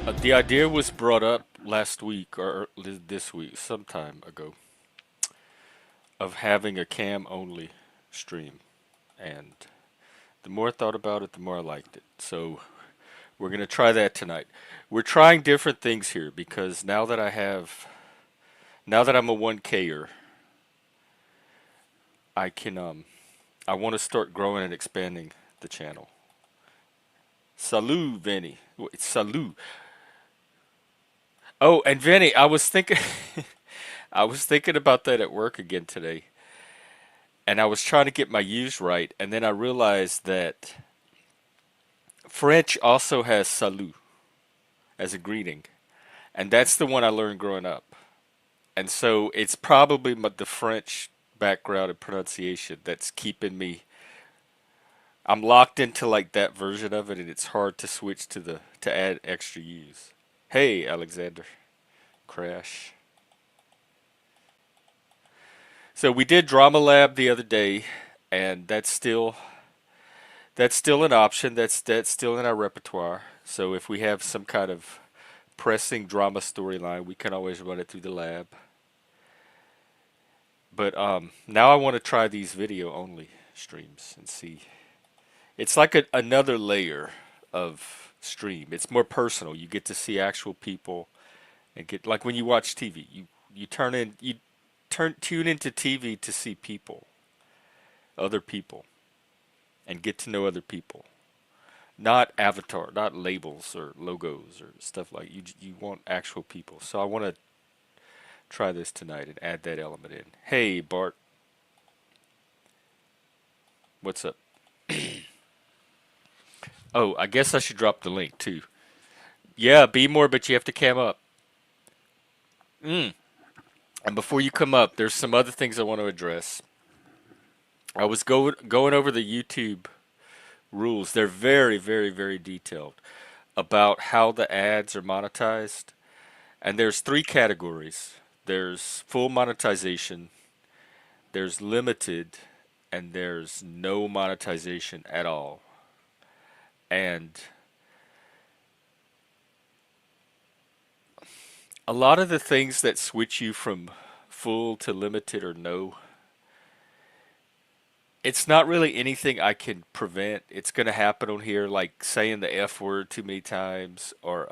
The idea was brought up last week or this week, some time ago, of having a cam only stream. And the more I thought about it, the more I liked it. So we're going to try that tonight. We're trying different things here because now that I'm a 1Ker, I can, I want to start growing and expanding the channel. Salut, Vinny. Salut. Oh, and Vinny, I was thinking, I was thinking about that at work again today. And I was trying to get my U's right, and then I realized that French also has salut as a greeting, and that's the one I learned growing up. And so it's probably the French background and pronunciation that's keeping me. I'm locked into like that version of it, and it's hard to switch to add extra U's. Hey, Alexander, crash. So we did drama lab the other day, and that's still an option. That's still in our repertoire. So if we have some kind of pressing drama storyline, we can always run it through the lab. But now I want to try these video only streams and see. It's like another layer of stream. It's more personal. You get to see actual people and get like when you watch TV. You tune into TV to see people, other people, and get to know other people. Not avatar, not labels or logos or stuff like you. You want actual people. So I want to try this tonight and add that element in. Hey Bart, what's up? Oh, I guess I should drop the link too. Yeah, be more, but you have to cam up. Mm. And before you come up, there's some other things I want to address. I was going over the YouTube rules. They're very, very, very detailed about how the ads are monetized. And there's three categories. There's full monetization, there's limited, and there's no monetization at all. And a lot of the things that switch you from full to limited or no, it's not really anything I can prevent. It's going to happen on here, like saying the F word too many times or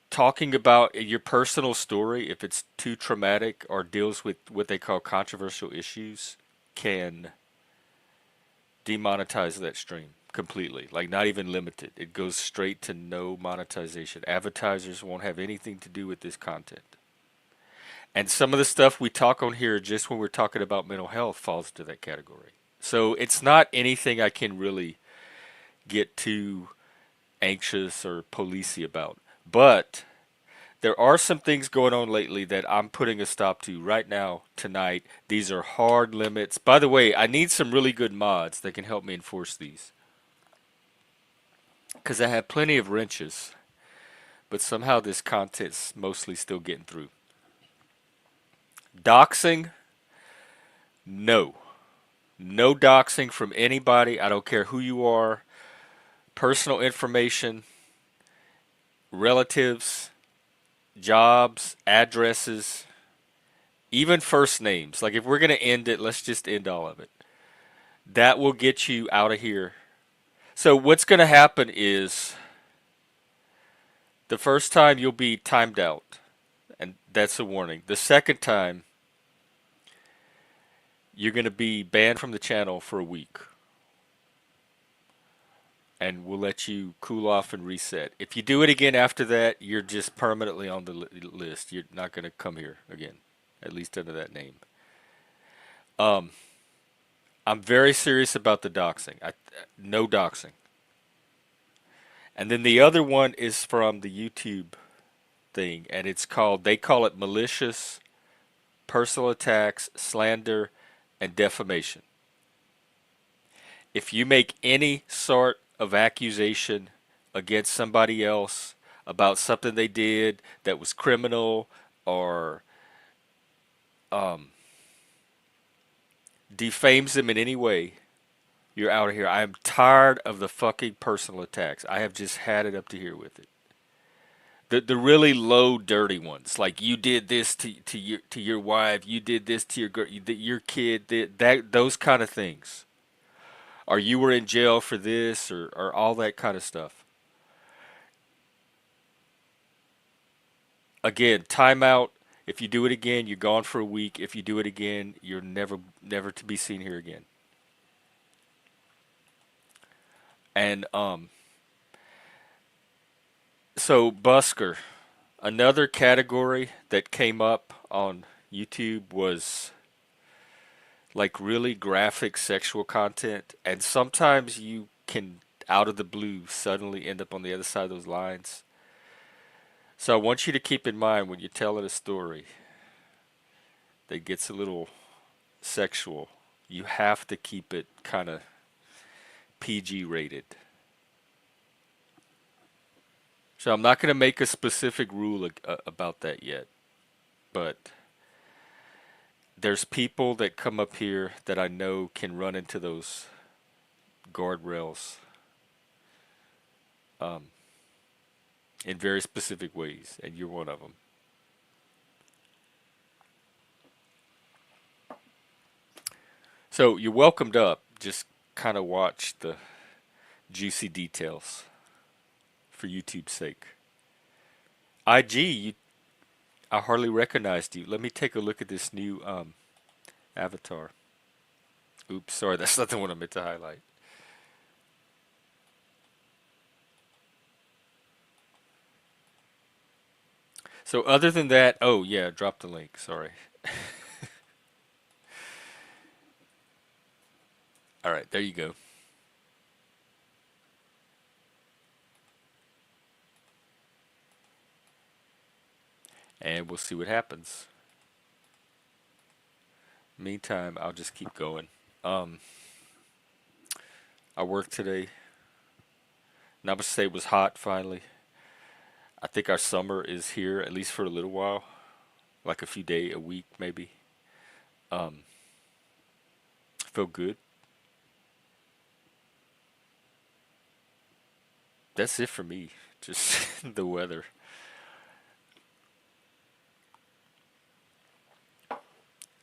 talking about your personal story if it's too traumatic or deals with what they call controversial issues can demonetize that stream completely. Like not even limited. It goes straight to no monetization. Advertisers won't have anything to do with this content. And some of the stuff we talk on here just when we're talking about mental health falls into that category. So it's not anything I can really get too anxious or policey about. But there are some things going on lately that I'm putting a stop to right now, tonight. These are hard limits. By the way, I need some really good mods that can help me enforce these. Because I have plenty of wrenches, but somehow this content's mostly still getting through. Doxing? No. No doxing from anybody. I don't care who you are. Personal information, relatives, jobs, addresses, even first names. Like if we're going to end it, let's just end all of it. That will get you out of here. So what's going to happen is the first time you'll be timed out, and that's a warning. The second time, you're going to be banned from the channel for a week, and we'll let you cool off and reset. If you do it again after that, you're just permanently on the list. You're not going to come here again, at least under that name. Um, I'm very serious about the doxing. No doxing. And then the other one is from the YouTube thing, and they call it malicious personal attacks, slander, and defamation. If you make any sort of accusation against somebody else about something they did that was criminal or um, defames them in any way, You're out of here. I am tired of the fucking personal attacks. I have just had it up to here with it. The really low, dirty ones, like you did this to your wife, you did this to your girl, your kid, that those kind of things, or you were in jail for this, or all that kind of stuff. Again, timeout. If you do it again, you're gone for a week. If you do it again, you're never to be seen here again. And so busker, another category that came up on YouTube was like really graphic sexual content, and sometimes you can out of the blue suddenly end up on the other side of those lines. So I want you to keep in mind when you're telling a story that gets a little sexual, you have to keep it kind of PG rated. So I'm not going to make a specific rule about that yet, but there's people that come up here that I know can run into those guardrails um, in very specific ways, and you're one of them. So you're welcomed up. Just kind of watch the juicy details for YouTube's sake. IG, I hardly recognized you. Let me take a look at this new avatar. Oops, sorry, that's not the one I meant to highlight. So other than that, oh yeah, drop the link. Sorry. All right, there you go. And we'll see what happens. Meantime, I'll just keep going. Um, I worked today. Napa State was hot finally. I think our summer is here at least for a little while, like a few day, a week maybe. Um, Feel good. That's it for me. Just the weather.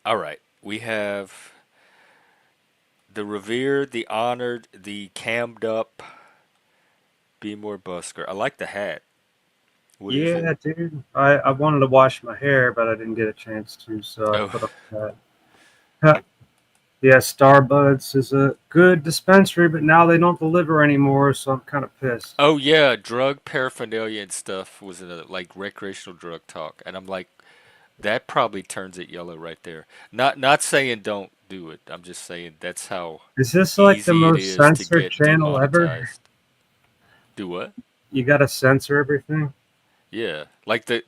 All right, we have the revered, the honored, the cammed up. Be more busker. I like the hat. What is it? Yeah, dude. I wanted to wash my hair, but I didn't get a chance to, so I Oh, put up that. Huh. Yeah, Starbuds is a good dispensary, but now they don't deliver anymore, so I'm kind of pissed. oh yeah, drug paraphernalia and stuff was a like recreational drug talk, and I'm like, that probably turns it yellow right there. Not saying don't do it. I'm just saying that's how Is this like the easy it most is to censored get channel ever? demonetized. Do what? You gotta censor everything? Yeah, like the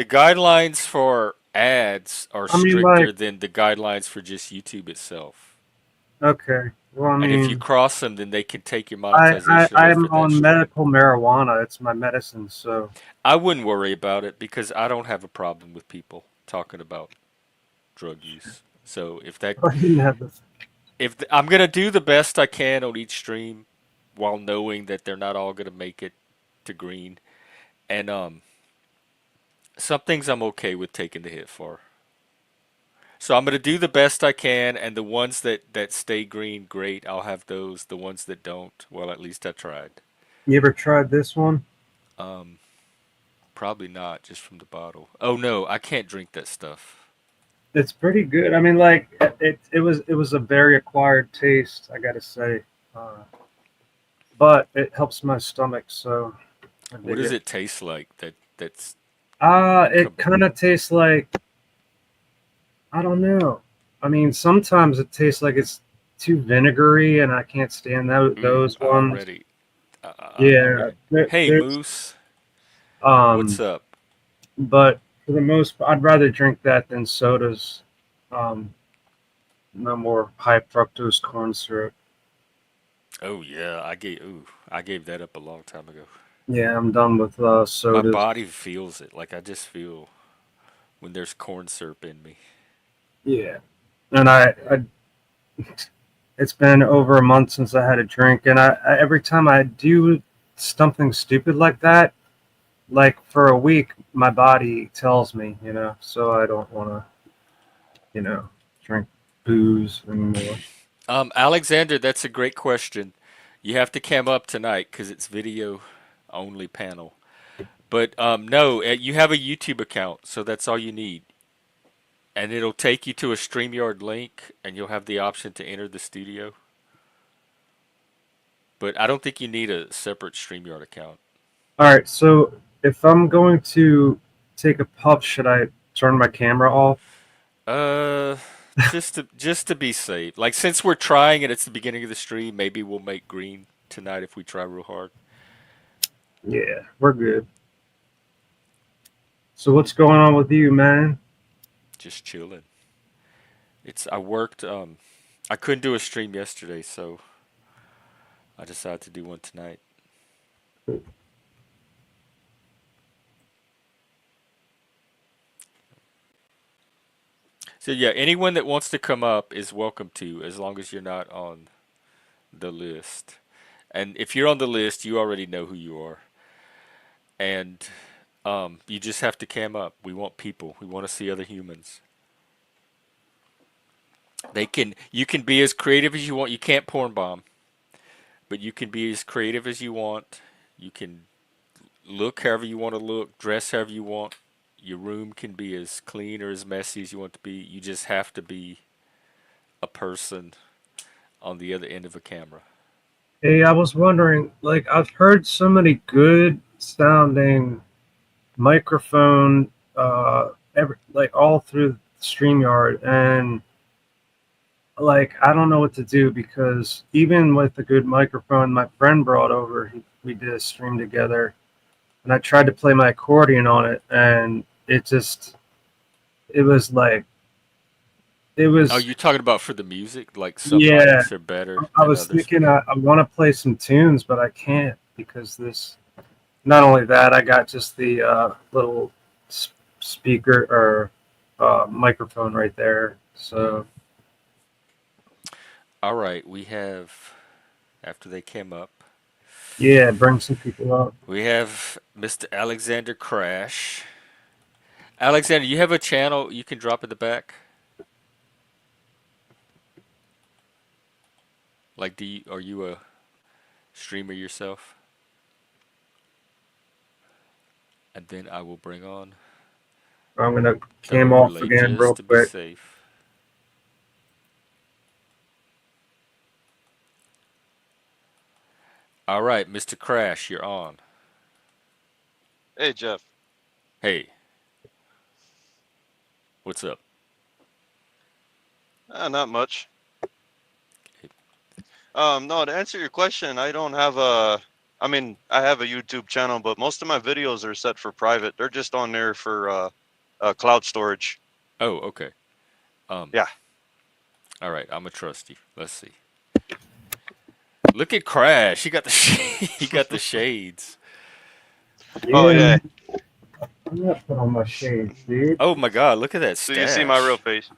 guidelines for ads are I mean, like, stricter than the guidelines for just YouTube itself. okay. Well, I And if you mean, cross them, then they can take your I, I, monetization away for I'm that on shit. medical marijuana. It's my medicine, so. I wouldn't worry about it because I don't have a problem with people talking about drug use. So I didn't have this. I'm gonna do the best I can on each stream, while knowing that they're not all gonna make it to green, and some things I'm okay with taking the hit for. So I'm gonna do the best I can, and the ones that stay green, great. I'll have those. The ones that don't, well, at least I tried. You ever tried this one? Um, Probably not, just from the bottle. Oh no, I can't drink that stuff. It's pretty good. I mean, like, it was a very acquired taste, I gotta say. Uh, but it helps my stomach, so I What dig does it. it taste like? That's It come. kind of tastes like, I don't know. I mean, sometimes it tastes like it's too vinegary, and I can't stand Ooh, those ones. already. I'm Yeah, gonna. Hey there's Moose, what's um, up? but for the most, I'd rather drink that than sodas. Um, no more high fructose corn syrup. Oh yeah, I gave that up a long time ago. Yeah, I'm done with My sodas. body feels it. Like I just feel when there's corn syrup in me. Yeah, and I It's been over a month since I had a drink, and every time I do something stupid like that, like for a week, my body tells me, so I don't want to, you know, drink booze anymore. Alexander, that's a great question. You have to cam up tonight because it's video only panel. But no, you have a YouTube account, so that's all you need. And it'll take you to a StreamYard link, and you'll have the option to enter the studio. But I don't think you need a separate StreamYard account. All right, so if I'm going to take a puff, should I turn my camera off? Uh, just to be safe. Like since we're trying and it's the beginning of the stream, maybe we'll make green tonight if we try real hard. Yeah, we're good. So what's going on with you, man? Just chilling. I worked. I couldn't do a stream yesterday, so I decided to do one tonight. So yeah, anyone that wants to come up is welcome to, as long as you're not on the list. And if you're on the list, you already know who you are, and you just have to cam up. We want people. We want to see other humans. You can be as creative as you want. You can't porn bomb, but you can be as creative as you want. You can look however you want to look, dress however you want. Your room can be as clean or as messy as you want to be. You just have to be a person on the other end of a camera. Hey, I was wondering, like, I've heard so many good sounding microphone, like all through StreamYard, and like I don't know what to do because even with a good microphone, my friend brought over, we did a stream together, and I tried to play my accordion on it, and it was like, it Oh, was, you're talking about for the music? Like some yeah. mics are better I than was others. thinking I want to play some tunes, but I can't because this. Not only that, I got just the little speaker or microphone right there. Mm. So All right, we have after they came up, yeah, bring some people up. we have Mr. Alexander Crash. Alexander, you have a channel you can drop in the back. Like, are you a streamer yourself? And then I will bring on I'm gonna the cam off overlay again just real to be quick. safe. All right, Mr. Crash, you're on. Hey Jeff. Hey, what's up? Not much. No, to answer your question, I don't have a. I mean, I have a YouTube channel, but most of my videos are set for private. They're just on there for cloud storage. Oh, okay. Um, Yeah. all right, I'm gonna trust you. Let's see. Look at Crash. He got the he got the shades. Oh Yeah, yeah. man. I'm gonna put on my shades, dude. Oh my God, look at that So you see my real stash. face.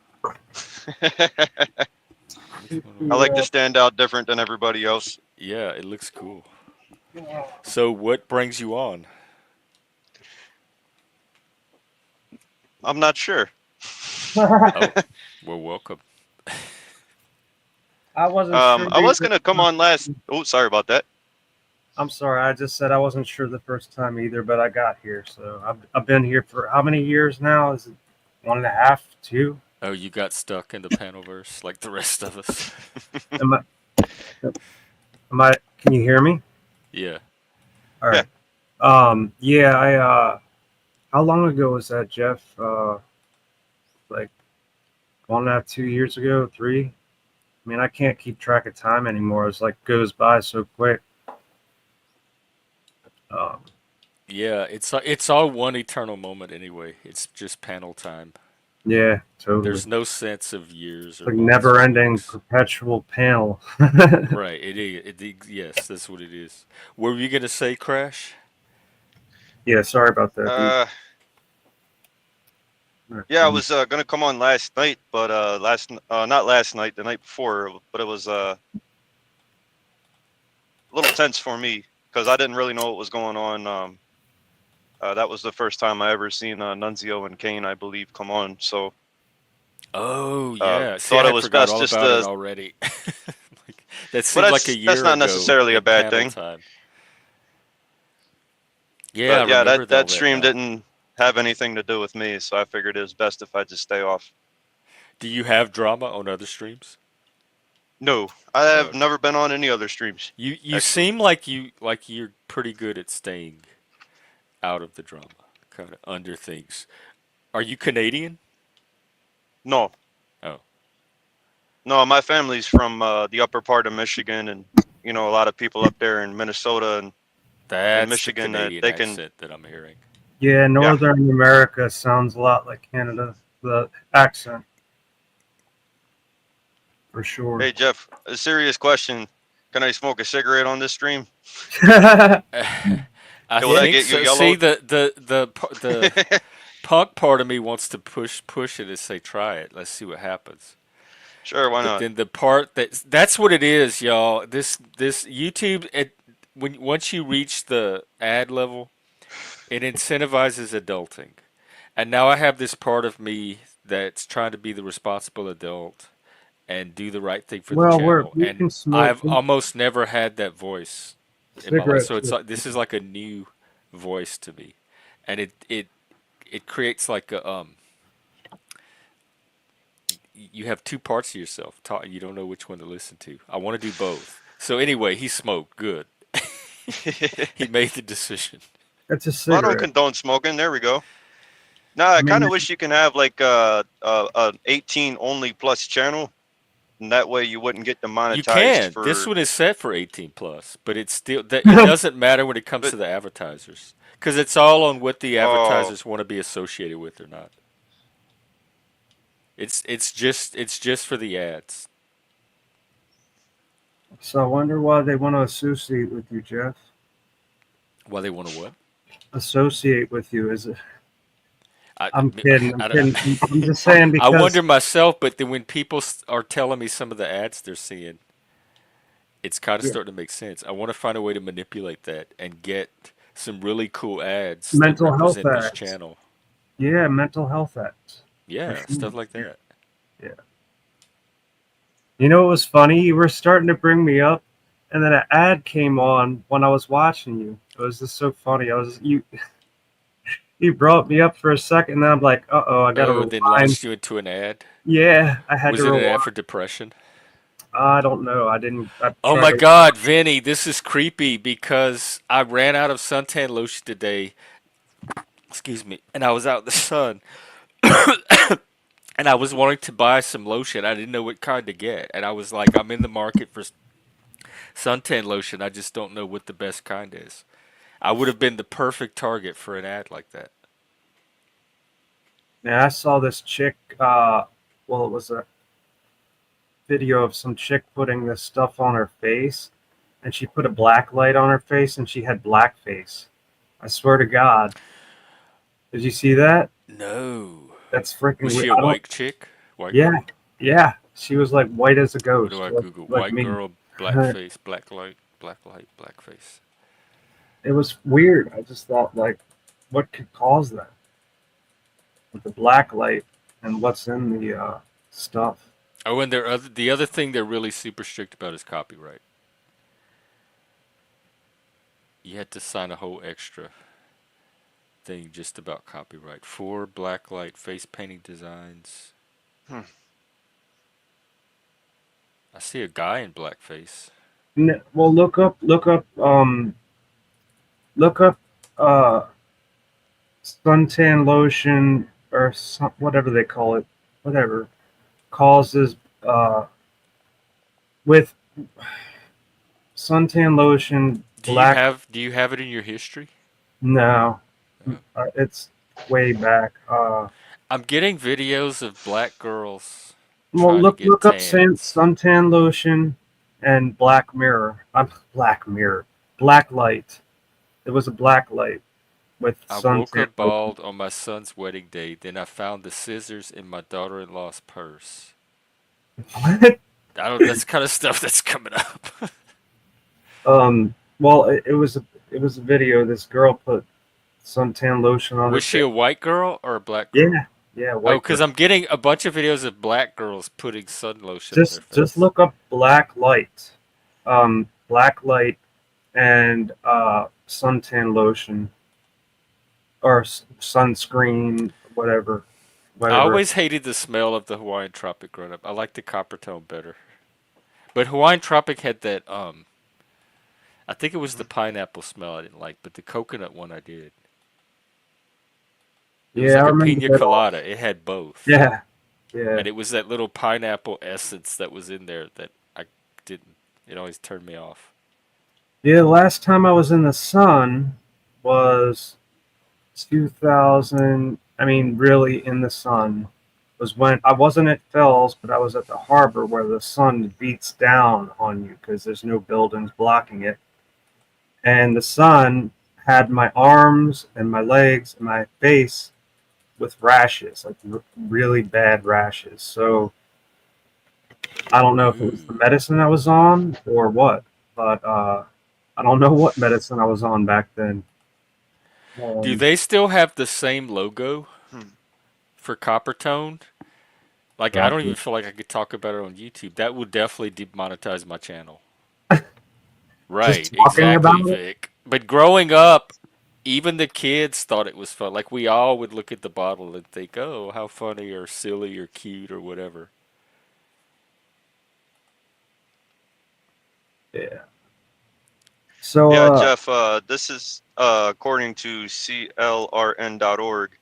Which one I was like to that? stand out different than everybody else. Yeah, it looks cool. So, what brings you on? I'm not sure. Oh, well, welcome. I wasn't sure I was either. gonna come on last. Oh, sorry about that. I'm sorry. I just said I wasn't sure the first time either, but I got here. So I've been here for how many years now? Is it 1.5, 2? Oh, you got stuck in the panelverse like the rest of us. Am I? Am I? Can you hear me? Yeah. All Yeah. right. Yeah. How long ago was that, Jeff? Like 1.5, 2 years ago, 3. I mean, I can't keep track of time anymore. It's like goes by so quick. Um, Yeah, it's all one eternal moment anyway. It's just panel time. yeah, totally. There's no sense of years It's or like months or never-ending, weeks. perpetual panel. Right. Yes, that's what it is. What were you gonna say, Crash? Yeah, sorry about that, dude. Uh, Yeah, I was gonna come on last night, but not last night, the night before, but it was a little tense for me because I didn't really know what was going on. That was the first time I ever seen Nunzio and Kane, I believe, come on. So Oh yeah. See, I thought it had was forgot best all just about it to, already. Like, that but seemed like a that's year not ago necessarily a in bad panel thing. time. Yeah, I But yeah, remember all that that stream now. didn't have anything to do with me, so I figured it was best if I just stay off. Do you have drama on other streams? No, I Oh, have okay. never been on any other streams, You actually. seem like you're pretty good at staying out of the drama, kind of under things. Are you Canadian? No, Oh, no, my family's from the upper part of Michigan, and a lot of people up there in Minnesota and in that's the Michigan that Canadian they can, accent that I'm hearing. Yeah, yeah. Northern America sounds a lot like Canada. The accent, for sure. Hey Jeff, a serious question. Can I smoke a cigarette on this stream? I Will that think get you so. See, yellowed? the punk part of me wants to push it and say try it. Let's see what happens. Sure, why But not? then the part that's what it is, y'all. This YouTube when once you reach the ad level, it incentivizes adulting. And now I have this part of me that's trying to be the responsible adult and do the right thing for the Well, channel. we And can smoke I've almost never had that voice in my life. So cigarettes. it's like this is like a new voice to me. And it creates like a you have two parts of yourself. You don't know which one to listen to. I want to do both. So anyway, he smoked. Good. He made the decision. It's a Well, I don't cigarette. condone smoking. There we go. Nah, I I kind mean, of wish you can have like a 18 only plus channel, and that way you wouldn't get You demonetized can. This for. one is set for 18 plus, but it's still that it doesn't matter when it comes But to the advertisers because it's all on what the oh, advertisers want to be associated with or not. It's just for the ads. so I wonder why they want to associate with you, Jeff. Why they want to what? Associate with you is it? I, I'm kidding. I'm I, kidding. I'm I, just saying I because wonder myself, but then when people are telling me some of the ads they're seeing, it's kind of yeah, starting to make sense. I want to find a way to manipulate that and get some really cool ads that mental health represent this acts. channel. Yeah, mental health acts. For Yeah, sure. stuff like that. Yeah. You know what was funny? You were starting to bring me up, and then an ad came on when I was watching you. It was just so funny. You brought me up for a second, and then I'm like, I got to Oh, then rewind. launched you into an ad. Yeah, I had to Was it an ad rewind. for depression? I don't know. I didn't. I Oh tried my to. God, Vinny, this is creepy because I ran out of suntan lotion today. Excuse me, and I was out in the sun, and I was wanting to buy some lotion. I didn't know what kind to get, and I was like, I'm in the market for suntan lotion. I just don't know what the best kind is. I would have been the perfect target for an ad like that. Yeah, I saw this chick. Well, it was a video of some chick putting this stuff on her face, and she put a black light on her face, and she had black face. I swear to God. Did you see that? No. That's freaking Was she weird. a I don't. white chick? White Yeah, girl? yeah. She was like white as a What do ghost, I Google? like White me. girl, black face, black light, black face. It was weird. I just thought, like, what could cause that with the black light and what's in the stuff? Oh, and the other thing they're really super strict about is copyright. You had to sign a whole extra thing just about copyright. For blacklight face painting designs. hmm. I see a guy in blackface. Well, look up uh, suntan lotion or whatever they call it, whatever causes with suntan lotion black. Do you have it in your history? No, Uh, it's way back. I'm getting videos of black girls Well, trying to get look up tans. suntan lotion and Black Mirror. Black Mirror, Black Light. It was a black light. with I woke suntan up lotion. bald on my son's wedding day. Then I found the scissors in my daughter-in-law's purse. What? I don't. That's the kind of stuff that's coming up. Well, it was a video. This girl put suntan lotion on her Was she face. a white girl or a black girl? Yeah, yeah, Oh, white girl. because I'm getting a bunch of videos of black girls putting sun lotion on their Just face. look up black light, and suntan lotion or sunscreen, whatever, I whatever. always hated the smell of the Hawaiian Tropic growing up. I like the copper tone better. But Hawaiian Tropic had that I think it was the pineapple smell I didn't like, but the coconut one I did. It was Yeah, I like a remember pina that all. colada. It had both. Yeah, yeah, And it was that little pineapple essence that was in there that I didn't. It always turned me off. yeah. The last time I was in the sun was 2000. I mean, really in the sun was when I wasn't at Fells, but I was at the harbor where the sun beats down on you because there's no buildings blocking it, and the sun had my arms and my legs and my face with rashes, like really bad rashes. So I don't know if it was Ooh. the medicine I was on or what, but I don't know what medicine I was on back then. Do Um, they still have the same logo Hmm. for copper tone? Like, I don't even probably feel like I could talk about it on YouTube. That would definitely demonetize my channel. just Right, talking about exactly, it. Vic. But growing up, even the kids thought it was fun. Like, we all would look at the bottle and think, oh, how funny or silly or cute or whatever. Yeah. So Yeah, Jeff. This is according to CLRN.org.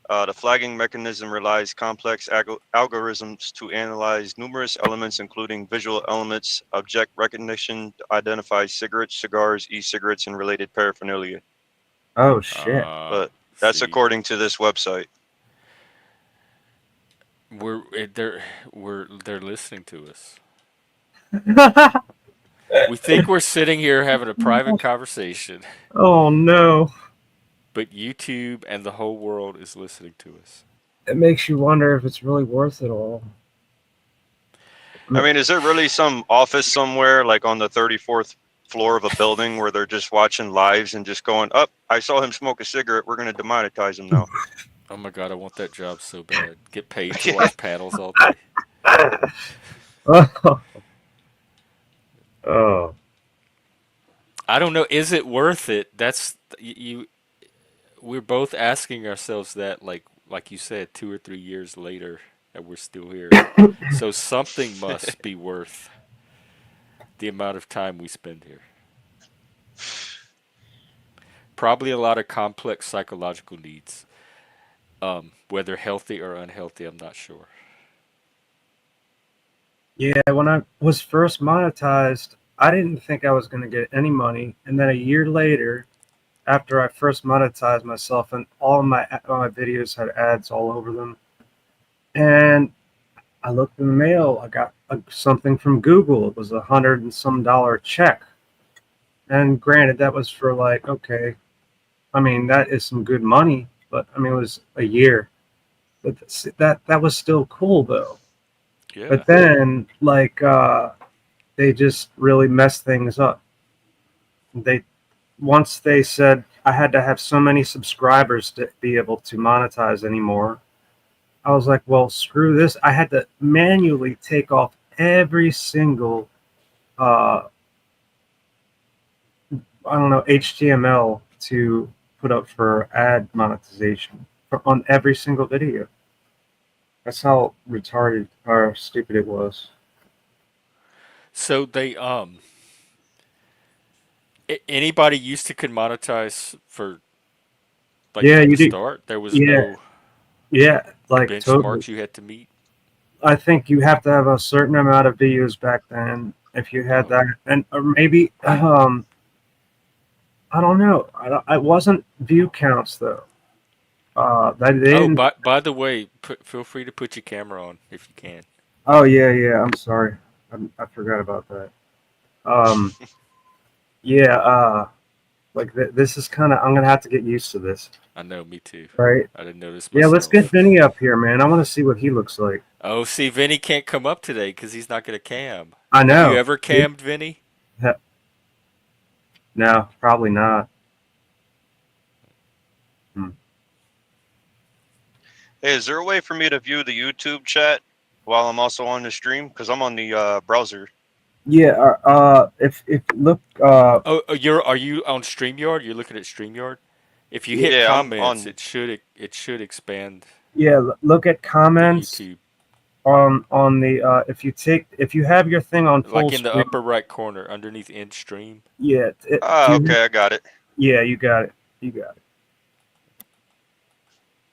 The flagging mechanism relies complex algorithms to analyze numerous elements, including visual elements, object recognition, to identify cigarettes, cigars, e-cigarettes, and related paraphernalia. oh shit. But that's See, according to this website. we're they're they're listening to us. We think we're sitting here having a private conversation, Oh no. but YouTube and the whole world is listening to us. It makes you wonder if it's really worth it all. I mean, is there really some office somewhere, like on the 34th floor of a building, where they're just watching lives and just going, "Up, I saw him smoke a cigarette. We're going to demonetize him now." Oh my god, I want that job so bad. Get paid to Yeah. watch panels all day. Oh, oh. I don't know. Is it worth it? That's you. We're both asking ourselves that, like you said, 2 or 3 years later, and we're still here. So something must be worth the amount of time we spend here. Probably a lot of complex psychological needs. Whether healthy or unhealthy, I'm not sure. Yeah, when I was first monetized, I didn't think I was going to get any money. And then a year later, after I first monetized myself, and all my videos had ads all over them, and I looked in the mail, I got something from Google. It was $100 and some check. And granted, that was for like, okay, I mean, that is some good money, but I mean, it was a year. But that was still cool though. Yeah. But then, like, they just really messed things up. They Once they said I had to have so many subscribers to be able to monetize anymore. I was like, well, screw this. I had to manually take off every single, uh, I don't know, HTML to put up for ad monetization on every single video. That's how retarded or stupid it was. So anybody used to could monetize for like Yeah, from you the do. start. There was Yeah, no yeah, like totally. benchmarks you had to meet. I think you have to have a certain amount of videos back then if you had Oh. that, and or maybe I don't know. I wasn't view counts though. They Oh, didn't. by the way, feel free to put your camera on if you can. Oh yeah, yeah. I'm sorry. I forgot about that. Um, yeah. Like this is kind of. I'm gonna have to get used to this, I know, me too. right? I didn't notice Yeah, let's get myself. Vinny up here, man. I want to see what he looks like. Oh, see, Vinny can't come up today because he's not going to cam. I Have you know. ever cammed, Vinny? No, probably not. Hmm. Hey, is there a way for me to view the YouTube chat while I'm also on the stream? Because I'm on the browser. Yeah. If look. Oh, are you on StreamYard? You're looking at StreamYard? If you Yeah. hit Yeah, I'm comments, on. it should expand Yeah. Look at the comments YouTube. on the. If you have your thing on full Like in the screen. upper right corner underneath end stream. Yeah. Do Ah, you? okay, I got it. Yeah. You got it. You got it.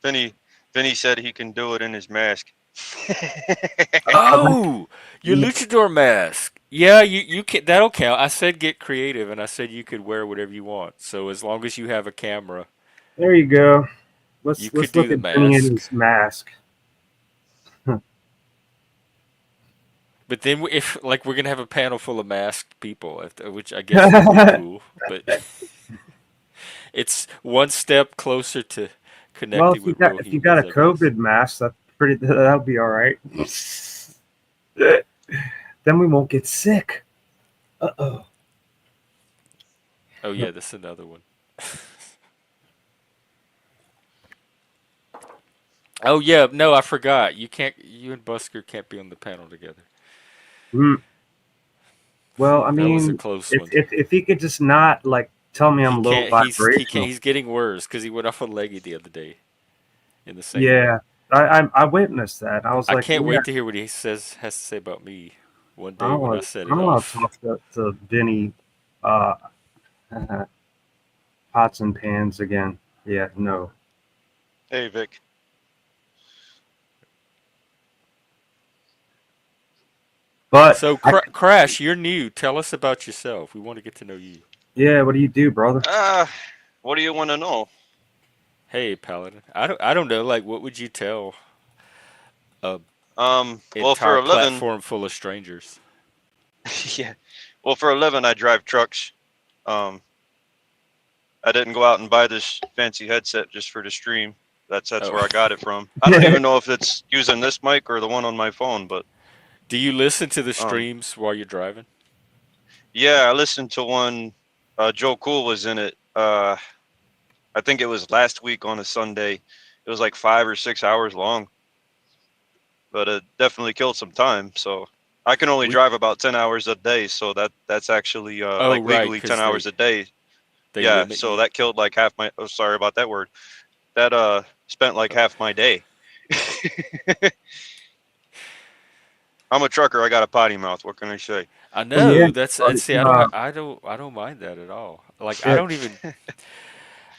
Vinny, Vinny said he can do it in his mask. Uh, Oh, your luchador mask. Yeah, you can. That'll count. I said get creative, and I said you could wear whatever you want. So as long as you have a camera, there you go. you could Let's do look the at Vinny in mask. his mask. But then if like we're gonna have a panel full of masked people, which I guess that'd be cool. But it's one step closer to Well, connecting with real if you got humans, a I guess. COVID mask, that's pretty. That'll be all right. Then we won't get sick. Uh oh. Oh yeah, that's another one. Oh yeah, no, I forgot. You can't. You and Busker can't be on the panel together. Mm. Well, I That was a mean, close if one. if he could just not like tell me He I'm low can't. He can't. vibrational. He's getting worse because he went off on Leggy the other day in the same way. Yeah, I witnessed that. I was I like, can't yeah, wait to hear what he has to say about me one I day don't when I want set I it don't want to off. talk to Vinny, uh, pots and pans again. Yeah, no. Hey, Vic. But So Crash, you're new. Tell us about yourself. We want to get to know you. yeah, what do you do, brother? What do you want to know? Hey, Paladin. I don't know. Like, what would you tell a Well, for entire a living, platform full of strangers? yeah. Well, for a living, I drive trucks. Um, I didn't go out and buy this fancy headset just for the stream. That's Oh, where I got it from. I don't even know if it's using this mic or the one on my phone, but do you listen to the um, streams while you're driving? yeah, I listened to one. Joe Cool was in it. I think it was last week on a Sunday. It was like 5 or 6 hours long, but it definitely killed some time. So I can only We drive about 10 hours a day, so that's actually Oh like right, legally 10 because hours a day. they Yeah, limit so you. that killed like half my. Oh, sorry about that word. That spent like Oh. half my day. I'm a trucker. I got a potty mouth. What can I say? I Well, yeah, know that's but, see. I don't mind that at all. Like I yeah, don't even.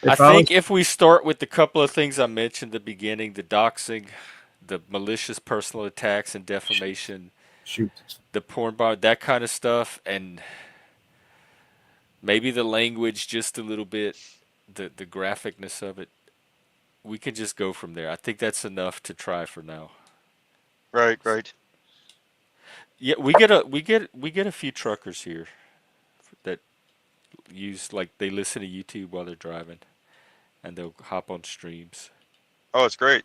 I if I was think if we start with the couple of things I mentioned at the beginning, the doxing, the malicious personal attacks and shoot, defamation, shoot. the porn bar, that kind of stuff, and maybe the language just a little bit, the graphicness of it, we can just go from there. I think that's enough to try for now. Right, right. Yeah, we get a few truckers here that use like they listen to YouTube while they're driving and they'll hop on streams. Oh, it's great.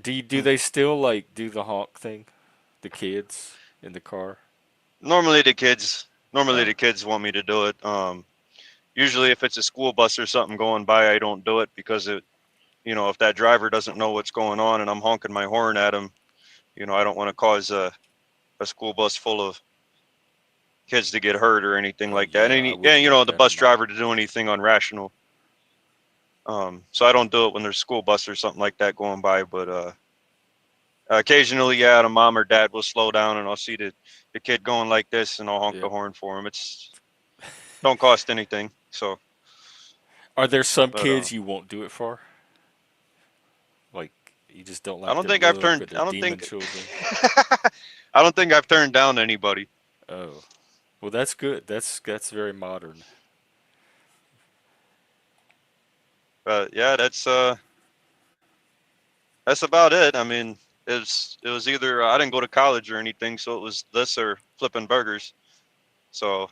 Do they still like do the honk thing? The kids in the car? Normally the kids, normally Oh, the kids want me to do it. Usually if it's a school bus or something going by, I don't do it because if that driver doesn't know what's going on and I'm honking my horn at him, I don't want to cause a school bus full of kids to get hurt or anything oh like that. yeah, And, I wouldn't want the that bus on my. driver to do anything unrational. So I don't do it when there's school bus or something like that going by. But occasionally, yeah, the mom or dad will slow down and I'll see the kid going like this and I'll honk the Yep. horn for him. It's don't cost anything. So, Are there some but kids you won't do it for? Like you just don't I like don't their think I've look or turned. they're I don't demon think. children? I don't think I've turned down anybody. Oh, well that's good. That's very modern. But yeah, that's about it. I mean, it was either I didn't go to college or anything, so it was this or flipping burgers. So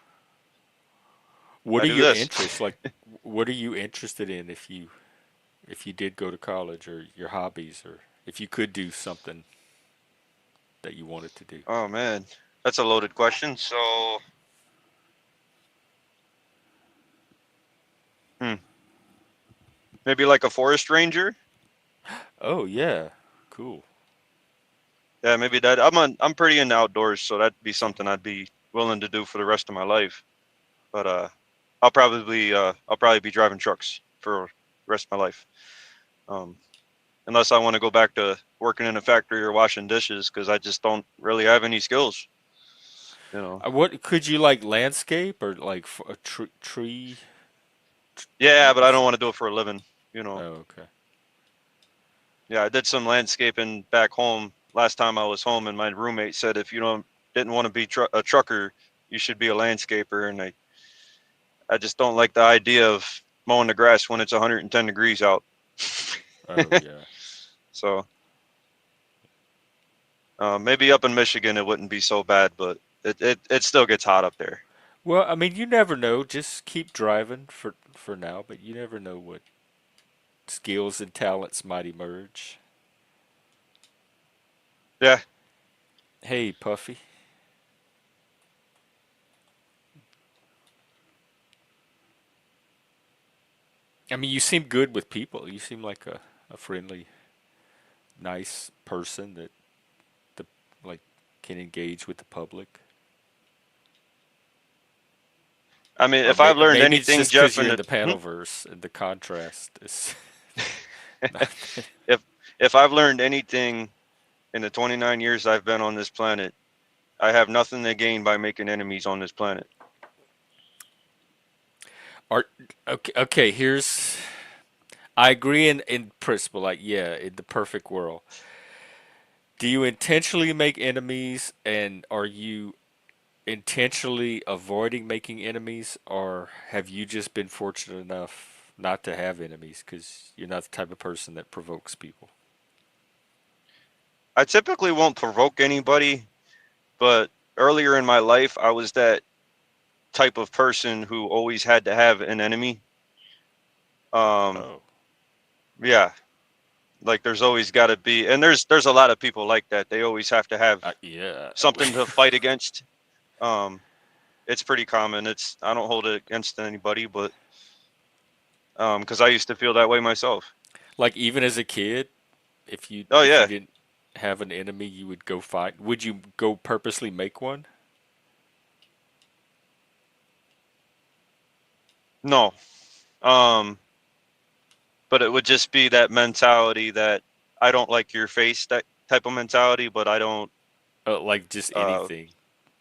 What I are do your this. interests? Like, what are you interested in if you did go to college, or your hobbies, or if you could do something that you wanted to do? Oh man, that's a loaded question. So, hmm, maybe like a forest ranger. Oh yeah, cool. Yeah, maybe that. I'm pretty into outdoors, so that'd be something I'd be willing to do for the rest of my life. But I'll probably be driving trucks for the rest of my life. Um, unless I want to go back to working in a factory or washing dishes, because I just don't really have any skills. You know. What could you like landscape or like a tree? Yeah, but I What's don't that? want to do it for a living. You know. Oh, okay. Yeah, I did some landscaping back home last time I was home, and my roommate said if you don't didn't want to be a trucker, you should be a landscaper. And I just don't like the idea of mowing the grass when it's 110 degrees out. Oh yeah. So maybe up in Michigan it wouldn't be so bad, but it still gets hot up there. Well, I mean, you never know. Just keep driving for now, but you never know what skills and talents might emerge. Yeah, Hey, Puffy. I mean, you seem good with people. You seem like a friendly, nice person that the like can engage with the public. I mean, Or if I've learned maybe it's anything, just because Jeff, you're in in the the panelverse and the contrast is not. if if I've learned anything in the 29 years I've been on this planet, I have nothing to gain by making enemies on this planet. Are okay. Okay. Here's. I agree in principle. Like, yeah, in the perfect world, do you intentionally make enemies, and are you intentionally avoiding making enemies, or have you just been fortunate enough not to have enemies because you're not the type of person that provokes people? I typically won't provoke anybody, but earlier in my life, I was that type of person who always had to have an enemy. Um, Oh, yeah, like there's always got to be, and there's a lot of people like that. They always have to have yeah. something to fight against. Um, it's pretty common. It's I don't hold it against anybody, but because I used to feel that way myself. Like even as a kid, Oh if you yeah, didn't have an enemy, you would go fight. Would you go purposely make one? no. Um, but it would just be that mentality that I don't like your face, that type of mentality, but I don't. Like just Uh, anything,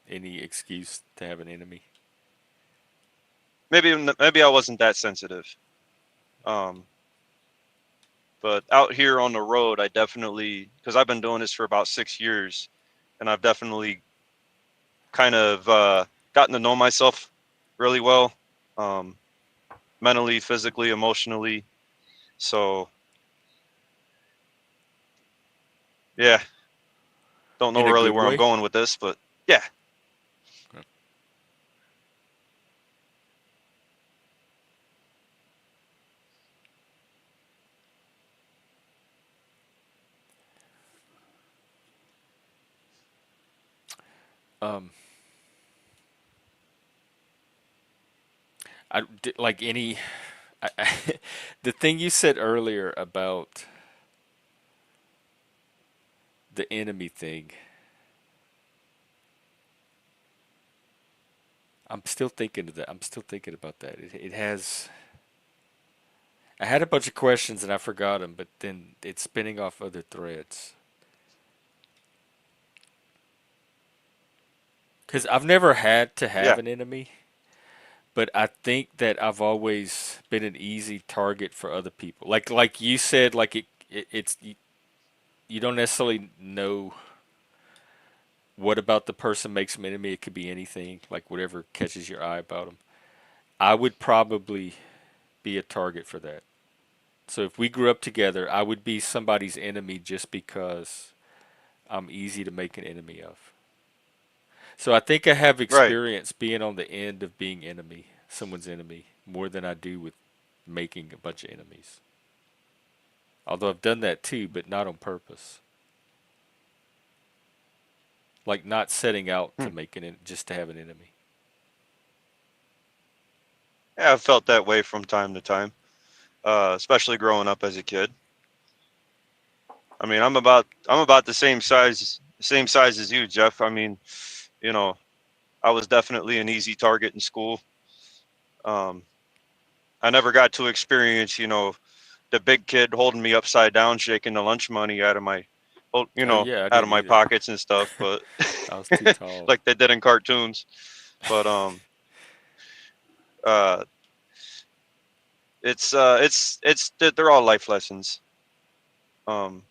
any excuse to have an enemy. maybe I wasn't that sensitive. Um, but out here on the road, I definitely because I've been doing this for about 6 years, and I've definitely kind of gotten to know myself really well, um, mentally, physically, emotionally. So yeah, don't know In a really good where I'm way? going with this, but yeah, Um, like any. I, the thing you said earlier about the enemy thing, I'm still thinking of that. I'm still thinking about that. It has. I had a bunch of questions and I forgot them, but then it's spinning off other threads. Because I've never had to have yeah, an enemy, but I think that I've always been an easy target for other people. Like you said, like it's you don't necessarily know what about the person makes them enemy. It could be anything, like whatever catches your eye about them. I would probably be a target for that. So if we grew up together, I would be somebody's enemy just because I'm easy to make an enemy of. So I think I have right. experience being on the end of being enemy. someone's enemy more than I do with making a bunch of enemies. Although I've done that too, but not on purpose. Like not setting out Hmm. to make just to have an enemy. Yeah, I've felt that way from time to time, especially growing up as a kid. I mean, I'm about the same size as you, Jeff. I mean, you know, I was definitely an easy target in school. Um, I never got to experience, the big kid holding me upside down, shaking the lunch money out of my, Oh yeah, I out of didn't my either. pockets and stuff. But I was too tall. like they did in cartoons. But uh, they're all life lessons. Um,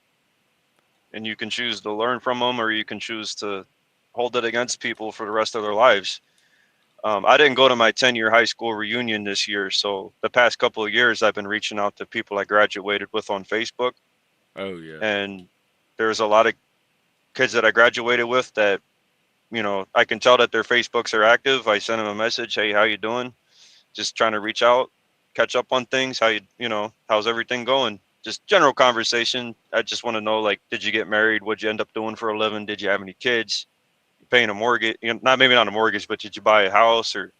and you can choose to learn from them, or you can choose to hold it against people for the rest of their lives. I didn't go to my 10-year high school reunion this year, so the past couple of years I've been reaching out to people I graduated with on Facebook, Oh yeah. and there's a lot of kids that I graduated with that I can tell that their Facebooks are active. I send them a message, hey, how you doing? Just trying to reach out, catch up on things. How's everything going? Just general conversation. I just want to know, like, did you get married? What'd you end up doing for a living? Did you have any kids? You paying a mortgage? Not maybe not a mortgage, but did you buy a house? Or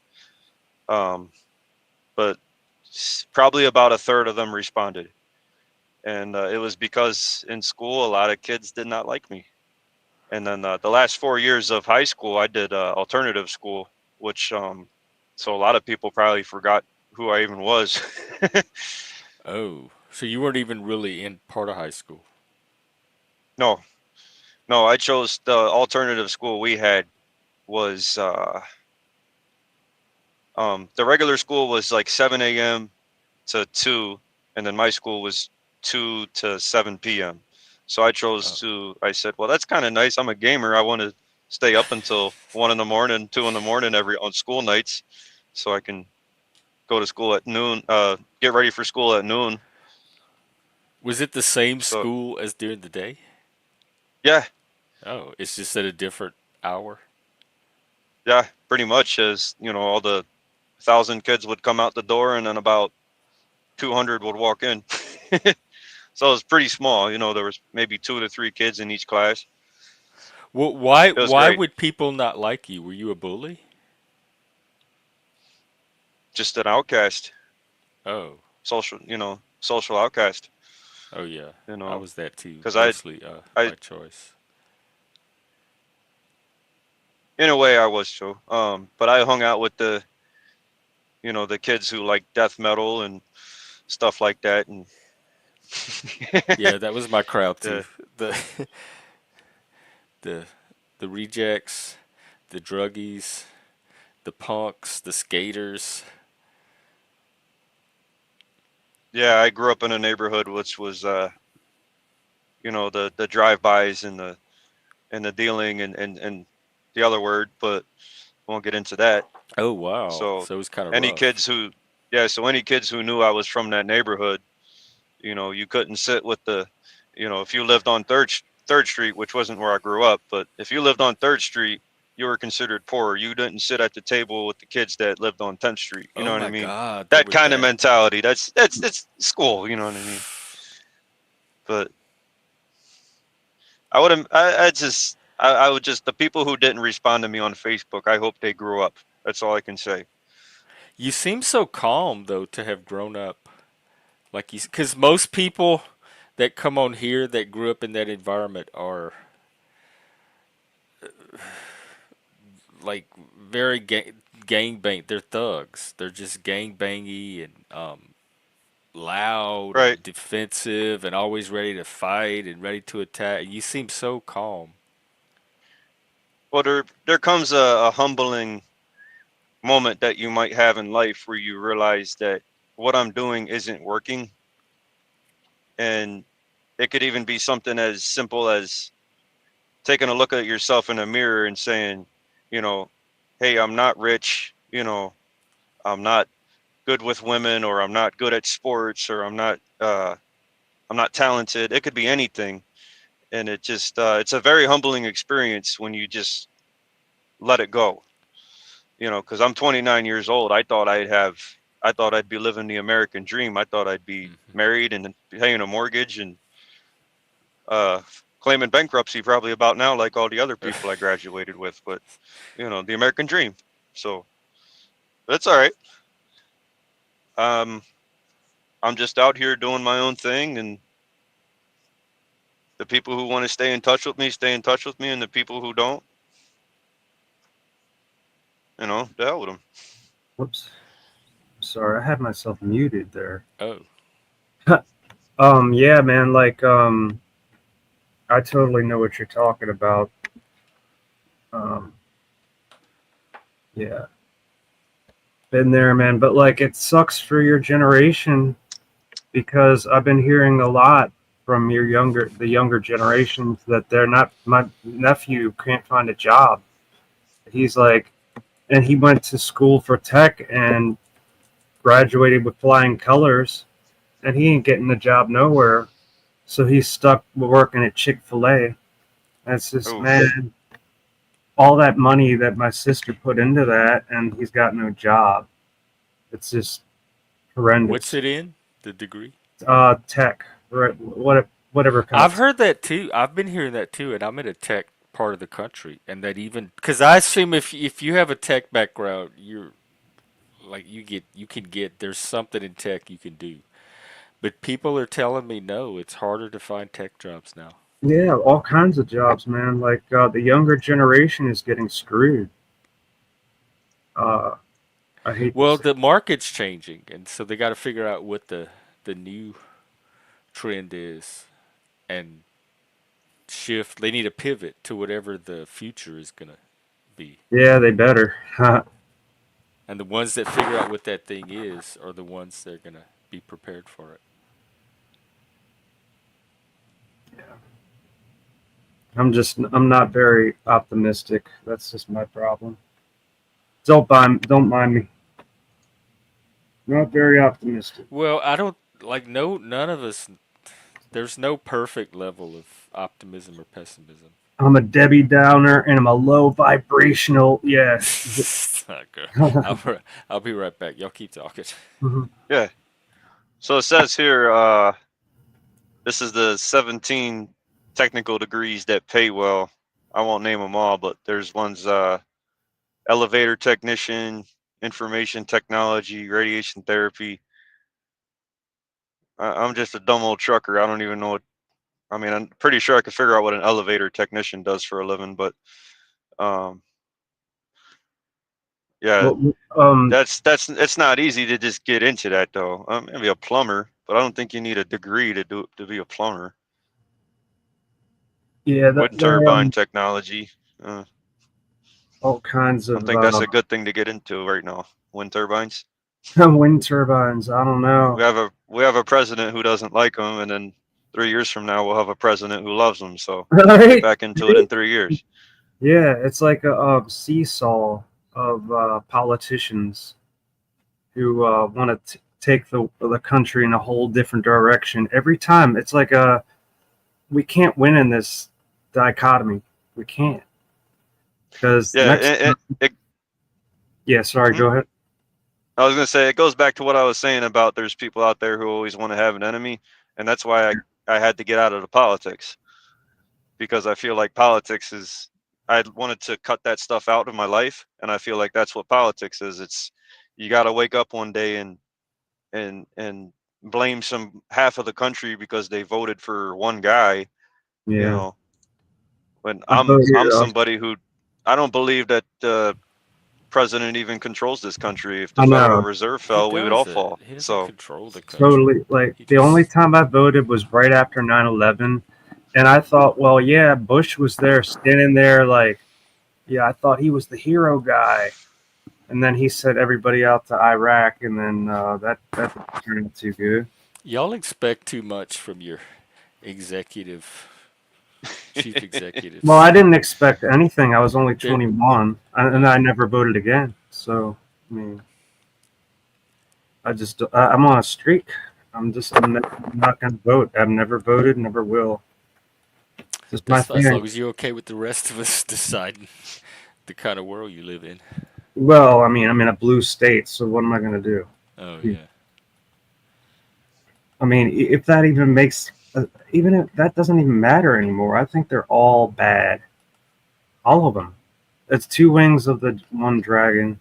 um, but probably about a third of them responded, and it was because in school a lot of kids did not like me. And then the last 4 years of high school, I did alternative school, which so a lot of people probably forgot who I even was. Oh, so you weren't even really in part of high school. No, no, I chose the alternative school we had was the regular school was like 7 a.m. to 2, and then my school was 2 to 7 p.m. So Oh. I said, well, that's kind of nice. I'm a gamer. I want to stay up until 1 in the morning, 2 in the morning on school nights, so I can go to school at noon, get ready for school at noon. Was it the same So school as during the day? yeah, Oh, it's just at a different hour. yeah, pretty much as all the 1,000 kids would come out the door, and then about 200 would walk in. So it was pretty small. There was maybe 2 to 3 kids in each class. Well, why It was why great. would people not like you? Were you a bully? Just an outcast, Oh. social outcast. Oh yeah. You I know, was that too, because mostly I, by choice. in a way, I was too. But I hung out with the kids who like death metal and stuff like that, and Yeah, that was my crowd too. yeah, The the the rejects, the druggies, the punks, the skaters. yeah. I grew up in a neighborhood which was, the drive-bys and the dealing and the other word, but won't get into that. Oh wow. So So it was kind of any rough. kids who, yeah, so any kids who knew I was from that neighborhood, you couldn't sit with if you lived on Third Street, which wasn't where I grew up, but if you lived on Third Street, you were considered poor. You didn't sit at the table with the kids that lived on 10th Street. You Oh know what I my mean? God, they That were kind of that. mentality. That's school. You know what I mean? But I would just, the people who didn't respond to me on Facebook, I hope they grew up. That's all I can say. You seem so calm though to have grown up like you, because most people that come on here that grew up in that environment are like very gang bang. They're thugs. They're just gang bangy and loud Right. and defensive and always ready to fight and ready to attack. You seem so calm. Well, there comes a humbling moment that you might have in life where you realize that what I'm doing isn't working. And it could even be something as simple as taking a look at yourself in a mirror and saying, you know, hey, I'm not rich, I'm not good with women, or I'm not good at sports, or I'm not talented. It could be anything. And it's a very humbling experience when you just let it go. You know, because I'm 29 years old. I thought I'd be living the American dream. I thought I'd be Hmm. married and paying a mortgage and uh, claiming bankruptcy probably about now, like all the other people I graduated with. But you know, the American dream. So that's all right. Um, I'm just out here doing my own thing, and the people who want to stay in touch with me, stay in touch with me, and the people who don't, you know, the hell with them. Whoops. Sorry, I had myself muted there. Oh, Yeah, man, like I totally know what you're talking about. Um yeah, been there, man, but like it sucks for your generation because I've been hearing a lot from the younger generations that they're not my nephew can't find a job. He's like and he went to school for tech and graduated with flying colors and he ain't getting a job nowhere. So he's stuck working at Chick-fil-A. That's just Oof. man, all that money that my sister put into that and he's got no job. It's just what's horrendous. it in? The degree? Tech, right? Whatever kind I've of. heard that too. I've been hearing that too, and I'm in a tech part of the country, and that even because I assume if you have a tech background, you're like you can get there's something in tech you can do. But people are telling me no, it's harder to find tech jobs now. Yeah, all kinds of jobs, man. Like the younger generation is getting screwed. Uh, I hate to Well, say. the market's changing, and so they got to figure out what the new trend is and shift. They need a pivot to whatever the future is gonna be. Yeah, they better. And the ones that figure out what that thing is are the ones that are gonna be prepared for it. I'm not very optimistic. That's just my problem. Don't mind me. Not very optimistic. Well, I don't like no none of us. There's no perfect level of optimism or pessimism. I'm a Debbie Downer and I'm a low vibrational. Yeah. Okay. I'll I'll be right back. Y'all keep talking. Mhm. Yeah. So it says here, this is the 17 technical degrees that pay well. I won't name them all, but there's ones elevator technician, information technology, radiation therapy. I'm just a dumb old trucker. I don't even know what. I mean, I'm pretty sure I could figure out what an elevator technician does for a living, but um, yeah, Well, um, that's it's not easy to just get into that though. Maybe a plumber, but I don't think you need a degree to be a plumber. yeah, Wind turbine technology. Uh, all kinds I of think that's a good thing to get into right now. Wind turbines. wind turbines. I don't know. We have a president who doesn't like them, and then 3 years from now we'll have a president who loves them. So get Right? back into it in 3 years. Yeah, it's like a seesaw of politicians who want to take the country in a whole different direction every time. It's like we can't win in this dichotomy. We can't because Yeah, next. Yeah, sorry. mhm. Go ahead. I was gonna say it goes back to what I was saying about there's people out there who always want to have an enemy, and that's why I had to get out of the politics because I feel like politics is I wanted to cut that stuff out of my life, and I feel like that's what politics is. It's you got to wake up one day and blame some half of the country because they voted for one guy, you Yeah, know. When I voted. I'm somebody who I don't believe that the president even controls this country. If the I Federal know. Reserve He fell, we would all doesn't. fall. He doesn't So control the country. Totally. Like He the only just time I voted was right after 9/11, and I thought, well, yeah, Bush was there, standing there, like, yeah, I thought he was the hero guy, and then he sent everybody out to Iraq, and then that didn't turn out too good. y'all expect too much from your executive chief Well, executives. I didn't expect anything. I was only They're 21, and uh, I never voted again. So, I mean, I'm on a streak. I'm not going to vote. I've never voted, never will. It's just my that's as thing. long as you're okay with the rest of us deciding the kind of world you live in. Well, I mean, I'm in a blue state, so what am I going to Oh do? yeah. I mean, if that even makes, even if that doesn't even matter anymore, I think they're all bad. All of them. It's two wings of the one dragon,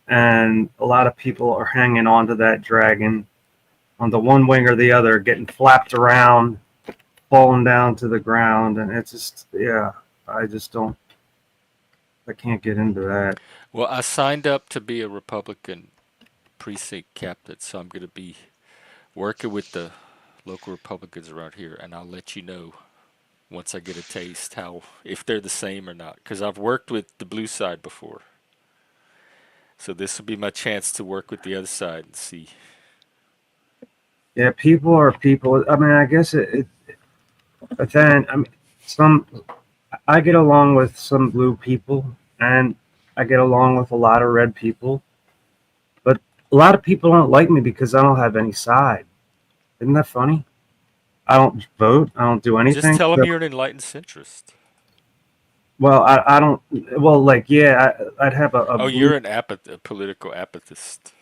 and a lot of people are hanging on to that dragon on the one wing or the other, getting flapped around, falling down to the ground, and it's just, yeah, I just don't, I can't get into that. Well, I signed up to be a Republican precinct captain, so I'm going to be working with the local Republicans around here, and I'll let you know once I get a taste how if they're the same or not. Because I've worked with the blue side before, so this will be my chance to work with the other side and see. Yeah, people are people. I mean, I guess but then, I mean, some, I get along with some blue people, and I get along with a lot of red people, but a lot of people don't like me because I don't have any side. Isn't that funny? I don't vote. I don't do Just anything. tell them So, you're an enlightened centrist. well, I don't. Well, like, yeah, I'd have a Oh, blue. you're an a political apathist.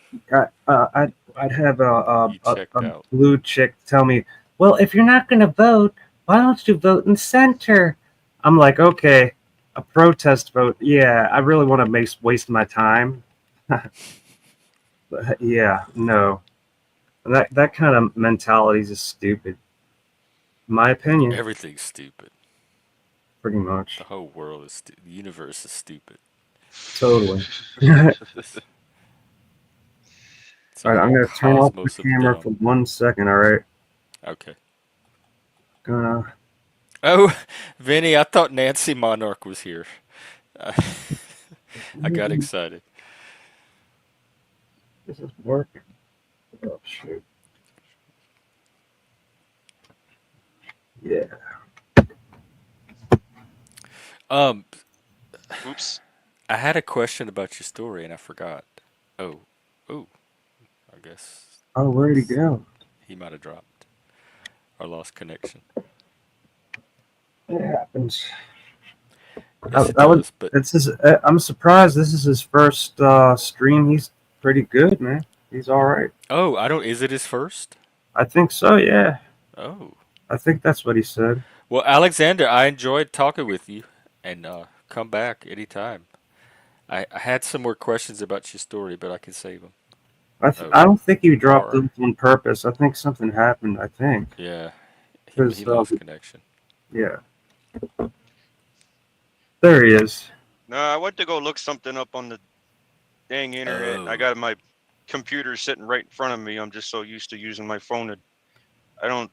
I'd have You checked a out. blue chick tell me, well, if you're not going to vote, why don't you vote in center? I'm like, okay, a protest vote. Yeah, I really want to waste my time. But yeah, no, that kind of mentality is just stupid, in my opinion, Everything's stupid. pretty The much. whole world is the universe is stupid. Totally. All It's a right, I'm whole gonna turn off the cosmos of camera dumb. for 1 second. All right, Okay. gonna. Oh, Vinny, I thought Nancy Monarch was here. I, I got excited. This is working. Oh shoot. Yeah. Um, Oops. I had a question about your story and I forgot. Oh, oh, I guess Oh, where'd he go? he might have dropped or lost connection. It happens. Yes, it That was. does. But It's his. I'm surprised. This is his first stream. He's pretty good, man. He's all right. oh, I don't. Is it his first? I think so. Yeah. Oh, I think that's what he said. well, Alexander, I enjoyed talking with you, and come back anytime. I had some more questions about your story, but I can save them. Oh, I don't think he dropped R. them on purpose. I think something happened. I think Yeah, he because lost connection. yeah, there he is. No, I went to go look something up on the dang internet. I Oh, got my computer sitting right in front of me. I'm just so used to using my phone that I don't.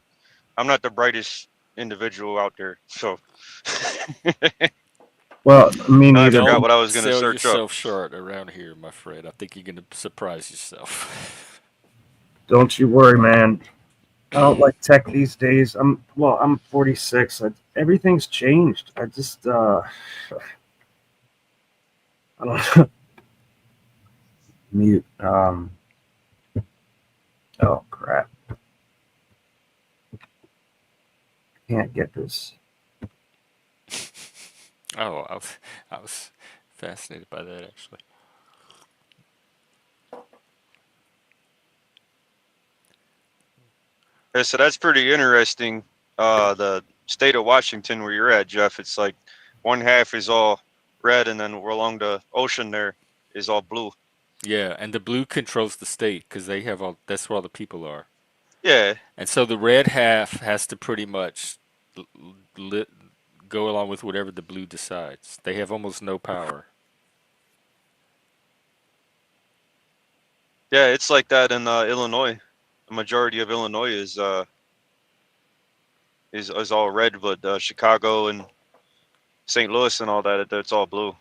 I'm not the brightest individual out there. So Well, me now I neither. forgot don't what I was gonna sell search up. yourself short around here, my friend. I think you're gonna surprise yourself. Don't you worry, man. I don't like tech these days. I'm 46. Everything's changed. I just I don't mute. Oh crap! Can't get this. Oh, I was fascinated by that actually. Yeah, so that's pretty interesting. The state of Washington where you're at, Jeff. It's like one half is all red, and then along the ocean there is all blue. Yeah, and the blue controls the state because they have all. That's where all the people are. Yeah, And so the red half has to pretty much l- li- go along with whatever the blue decides. They have almost no power. yeah, it's like that in Illinois. The majority of Illinois is all red, but Chicago and St. Louis and all that, it's all blue.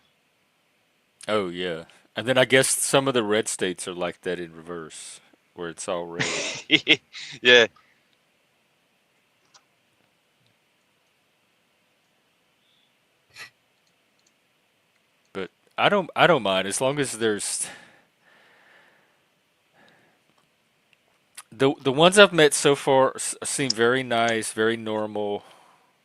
Oh yeah, and then I guess some of the red states are like that in reverse, where it's all red. Yeah, But I don't mind as long as there's the ones I've met so far seem very nice, very normal,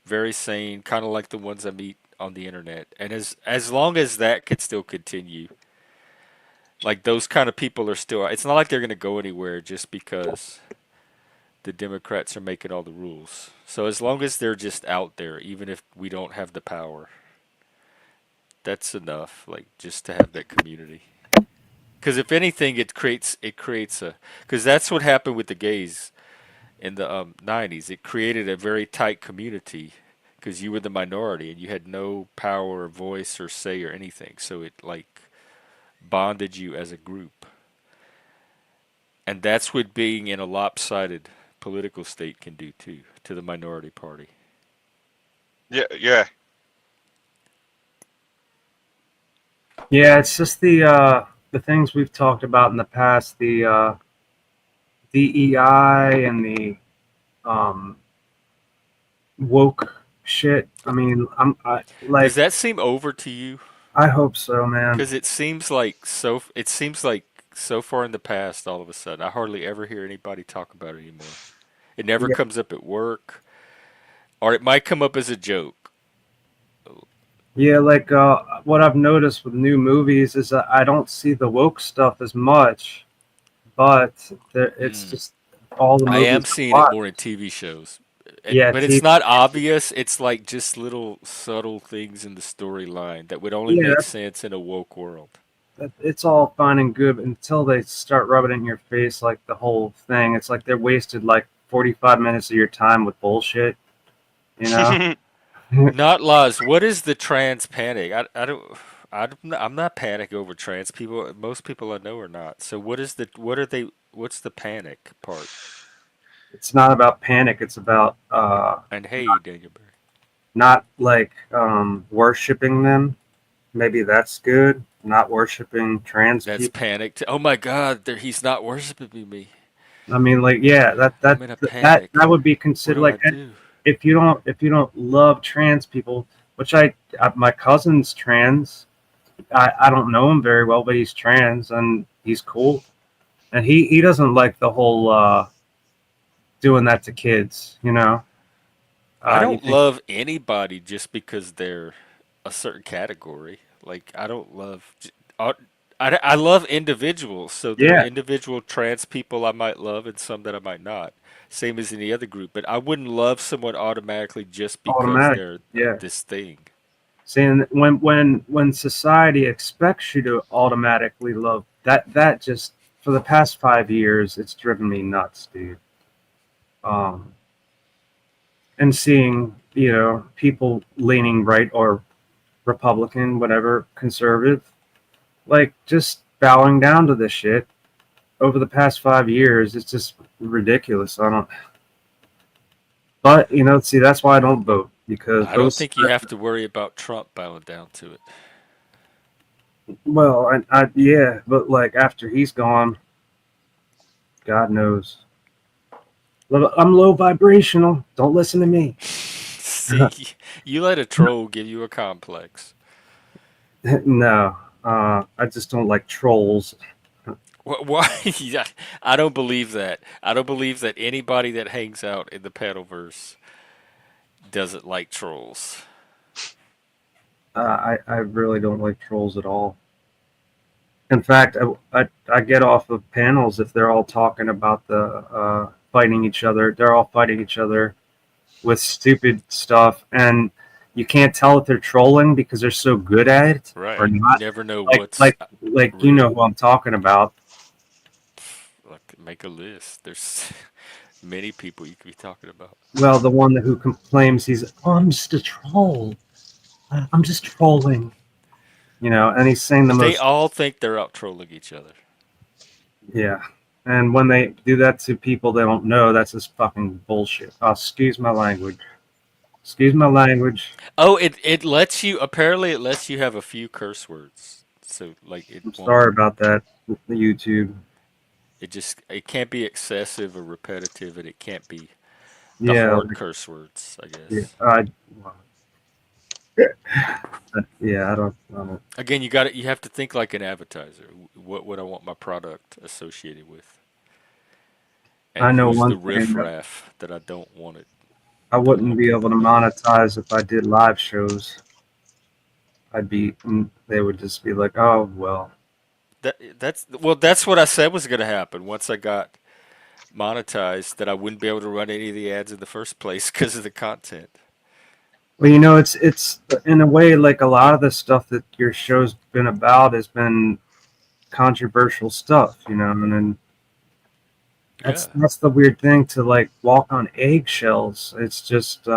very sane, kind of like the ones I meet on the internet. And as long as that could still continue, Like those kind of people are still. It's not like they're going to go anywhere just because the Democrats are making all the rules. So as long as they're just out there, even if we don't have the power, that's enough. Like just to have that community. Because if anything, it creates a, because that's what happened with the gays in the 90s. It created a very tight community because you were the minority and you had no power or voice or say or anything. So it like bonded you as a group. And that's what being in a lopsided political state can do too to the minority party. Yeah, yeah. Yeah, it's just the things we've talked about in the past, the DEI and the um, woke shit. I mean, Does like, that seem over to you? I hope so, man. Because it seems like so far in the past. All of a sudden, I hardly ever hear anybody talk about it anymore. It never Yeah, comes up at work, or it might come up as a joke. yeah. Like, what I've noticed with new movies is that I don't see the woke stuff as much, but it's Mm. just all the I movies am I seeing it watch. more in TV shows, Yeah, but it's TV. not obvious. It's like just little subtle things in the storyline that would only Yeah, make sense in a woke world. it's all fine and good until they start rubbing it in your face like the whole thing. It's like they're wasted like 45 minutes of your time with bullshit, you know? Not laws. What is the trans panic? I don't. I'm not panic over trans people. Most people I know are not. So what are they? What's the panic part? It's not about panic, it's about And hey, Daniel Berry. not like worshiping them. Maybe that's good. Not worshiping trans That's people. panic. Oh my God, he's not worshiping me. I mean, like, yeah, I'm in a panic. that would be What considered do I like do? if you don't love trans people, which my cousin's trans. I don't know him very well, but he's trans and he's cool. And he doesn't like the whole doing that to kids. You know, I you don't think, love anybody just because they're a certain category. Like I don't love. I love individuals. So there are yeah, individual trans people I might love and some that I might not. Same as any other group. But I wouldn't love someone automatically just because automatic. they're Yeah, this thing. saying that when society expects you to automatically love that, that just for the past 5 years, it's driven me nuts, dude. Um, and seeing people leaning right or Republican, whatever, conservative, like just bowing down to this shit over the past 5 years. It's just ridiculous. I don't. But see, that's why I don't vote because I don't both. think you have to worry about Trump bowing down to it. Well, yeah, but like after he's gone, God knows. I'm low vibrational. Don't listen to me. See, you let a troll give you a complex. No, I just don't like trolls. Why? Yeah, I don't believe that. I don't believe that anybody that hangs out in the Paddleverse doesn't like trolls. I really don't like trolls at all. In fact, I get off of panels if they're all talking about the fighting each other. They're all fighting each other with stupid stuff, and you can't tell if they're trolling because they're so good at it or Right. You not. never know Like what's like like you know real. who I'm talking about. Like, make a list. There's many people you could be talking about. Well, the one who claims he's, oh, I'm just a troll. I'm just trolling. And he's saying the They most, all think they're out trolling each other. yeah. And when they do that to people they don't know, that's just fucking bullshit. Oh, excuse my language. Excuse my language. Oh, it lets you. Apparently, it lets you have a few curse words. So like it I'm won't. sorry about that, the YouTube. It can't be excessive or repetitive, and it can't be the Yeah, hard curse words. I yeah, guess. well, yeah, I don't. Again, you got it. You have to think like an advertiser. What would I want my product associated with? I And know who's one the thing that riffraff that I don't want it I wouldn't be able talking to about? monetize if I did live shows. They would just be like, oh, well, that's what I said was going to happen once I got monetized, that I wouldn't be able to run any of the ads in the first place because of the content. Well, it's in a way like a lot of the stuff that your show's been about has been controversial stuff, and then Yeah. that's the weird thing to like walk on eggshells. It's just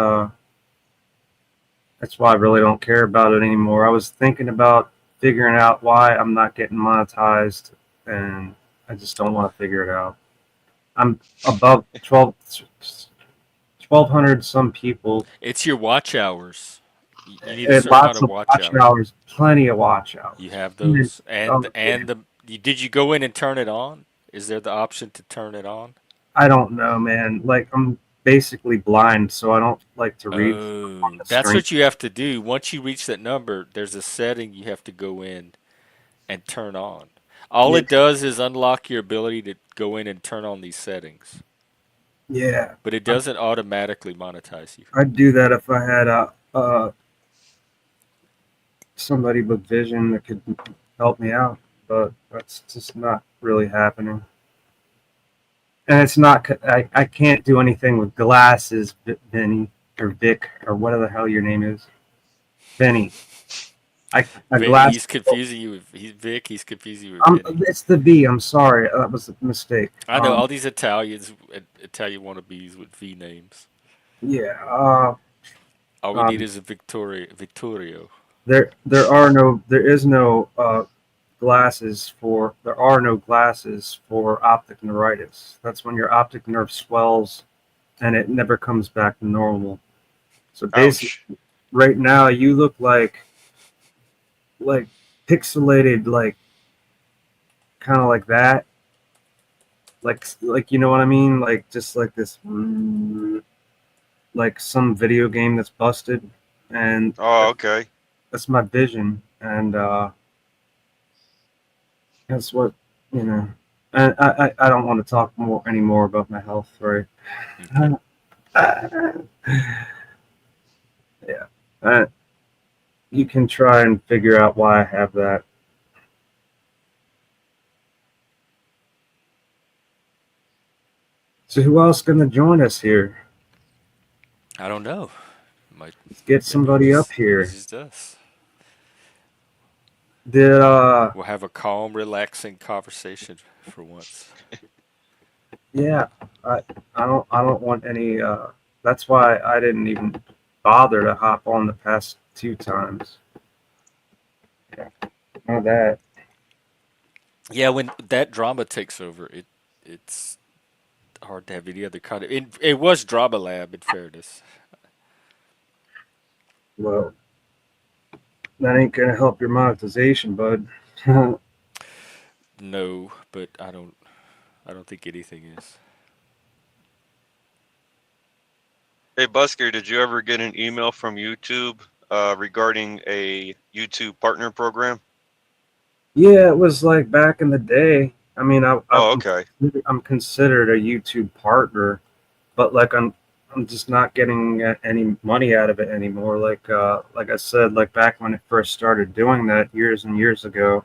that's why I really don't care about it anymore. I was thinking about figuring out why I'm not getting monetized, and I just don't want to figure it out. I'm above 1,200 some people. It's your watch hours. You need a And certain amount lots of of watch watch hours. hours, plenty of watch You hours. have And, those, and um, did you go in and turn it on? Is there the option to turn it on? I don't know, man. Like I'm basically blind, so I don't like to read on Oh, the that's screen. what you have to do. Once you reach that number, there's a setting you have to go in and turn on. All Yeah, it does is unlock your ability to go in and turn on these settings, yeah. but it I, doesn't automatically monetize you. I'd do that if I had somebody with vision that could help me out, but that's just not really happening. And it's not. I can't do anything with glasses, Vinny or Vic or whatever the hell your name is, Vinny. I a glass. He's confusing you with Vic. He's confusing you with Vinny. It's the V. I'm sorry, that was a mistake. I know all these Italians, Italian wannabes with V names. Yeah. All we need Um, is a Vittorio. there is no glasses for optic neuritis. That's when your optic nerve swells and it never comes back to normal. So basically, Ouch. right now you look like pixelated, like kind of like that, like you know what I mean, like just like this, like some video game that's busted, and Oh, okay. that's my vision, and that's what you know. And I don't want to talk more anymore about my health, right? Okay. Yeah. Uh, you can try and figure out why I have that. So who else going to join us here? I don't know. Might Let's get somebody up maybe here. just us. Did We'll have a calm, relaxing conversation for once. yeah, I I don't want any that's why I didn't even bother to hop on the past two times. Yeah. None of that. Yeah, when that drama takes over, it's hard to have any other kind of. It was Drama Lab, in fairness. Well, that ain't gonna help your monetization, bud. Who No, but I don't think anything is. Hey, Busker, did you ever get an email from YouTube regarding a YouTube partner program? Yeah, it was like back in the day. I mean, Oh, okay. I'm considered a YouTube partner, but like I'm just not getting any money out of it anymore. Like I said, like back when I first started doing that years and years ago,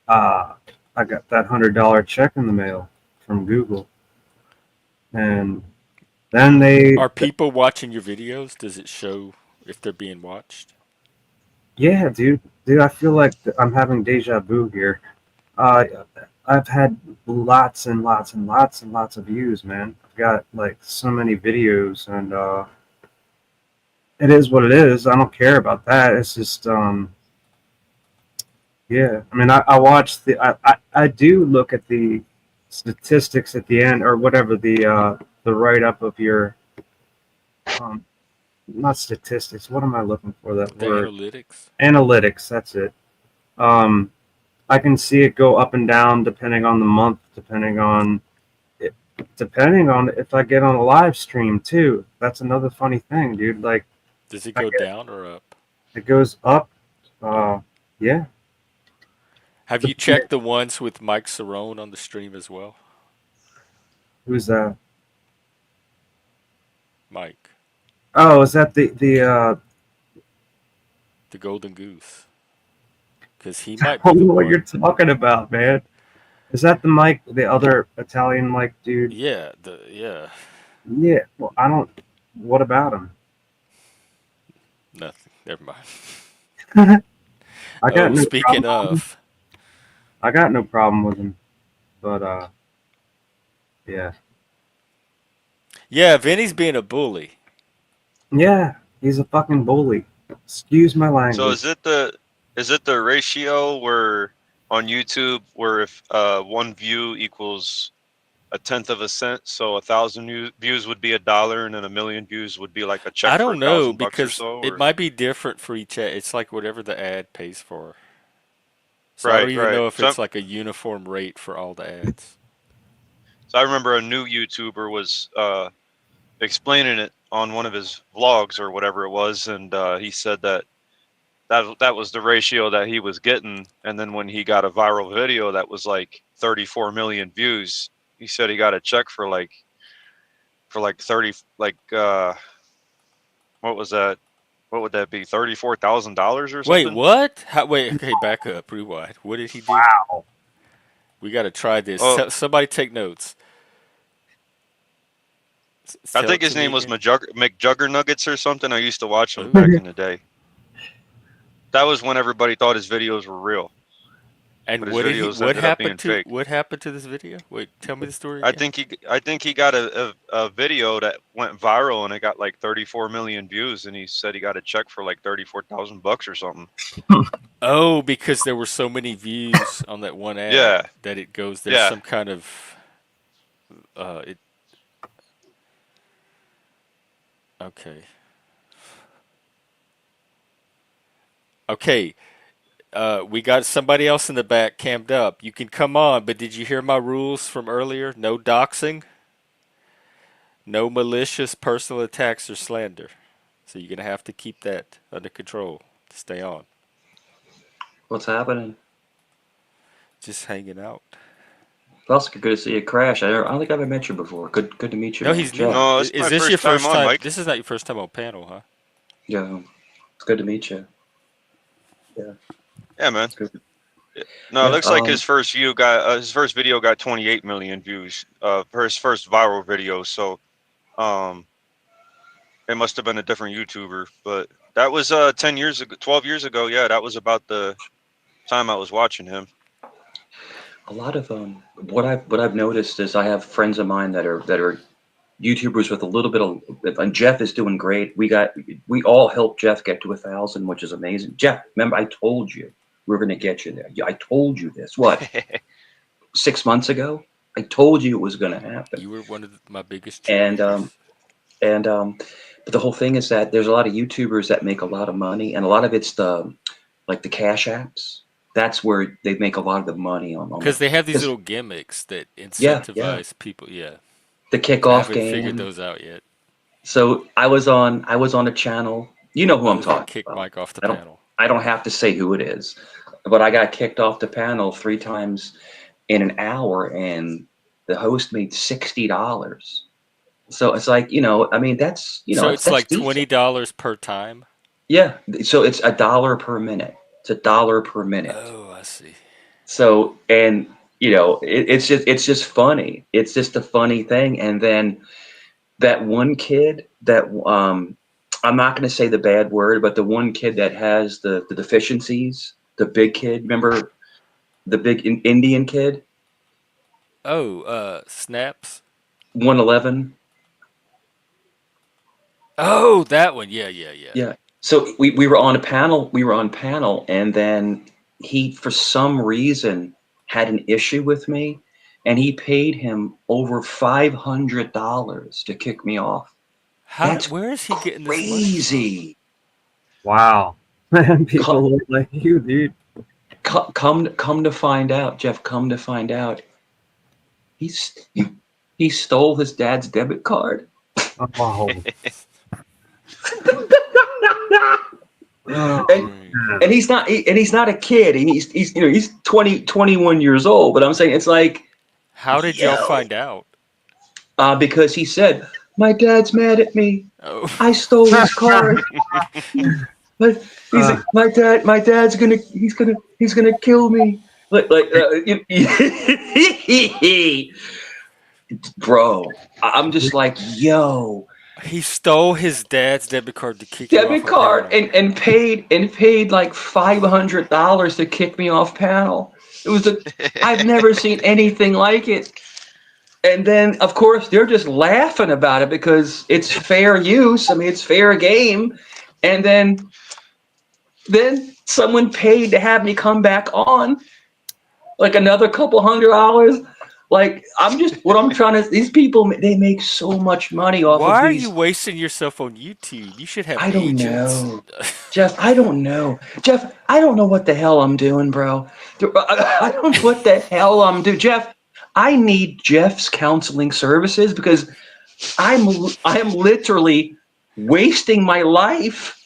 uh, I got that $100 check in the mail from Google, and then Are people watching your videos? Does it show if they're being watched? yeah, dude, I feel like I'm having deja vu here. Uh, I've had lots and lots and lots and lots of views, man. I've got like so many videos, and it is what it is. I don't care about that. It's just yeah. I mean, I watch I do look at the statistics at the end or whatever the write up of your um not statistics. What am I looking for? That The word analytics? analytics. That's it. Um, I can see it go up and down depending on the month, it, depending on if I get on a live stream too. That's another funny thing, dude. Like Does it I go get down or up? it goes up. Yeah. Have you checked the ones with Mike Cerrone on the stream as well? Who's that? Mike, Oh, is that the the Golden Goose because he I might be don't the know what you're one. talking about, man. Is that the Mike, the other Italian Mike dude? Yeah, Yeah. Well, I don't. What about him? nothing. Never mind. I got Oh, no speaking problem. of, I got no problem with him. But yeah, yeah, Vinny's being a bully. yeah, he's a fucking bully. Excuse my So language. is it the ratio where on YouTube where if one view equals a tenth of a cent, so 1,000 views would be $1, and then 1,000,000 views would be like a check I for don't know $1,000 or because so, it or might be different for each ad. It's like whatever the ad pays for. So I don't right, even right. know if it's like a uniform rate for all the ads. So I remember a new YouTuber was explaining it on one of his vlogs or whatever it was, and he said that was the ratio that he was getting, and then when he got a viral video that was like 34 million views, he said he got a check for like 30 like what was that? What would that be? $34,000 or Wait, something? what? Wait, okay, back up, rewind. What did he do? Wow. We got to try this. Oh, Somebody take notes. I Tell think it to his me name was again. McJuggernuggets or something. I used to watch him Oh, back in the day. That was when everybody thought his videos were real, and but his what did he? videos ended up being fake. What happened to this video? Wait, tell me the story I again. think he got a video that went viral and it got like 34 million views, and he said he got a check for like $34,000 or something. Oh, because there were so many views on that one ad Yeah, that it goes. There's yeah. some kind of it. Okay, okay. We got somebody else in the back cammed up. You can come on, but did you hear my rules from earlier? No doxing, no malicious personal attacks or slander. So you're gonna have to keep that under control to stay on. What's happening? Just hanging out. Plus, good to see you, Crash. I don't think I've ever met you before. Good to meet you, No, man. he's new. Jeff. No, it's Is my this your first time first on, time? Mike. This is not your first time on panel, huh? Yeah, it's good to meet you. Yeah, Yeah, man. it's good. No, it Yeah. looks like his first video got 28 million views. For his first viral video. So, um, it must have been a different YouTuber. But that was 10 years ago, 12 years ago. Yeah, that was about the time I was watching him. A lot of what I've noticed is I have friends of mine that are YouTubers with a little bit of, and Jeff is doing great. We all helped Jeff get to 1,000, which is amazing. Jeff, remember I told you we are going to get you there. I told you this. What, 6 months ago? I told you it was going to happen. You were one of my biggest And cheerleaders. and but the whole thing is that there's a lot of YouTubers that make a lot of money, and a lot of it's the cash apps. That's where they make a lot of the money on Because they have these because little gimmicks that yeah, incentivize people. Yeah. the I kickoff haven't figured game. those out yet. So I was on a channel. You know who I'm Those that talking kick about. Mike off the I don't panel. I don't have to say who it is, but I got kicked off the panel 3 times in an hour, and the host made $60. So it's like, I mean, So that's it's that's like decent. $20 per time. Yeah. So it's $1 per minute. It's $1 per minute. Oh, I see. So, and it's just funny. It's just a funny thing. And then that one kid that I'm not going to say the bad word, but the one kid that has the deficiencies, the big kid, remember the big Indian kid, Oh, snaps. 111. Oh, that one. Yeah, yeah, yeah. Yeah. So we were on a panel. We were on panel, and then he, for some reason, had an issue with me, and he paid him over $500 to kick me off. That's Where is he getting this money from? crazy. Wow. Man, Come, people look like you, dude. come to find out, Jeff. Come to find out, he's he stole his dad's debit card. Oh, oh and Dang. and man. he's not a kid, and he's 21 years old. But I'm saying it's like, How did y'all yo, find out? because he said my dad's mad at me. Oh, I stole his card. But he's Uh, like, my dad's he's gonna kill me. Bro, I'm just like, yo, He stole his dad's debit card to kick you off debit a card panel. and paid like $500 to kick me off panel. It was I've never seen anything like it. And then, of course, they're just laughing about it because it's fair use. I mean, it's fair game. And then someone paid to have me come back on, like another couple $100. Like what I'm trying to. These people, they make so much money off Why of are you these. wasting yourself on YouTube? You should have I don't agents. know, Jeff. I don't know, Jeff. I don't know what the hell I'm doing, bro. I don't know what the hell I'm doing, Jeff. I need Jeff's counseling services because I am literally wasting my life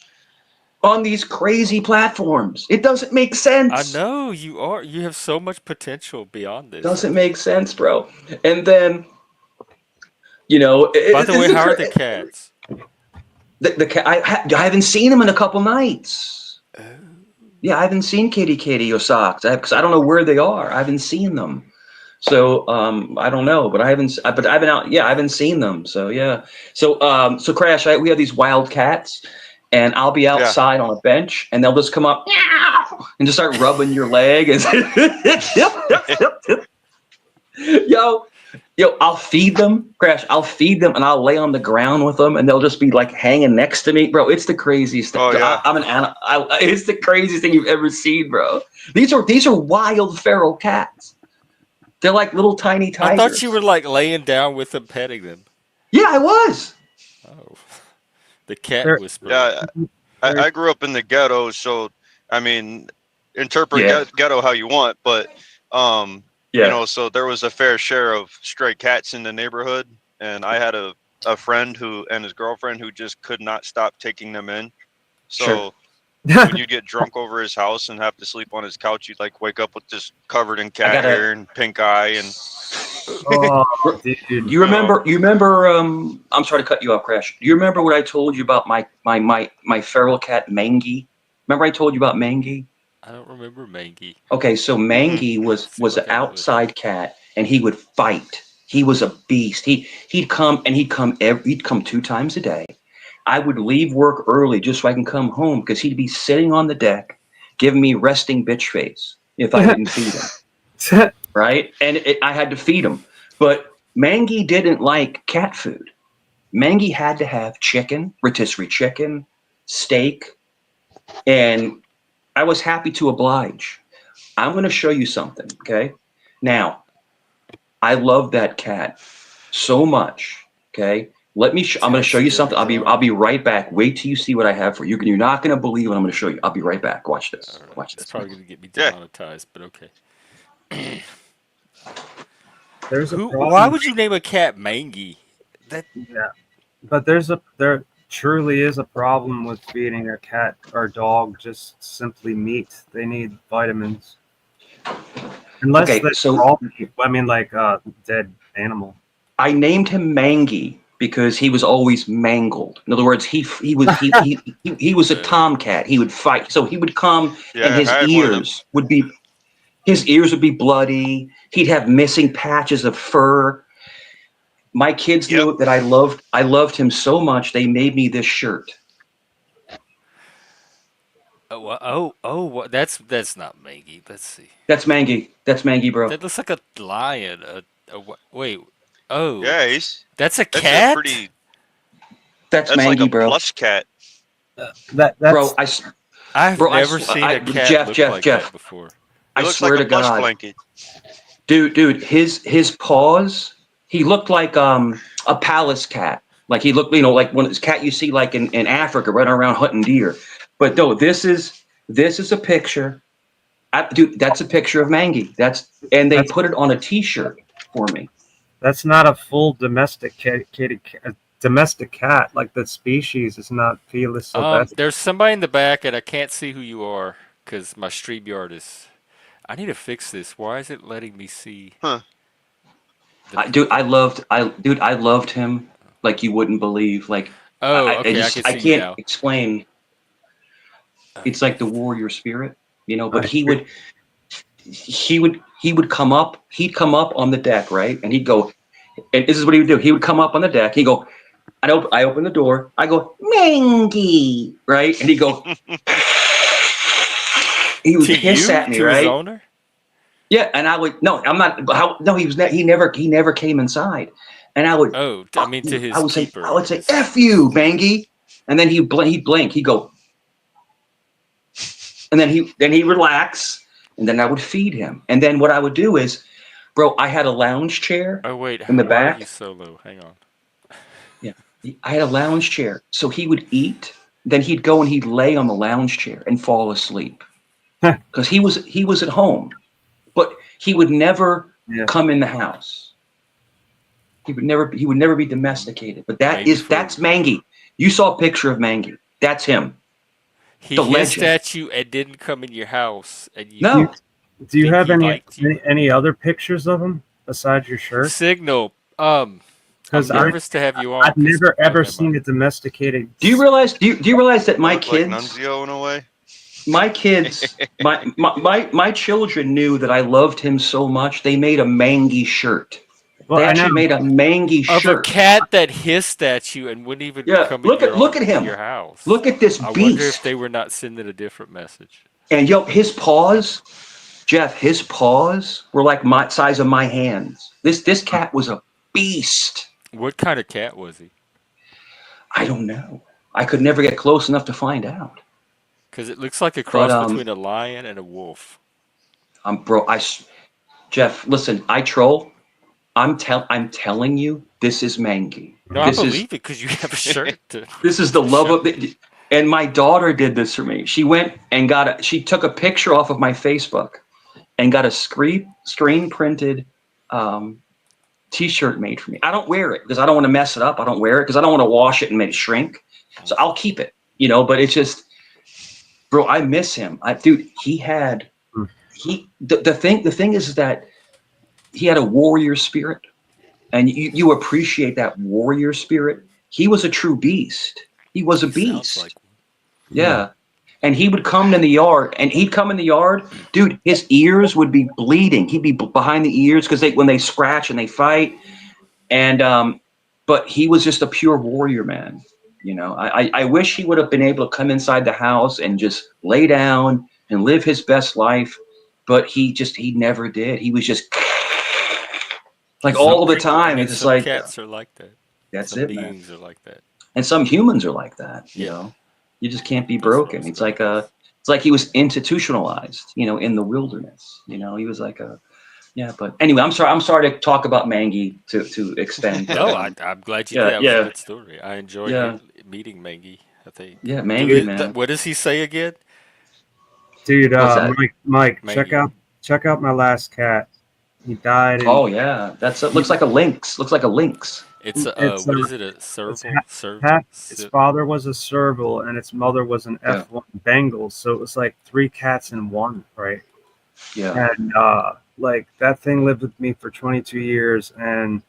on these crazy platforms. It doesn't make I sense. know you are. You have so much potential beyond this. Doesn't make sense, bro. And then By the it's way, the how are the cats? I haven't seen him in a couple nights. Yeah, I haven't seen Kitty or Socks because I don't know where they are. I haven't seen them. So I don't know, but I've been out. Yeah, I haven't seen them. So yeah. So Crash, we have these wild cats, and I'll be Yeah. outside on a bench, and they'll just come up meow, and just start rubbing your leg. Yo, I'll feed them, Crash. I'll feed them, and I'll lay on the ground with them, and they'll just be like hanging next to me, bro. It's the craziest thing. Oh yeah. I'm an animal. It's the craziest thing you've ever seen, bro. These are wild feral cats. They're like little tiny I thought you tigers. were like laying down with them, petting them. Yeah, I was. Oh, the cat they're, whisperer. Yeah. they're, I grew up in the ghetto, so I mean, interpret Yeah, ghetto how you want, but yeah, so there was a fair share of stray cats in the neighborhood, and I had a friend who and his girlfriend who just could not stop taking them in. sure. So when you get drunk over his house and have to sleep on his couch, you'd like wake up with just covered in I cat gotta. hair and pink eye and oh, dude. You remember? You remember? I'm sorry to cut you off, Crash. Do you remember what I told you about my feral cat Mangy? Remember I told you about Mangy? I don't remember Mangy. Okay, so mm-mm. Mangy was Seemed an like I would. outside cat, and he would fight. He was a beast. He'd come 2 times a day. I would leave work early just so I can come home because he'd be sitting on the deck, giving me resting bitch face if I didn't feed him. Right, and I had to feed him. But Mangy didn't like cat food. Mangy had to have chicken, rotisserie chicken, steak, and I was happy to oblige. I'm going to show you something, okay? Now, I love that cat so much, okay? I'm going to show you something. I'll be right back. Wait till you see what I have for you. You're not going to believe what I'm going to show you. I'll be right back. Watch All this. right, Watch it's this. probably gonna get me Yeah. demonetized, but okay. There's a Who? Why problem. would you name a cat Mangy? That Yeah, but there truly is a problem with feeding a cat or dog just simply meat. They need vitamins, unless Okay, they so raw meat. I mean, like dead animal. I named him Mangy because he was always mangled. In other words, he was a tomcat. He would fight. So he would come and Yeah, I had one of them. his ears would be bloody. He'd have missing patches of fur. My kids Yep. knew that I loved him so much they made me this shirt. that's not Mangy. Let's see. That's Mangy. That's Mangy, bro. That looks like a lion. Wait. Oh, Yeah, that's a that's a cat. pretty That's that's like a Mangy, bro. plush cat. That's Bro, I I've bro, never seen a cat look like that Jeff. before. He I looks like swear a to plush God. blanket. Dude, his paws, he looked like a palace cat. Like he looked, like one of those cat you see like in Africa running around hunting deer. But no, this is a picture. Dude, that's a picture of Mangy. And they that's put it on a T-shirt for me. that's not a full domestic domestic cat. Like the species is not Felis silvestris. There's somebody in the back, and I can't see who you are because my StreamYard is. I need to fix this. Why is it letting me see Huh. the Dude, people? I loved him like you wouldn't believe. Like Oh, I okay, I can I see you can't now. explain. It's like the warrior spirit, you know. But I, he would come up. He'd come up on the deck, right? And he'd go. And this is what he would do. He would come up on the deck. He'd go. I open the door. I go, Mangy, right? And he'd go. He would To hiss you? at me, To his right? owner? Yeah, and I would no, I'm not. How, no, he never came inside, and I would Oh, I mean to I his would say keeper. His, F you, Mangy, and then he'd blink, he'd go, and then he relax, and then I would feed him, and then what I would do is, bro, I had a lounge chair oh wait, in the why are you back. so low? Hang on. Yeah, I had a lounge chair, so he would eat, then he'd go and he'd lay on the lounge chair and fall asleep because he was at home, but he would never yeah. come in the house. He would never be domesticated. But Maybe that's for Mangy. You saw a picture of Mangy. That's him. he The hissed legend. at you and didn't come in your house, and you Do you, No. do you think have he liked you. any other pictures of him besides your shirt? Signal. Because I'm I nervous to have you on I've because never oh, ever never mind. seen a domesticated. Do you realize that I my look like kids Nunzio in a way. my children knew that I loved him so much they made a Mangy shirt. Well, They I know. actually made a Mangy Of a shirt. cat that hissed at you and wouldn't even Yeah. come in Look at him. your house. Look at this I wonder if beast. they were not sending a different message. And his paws, Jeff, his paws were like my size of my hands. This cat was a beast. What kind of cat was he? I don't know. I could never get close enough to find out. Because it looks like a But cross between a lion and a wolf. bro, Jeff, listen, I troll. I'm telling you, this is Mangy. No, I This is believe it because you have a shirt to, this is the to love show. of it. And my daughter did this for me. She went and she took a picture off of my Facebook and got a screen printed T-shirt made for me. I don't wear it because I don't want to mess it up. I don't wear it because I don't want to wash it and make it shrink. So I'll keep it, but it's just, bro, I miss him. Dude, the thing is that he had a warrior spirit, and you appreciate that warrior spirit. He was a true beast. He was a He sounds like beast. Yeah. And he would come in the yard, dude, his ears would be bleeding. He'd be behind the ears because when they scratch and they fight. And but he was just a pure warrior, man. I wish he would have been able to come inside the house and just lay down and live his best life, but he never did. He was just like all the time. And It's just some like, cats are like that. that's Some it, man. beings are like that. And some humans are like that. Yeah. You just can't be That's what I broken. was It's thinking. like he was institutionalized, in the wilderness. He was like a. Yeah, but anyway, I'm sorry to talk about Mangy to extend. But, No, I'm glad you did. yeah, That was a good story. I enjoyed yeah, meeting Mangy, I think. yeah, Mangy, man. What does he say again? Dude, What's that? Mike, Mangy. check out my last cat. He died. Oh yeah, looks like a lynx. Looks like a lynx. It's It's what is it? A it's serval? its father was a serval and its mother was an Yeah. F1 Bengal, so it was like 3 cats in one, right? Yeah, And like that thing lived with me for 22 years, and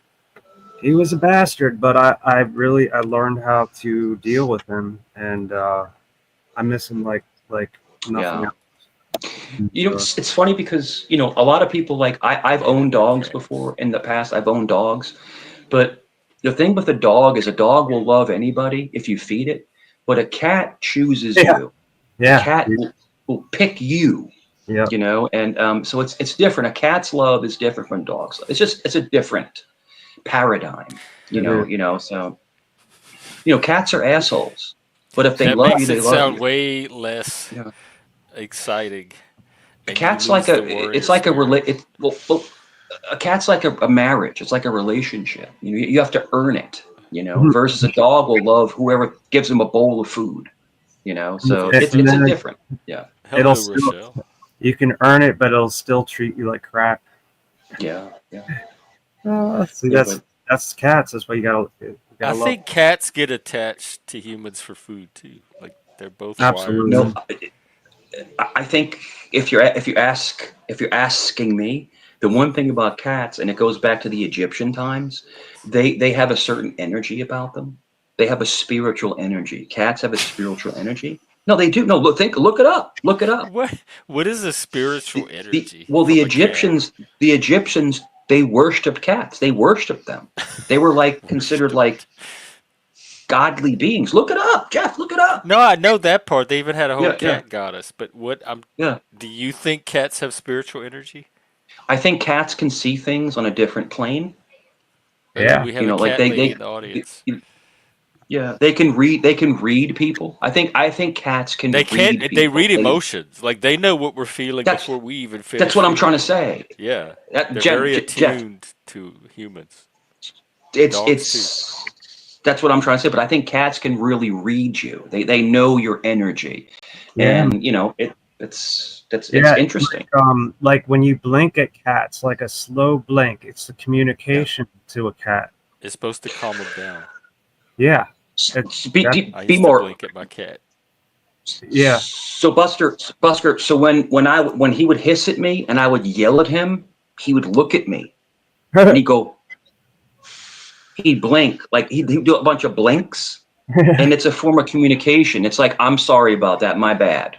he was a bastard, but I learned how to deal with him, and I miss him like nothing yeah. else. It's funny because a lot of people, like I've owned dogs before in the past. I've owned dogs, but the thing with a dog is a dog will love anybody if you feed it, but a cat chooses you. Yeah, A cat will pick you. yeah. And so it's different. A cat's love is different from dogs. It's a different paradigm. So cats are assholes, but if they That love makes you, they it love sound you. way less Yeah. exciting. A And cat's you lose like the warrior it's like spirit. a cat's like a marriage. It's like a relationship. You have to earn it. Mhm. Versus a dog will love whoever gives him a bowl of food. So And it's then a different. Yeah, Hello, still, Rochelle. you can earn it, but it'll still treat you like crap. yeah. See, Yeah, that's cats. That's why you I gotta love. think cats get attached to humans for food too. Like they're both wired. Absolutely. no, I think if you're asking me, the one thing about cats, and it goes back to the Egyptian times, they have a certain energy about them. They have a spiritual energy. Cats have a spiritual energy, No, they do. No, look it up. Look it up. What is a spiritual energy Well, from a cat? The Egyptians, they worshipped cats. They worshipped them. They were like considered like Worshipped. godly beings. Look it up, Jeff. Look it up. No, I know that part. They even had a whole Yeah, yeah, cat goddess. But what I'm yeah. do you think cats have spiritual energy? I think cats can see things on a different plane. Yeah. We have You a know, like cat lady in the audience. yeah, they can read. They can read people. I think cats can They read can't. They people. read emotions. Like they know what we're feeling That's before we even that's finish what I'm trying to feeling it. say. Yeah, That, they're very Jeff, attuned to humans. Dogs too. it's that's what I'm trying to say. But I think cats can really read you. They know your energy, Yeah. and you know it's Yeah. interesting. Like when you blink at cats, like a slow blink, it's the Yeah. communication to a cat. It's supposed to calm them down. Yeah. It, that, I Be used to more. blink at my cat. yeah. So Buster. So when he would hiss at me and I would yell at him, he would look at me and he'd blink, like he'd do a bunch of blinks, and it's a form of communication. It's like, I'm sorry about that, my bad.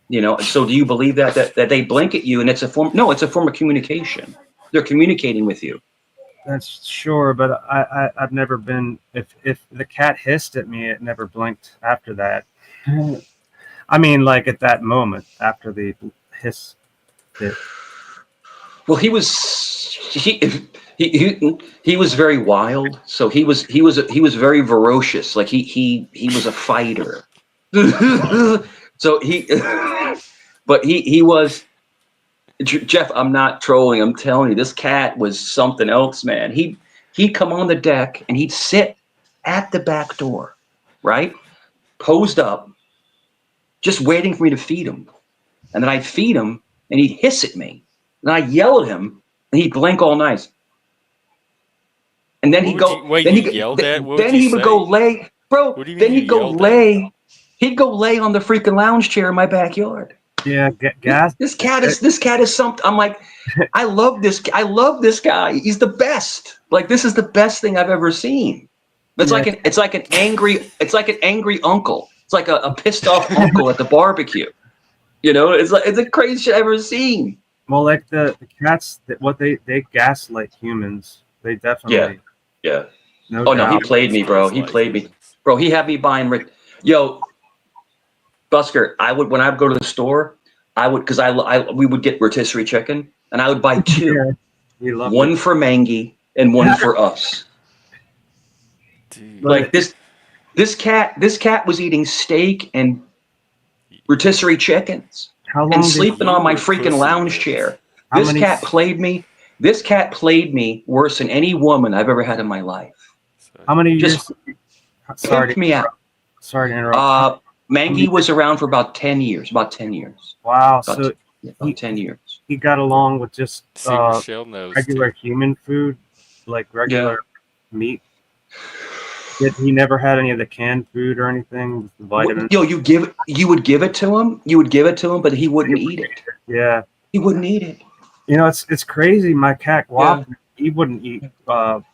You know. So do you believe that they blink at you and it's a form? No, it's a form of communication. They're communicating with you. That's sure, but I've never been. If the cat hissed at me, it never blinked after that. I mean, like at that moment after the hiss hit. Well, he was very wild. So he was very ferocious. Like he was a fighter. So but he was Jeff. I'm not trolling. I'm telling you, this cat was something else, man. He'd come on the deck and he'd sit at the back door, right, posed up, just waiting for me to feed him. And then I'd feed him, and he'd hiss at me, and I'd yell at him, and he'd blink all night. And then What he'd would go. you? Wait, Then you he yelled at? What would then you he would go say? lay, bro. What do you mean Then you he'd go yelled at him? lay. He'd go lay on the freaking lounge chair in my backyard. Yeah, This, gas. this cat is something. I'm like, I love this. I love this guy. He's the best. Like, this is the best thing I've ever seen. Yeah, It's like an angry uncle. It's like a pissed off uncle at the barbecue. You know, it's the craziest shit I've ever seen. well, like the cats, what they gaslight humans. They Yeah, definitely, yeah. no Oh no, he doubt. played Humans me, bro. He gaslight played me, humans. bro. He had me buying. Yo, Busker, I would when I would go to the store, I would because we would get rotisserie chicken, and I would buy two, Yeah, he loved it. one for Mangy and one for us. Dude. But Like this cat was eating steak and rotisserie chickens how and long did sleeping You on my were freaking pussy lounge whipped. chair. how This many? cat played me. This cat played me worse than any woman I've ever had in my life. So, How many Just years? Sorry pimped to me out. sorry to interrupt. How Mangy many? was around for about 10 years. About 10 years. Wow. About, So about he 10 years. he got along with just see, Rochelle knows regular too. human food, like Yeah. regular meat. He never had any of the canned food or anything with the vitamins. Yo, you would give it to him. You would give it to him, but he wouldn't eat it. Yeah, He wouldn't eat it. you know it's crazy. My cat Yeah. Guap, he wouldn't eat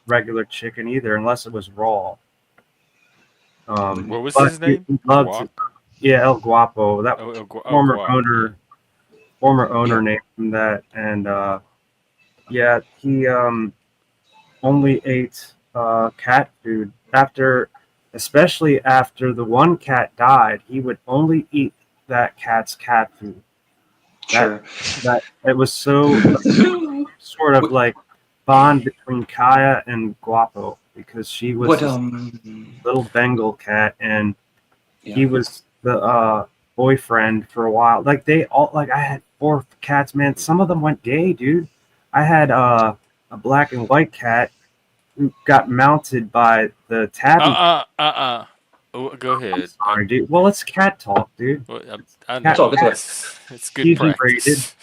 regular chicken either unless it was raw. What was But his name? he loved Guac. yeah El Guapo. That former Guac. owner Yeah. named him that, and yeah, he only ate cat food after, especially after the one cat died. He would only eat that cat's cat food. That Sure. that it was so sort of like bond between Kaya and Guapo because she was What this little Bengal cat and he yeah. was the boyfriend for a while. Like they all like I had four cats, man. Some of them went gay, dude. I had a black and white cat who got mounted by the tabby. Oh, go ahead. Sorry, dude. Well, it's cat talk, dude. Well, I Cat, know It's all it's good he's rated, practice.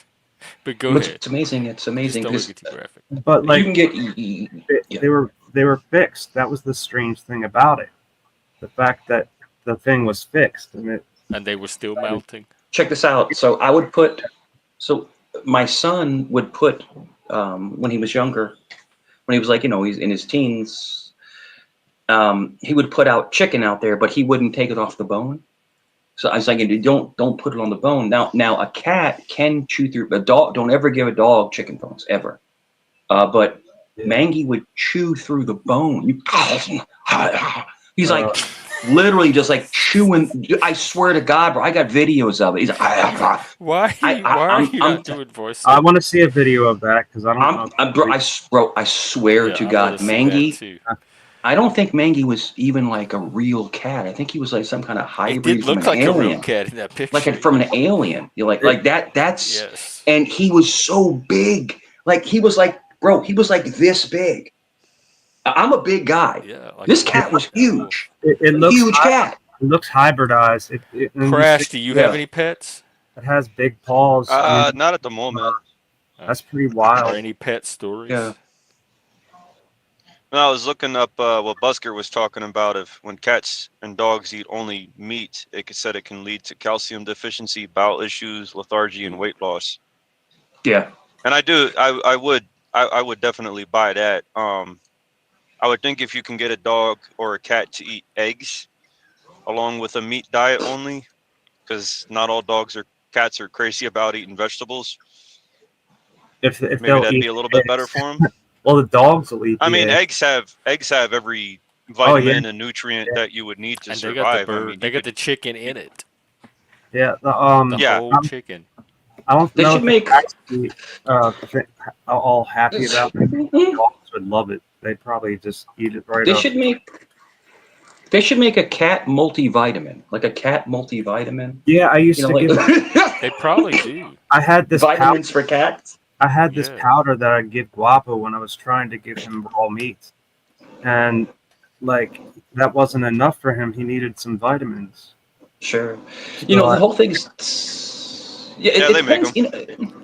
But go ahead. It's amazing. It's Just amazing don't because make it too graphic. but you like can get yeah. they were fixed. That was the strange thing about it. The fact that the thing was fixed and it. And they were still mounting. Check this out. So my son would put when he was younger, when he was like, you know, he's in his teens, he would put out chicken out there, but he wouldn't take it off the bone. So I was like, don't put it on the bone. Now a cat can chew through a dog. Don't ever give a dog chicken bones ever. But Yeah. Mangy would chew through the bone. He's like Uh, literally just like chewing. I swear to God, bro, I got videos of it. He's like, Why are you I'm not doing voice? I want to see a video of that because I don't know. bro, I swear Yeah, to I want God, to see that Mangy. too. I don't think Mangy was even like a real cat. I think he was like some kind of He did hybrid from look an like a real alien, cat in that like picture. from an alien. You're like that. That's Yes. and he was so big. Like he was like, bro, he was like this big. I'm a big guy. Yeah, like This a cat was wolf. huge, It a looks huge cat. it looks hybridized. And you see Crash, do you have Yeah. any pets? it has big paws. I mean, Not at the moment. that's pretty Or wild. any pet Yeah. stories? No, I was looking up what Busker was talking about. If when cats and dogs eat only meat, said it can lead to calcium deficiency, bowel issues, lethargy, and weight loss. Yeah. And I would definitely buy that. I would think if you can get a dog or a cat to eat eggs along with a meat diet only, because not all dogs or cats are crazy about eating vegetables. If Maybe they'll that'd eat be a little the bit better eggs. for them. Well, the dogs will eat I the mean, eggs. eggs have every Oh yeah, vitamin and nutrient yeah, that you would need to And they got the survive. I bird. mean, They you got could. the chicken in it. yeah. The Yeah, whole chicken. I don't They know should if the make. cats would be all happy about it. Dogs would love it. They'd probably just eat it right They up. should make. They should make a cat multivitamin, like a cat multivitamin. Yeah, I You used know, to like give. They probably do. I had this powder. vitamins for cats. I had this Yeah. powder that I'd give Guapo when I was trying to give him raw meat, and like that wasn't enough for him. He needed some vitamins. Sure. You So know, the I, whole thing is. Yeah, yeah, it they make depends. them. You know,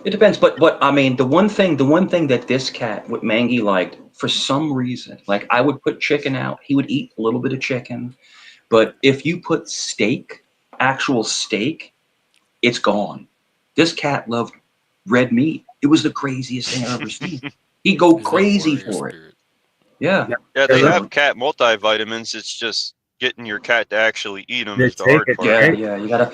it depends. But I mean, the one thing that this cat, what Mangy liked, for some reason, like I would put chicken out. He would eat a little bit of chicken, but if you put steak, actual steak, it's gone. This cat loved red meat. It was the craziest thing I've ever seen. He'd go Is that crazy warrior for it. spirit? Yeah. yeah, Yeah, yeah, they look, have cat multivitamins. It's just getting your cat to actually eat them they is the take hard it, part. Yeah, right? yeah.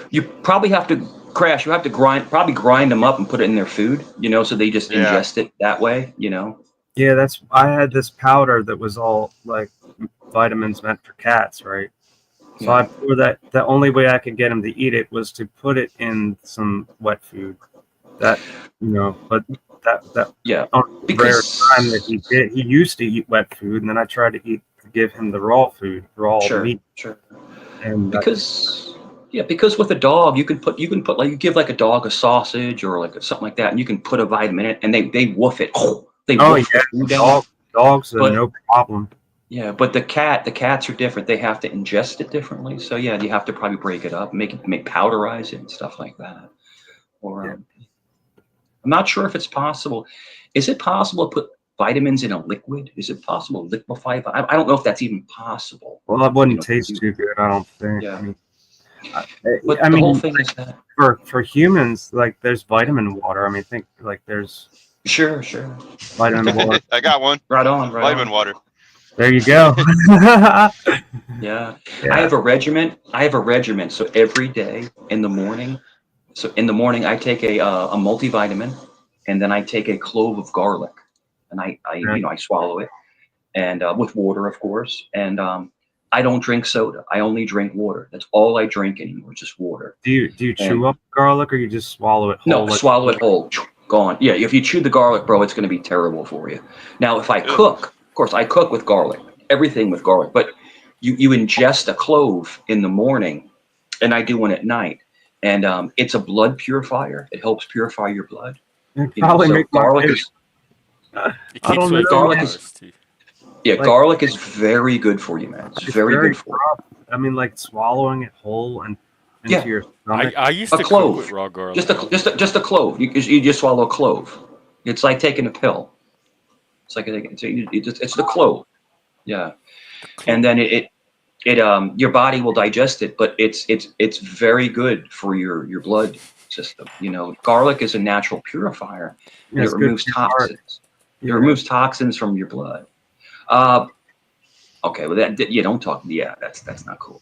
You probably have to crash. You have to probably grind them up and put it in their food, so they just Yeah, ingest it that way. Yeah, I had this powder that was all like vitamins meant for cats, right? So Yeah. I pour that. The only way I could get him to eat it was to put it in some wet food. But that Yeah. on the rare time that Because he used to eat wet food, and then I tried to give him the raw food, raw sure, meat, sure. and Because with a dog, you can put like you give like a dog a sausage or like something like that, and you can put a vitamin in it, and they woof it. They oh woof yeah, the food down. dogs are But no problem. yeah, but the cats are different. They have to ingest it differently. So yeah, you have to probably break it up, make powderize it and stuff like that. Or Yeah. I'm not sure if it's possible. Is it possible to put vitamins in a liquid? Is it possible to liquefy? I don't know if that's even possible. Well, that wouldn't To taste do. too good, I don't think. Yeah. I, I But the whole mean, thing is that. for humans, like there's vitamin water. I mean, think like there's Sure. vitamin water. I got one. Right on. Vitamin water. There you go. Yeah. I Yeah. have a regimen. So every day in the morning, I take a multivitamin, and then I take a clove of garlic, and I swallow it, and with water, of course, and I don't drink soda. I only drink water. That's all I drink anymore, just water. Do you And chew up garlic or you just swallow it no, whole? swallow it whole, gone. Yeah, if you chew the garlic, bro, it's going to be terrible for you. Now, if I Ugh. cook, of course, I cook with garlic, everything with garlic, but you ingest a clove in the morning, and I do one at night, and it's a blood purifier. It helps purify your blood. It probably So make my garlic face. is It I keeps don't away know. Garlic from is- ours too. yeah, Like- garlic is very good for you, man. It's very good for you. rough. I mean, like swallowing it whole and into Yeah. your stomach. I used A to clove. cook with raw garlic. Just a clove. You just swallow a clove. It's like taking a pill. It's like it's the clove. Yeah, and then it your body will digest it, but it's very good for your blood system. Garlic is a natural purifier, and It's it good removes for your heart. toxins. It removes toxins from your blood. Okay, well don't talk. Yeah, that's not cool.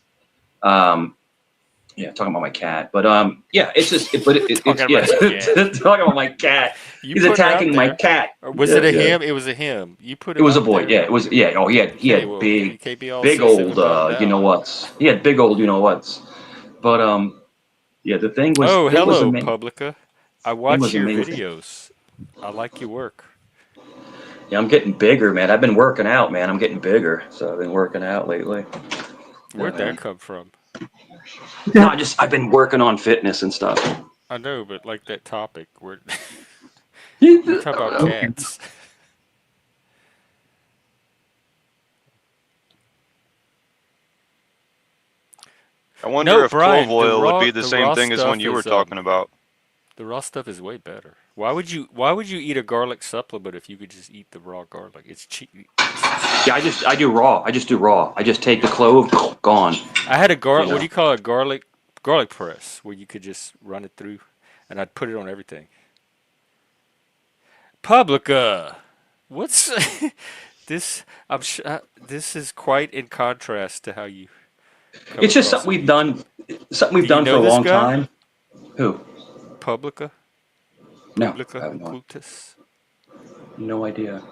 Yeah, talking about my cat, but yeah, it's just, it's Talking yeah, about your cat. talking about my cat. You He's put her out attacking my there. cat. Or was it Yeah, a yeah. him? It was a him. You put It him was a out boy. there. Yeah, it was. Yeah. Oh, Okay, he had well, you big, can't be all big sensitive old, about you know that. what's. He had big old, you know what's. But yeah, the Oh, thing was hello, amazing. Publica. I Thing watch was your amazing. videos. I like your work. Yeah, I'm getting bigger, man. I've been working out, man. I'm getting bigger, so I've been working out lately. Where'd that come from? No, I've been working on fitness and stuff. I know, but like that topic where you talk about I cats. I wonder No, if clove Brian, oil would be the the same raw thing as when stuff you were is talking about. the raw stuff is way better. Why would you eat a garlic supplement if you could just eat the raw garlic? It's cheap. Yeah, I do raw. I just do raw. I just take the clove, gone. I had a You garlic. What do know. you call it? Garlic press, where you could just run it through, and I'd put it on everything. Publica, what's this? This is quite in contrast to how you come It's just across something on we've YouTube. done. Something we've Do you done for know a this long guy? time. Who? Publica, No, I Publica have occultus. no idea.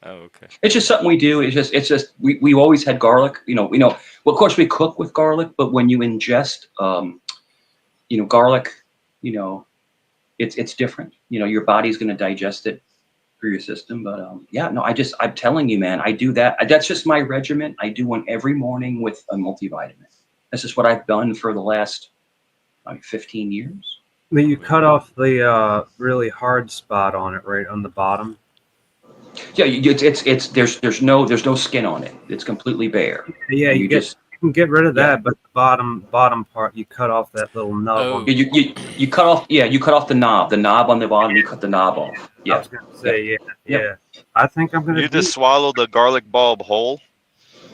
Oh, okay. It's just something we do. It's just we've always had garlic. Well, of course we cook with garlic, but when you ingest, garlic, you know, it's different. Your body's going to digest it through your system. But yeah, no, I'm telling you, man, I do that. That's just my regimen. I do one every morning with a multivitamin. That's just what I've done for the last 15 years. But you cut Well, off the really hard spot on it, right on the bottom. Yeah, it's there's no skin on it. It's completely bare, Yeah, and you just you can get rid of yeah. that, but the bottom part, you cut off that little nub on. oh, You cut off you cut off the knob on the bottom. You cut the knob off. I Yeah, was gonna yep, say, yeah, yep. yeah. I think I'm gonna You do. just swallow the garlic bulb whole.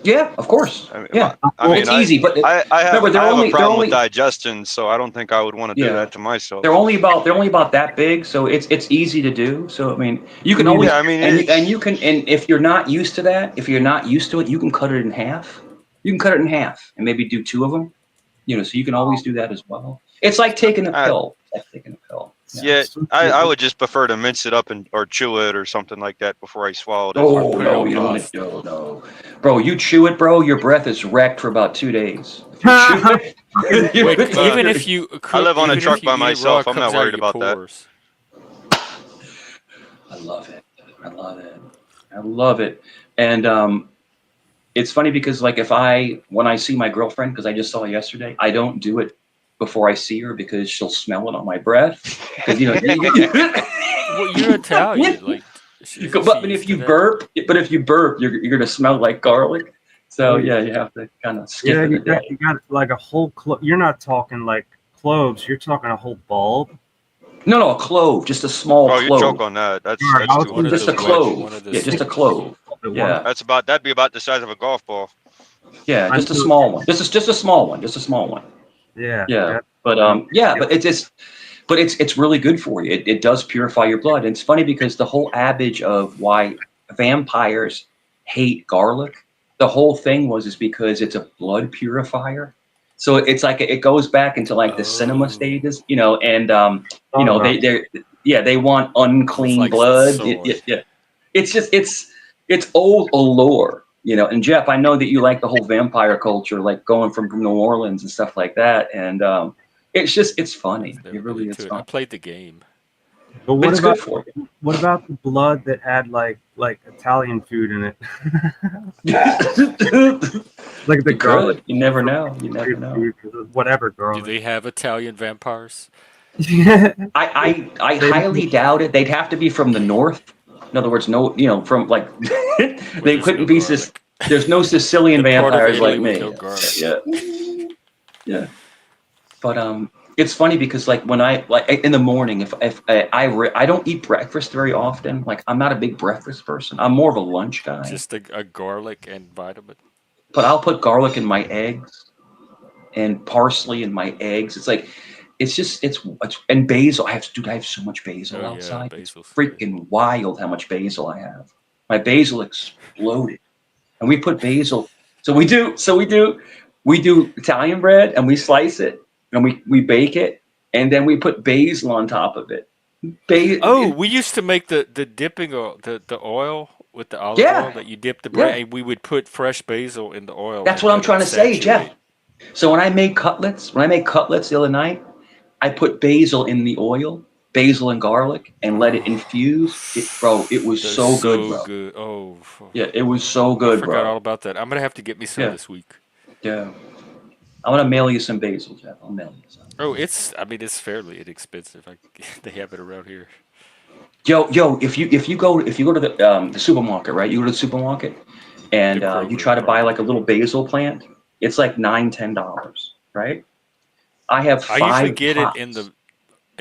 Yeah, of course. I mean, Yeah, I Well, mean, it's easy, but remember I have a they're problem with only digestion, so I don't think I would want to do yeah that to myself. they're only about that big, so it's easy to do. So I mean, you I can mean, always Yeah, I mean, and you can, and if you're not used to that, if you're not used to it, you can cut it in half. You can cut it in half and maybe do two of them. So you can always do that as well. It's like taking a I, pill. It's like taking a pill. Yeah. yeah, I would just prefer to mince it up or chew it or something like that before I swallowed it. or Oh put it no, on you don't want to. pasta. No, no, bro. You chew it, bro. Your breath is wrecked for about 2 days. If you chew it, Wait, Uh, even if you I live on a even if truck you by eat it raw, myself. it I'm not comes out of worried your about that. pores. I love it. I love it. I love it. And it's funny because like when I see my girlfriend, because I just saw her yesterday, I don't do it before I see her because she'll smell it on my breath. Because Well, you're Italian. Like, isn't she but used to that? if you burp, you're gonna smell like garlic. So Oh, yeah, you have to kind of skip yeah, it a day. you got like a whole You're not talking like cloves. You're talking a whole bulb. No, a clove, just a small Oh, you choke clove. on that. All right, I That's was too One much. of thinking Just a those clove. one of Yeah, those just a sticks. clove. at one. Yeah, That'd be about the size of a golf ball. yeah, I just a know. small one. Just a small one. Just a small one. Yeah, Yeah, yeah. but I mean, yeah, but it's really good for you. It does purify your blood. And it's funny because the whole adage of why vampires hate garlic, the whole thing is because it's a blood purifier. So it's like it goes back into like the cinema Oh, stages, and thought about they want it's unclean like the blood. sword. Yeah. It's just it's old allure. And Jeff, I know that you like the whole vampire culture, like going from New Orleans and stuff like that. And it's funny. I've never It been really is into it. I fun. played the game. But But it's good for what about the blood that had like Italian food in it? you. Like the You garlic could. You never know. You never know. food, whatever Do garlic. they have Italian vampires? Yeah. I highly doubt it. They'd have to be from the north. In other words, no, from like Where they there's couldn't no be. garlic. There's no Sicilian The part of vampires Italy like with me. no garlic. Yeah, yeah. But it's funny because like when I like in the morning, if I don't eat breakfast very often. Like I'm not a big breakfast person. I'm more of a lunch guy. Just a garlic and vitamin. But I'll put garlic in my eggs and parsley in my eggs. It's like it's and basil. I have so much basil Oh yeah, outside. It's basil's good. freaking wild how much basil I have. My basil exploded, and we put basil. So we do Italian bread, and we slice it, and we bake it, and then we put basil on top of it. Oh, Ba- we used to make the dipping oil, the oil with the olive oil yeah, that you dip the bread, yeah. and we would put fresh basil in the oil That's and what I'm let trying it to say, Jeff. saturate. So when I made cutlets the other night, I put basil in the oil, basil and garlic, and let it Oh, infuse. Bro, it was that's so good, so bro. good. Oh, Yeah, it was so I good, forgot bro. all about that. I'm gonna have to get me some Yeah, this week. yeah. I'm gonna mail you some basil, Jeff. I'll mail you some. Oh, I mean, it's fairly inexpensive. They have it around here. Yo, if you go to the supermarket, right? You go to the supermarket The and you Kroger, try to buy probably. like a little basil plant. It's like $9, $10, right? I have I usually five get it in pots.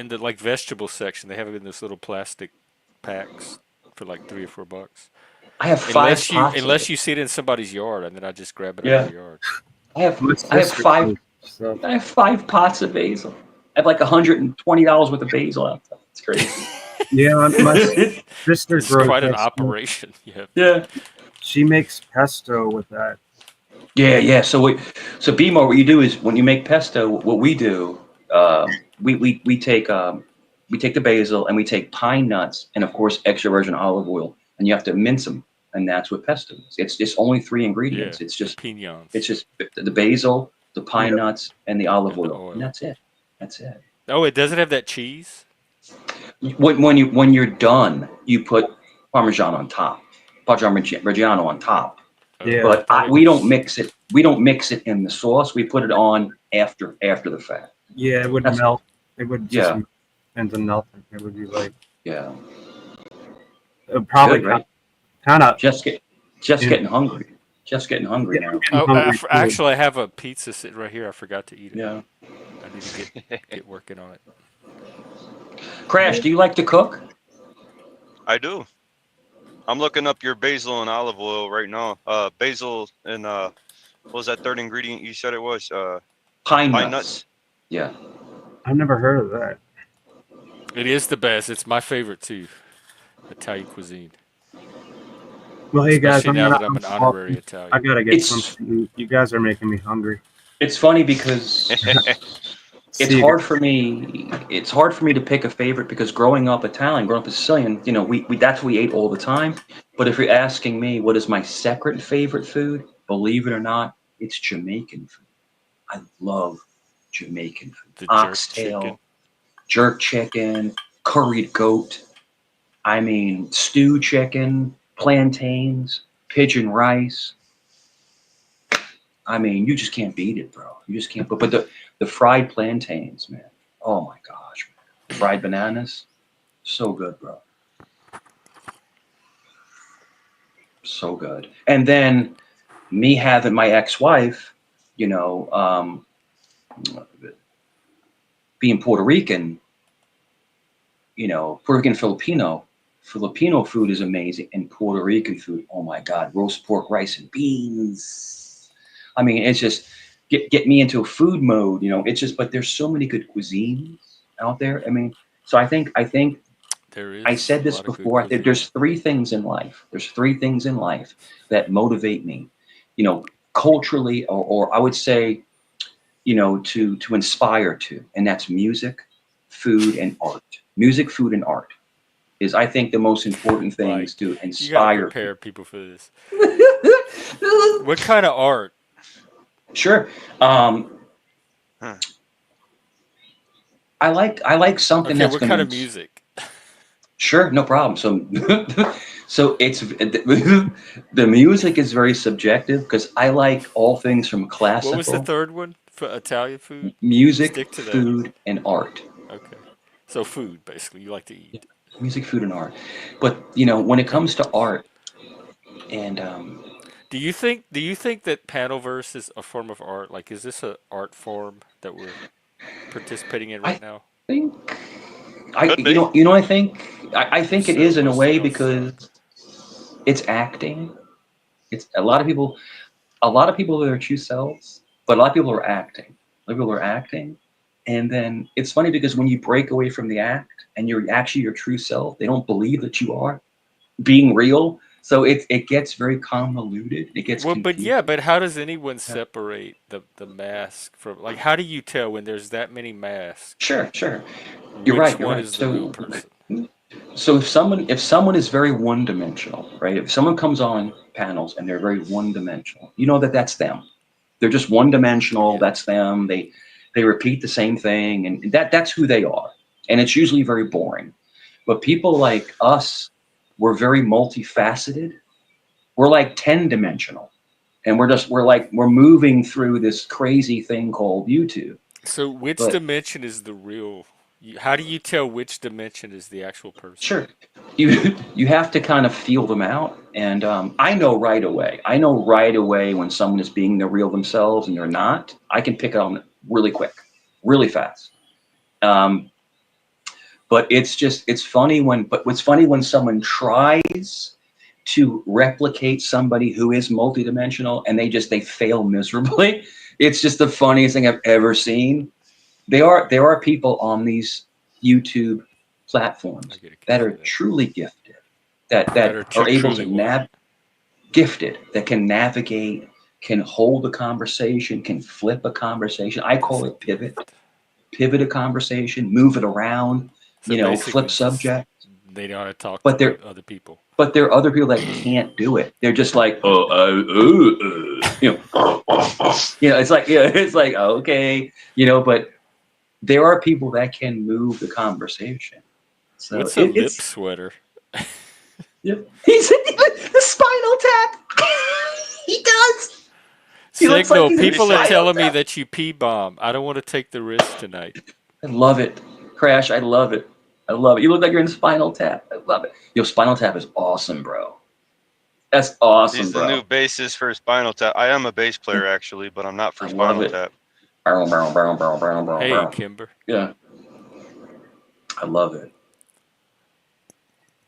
the like vegetable section. They have it in this little plastic packs for like $3 or $4. I have five pots of Unless it. you see it in somebody's yard, and then I just grab it out of Yeah, their yard. I have My I have sister five does stuff. I have 5 pots of basil. I have like $120 worth of basil out there. It's crazy. Yeah, my sister It's grows quite an that stuff. operation. Yeah. Yeah. She makes pesto with that. Yeah, yeah. So BMO, what you do is when you make pesto, what we do, we take the basil and we take pine nuts and of course extra virgin olive oil, and you have to mince them, and that's what pesto is. It's only three Yeah. ingredients. The It's pignons just the basil, the Yeah, pine nuts, and the olive and the oil, and oil. that's it. That's it. Oh, it doesn't have that cheese? When you're done, you put Parmesan on top, Parmesan Reggiano on top. yeah, Oh, I But thought it we don't was. mix it. We don't mix it in the sauce. We put it on after the fact. yeah. It would Okay. That's melt. It would just yeah, melt into nothing. It would be like yeah. it would probably Good, right? kind of. Just get just In, getting hungry. Just getting hungry yeah, I'm now. getting Oh, hungry too. actually, I have a pizza sitting right here. I forgot to eat it. Yeah. I need to get working on it. Crash, do you like to cook? I do. I'm looking up your basil and olive oil right now. Basil and what was that third ingredient you said it was? Pine Pine nuts. nuts. Yeah. I've never heard of that. It is the best. It's my favorite too. Italian cuisine, Well, hey guys, especially now that I'm an off. honorary I Italian. gotta get something It's to eat. You guys are making me hungry. it's funny because See you guys. it's hard for me to pick a favorite because growing up Italian, growing up Sicilian, we that's what we ate all the time. But if you're asking me what is my second favorite food, believe it or not, it's Jamaican food. I love Jamaican food. The jerk chicken. Oxtail, jerk chicken, curried goat. I mean, stew chicken, plantains, pigeon rice. I mean, you just can't beat it, bro. You just can't. But the fried plantains, man. Oh my gosh, man. Fried bananas, so good, bro. So good. And then me having my ex-wife, you know, being Puerto Rican, Puerto Rican Filipino. Filipino food is amazing, and Puerto Rican food, oh my God, roast pork, rice, and beans. I mean, it's just get me into a food mode, It's just, but there's so many good cuisines out there. I mean, so I think There I is said a this lot of good before. I think cuisine. there's three things in life. There's three things in life that motivate me, culturally, or I would say, to inspire to, and that's music, food, and art. Music, food, and art is, I think, the most important things Mike, to you got to inspire prepare people. people for this. What kind of art? Sure. Um, Huh. I like something Okay, that's what going kind to. of music? Sure, no problem. So it's the music is very subjective because I like all things from What was the classical, third one for Italian food? music, Stick to that. food, and art. Okay. So food, basically, you like to eat. Music, food, and art. But when it comes to art, and Do you think that panel verse is a form of art? Like, is this a art form that we're participating in right I now? think Could be. I think If it so, is in a roast it way off. because it's acting. It's a lot of people are their true selves, but a lot of people are acting. A lot of people are acting, and then it's funny because when you break away from the act and you're actually your true self, they don't believe that you are being real. So it gets very convoluted. It gets Well, but yeah, confusing. but how does anyone Yeah. separate the mask from, like, how do you tell when there's that many masks Sure, sure. You're which right. You're one right. is the real person? So if someone is very one dimensional, right? If someone comes on panels and they're very one dimensional, you know that that's them. They're just one dimensional. Yeah. That's them. They repeat the same thing, and that's who they are. And it's usually very boring. But people like us, we're very multifaceted. We're like 10 dimensional, and we're moving through this crazy thing called YouTube. So which But dimension is the real? How do you tell which dimension is the actual person? sure, you have to kind of feel them out, and I know right away. I know right away when someone is being the real themselves and they're not. I can pick it on really quick, really fast. Um, but it's funny when what's funny when someone tries to replicate somebody who is multidimensional and they fail miserably. It's just the funniest thing I've ever seen. There are people on these YouTube I platforms get a that case are of that. truly gifted, that That that are are able truly to what? gifted, that can navigate, can hold a conversation, can flip a conversation. I That's call a it gift. pivot a conversation, move it around, So flip basically, just subject. they know how to talk to But there other people. but there are other people that can't do it. They're just like, it's like, it's like, okay, but there are people that can move the conversation. So What's a lip it's, sweater? yeah. He's the spinal tap. He does. He looks like Signal, he's in What do you people are say? spinal telling me tap. that you pee bomb. I don't want to take the risk tonight. I love it. Crash, I love it. I love it. You look like you're in spinal tap. I love it. Spinal tap is awesome, bro. That's awesome, He's the new bro. bassist for Spinal Tap. I am a bass Yeah. player actually, but I'm not for I love Spinal it. Tap. Bow, bow, bow, bow, bow, bow, Hey, bow. Kimber. Yeah, I love it.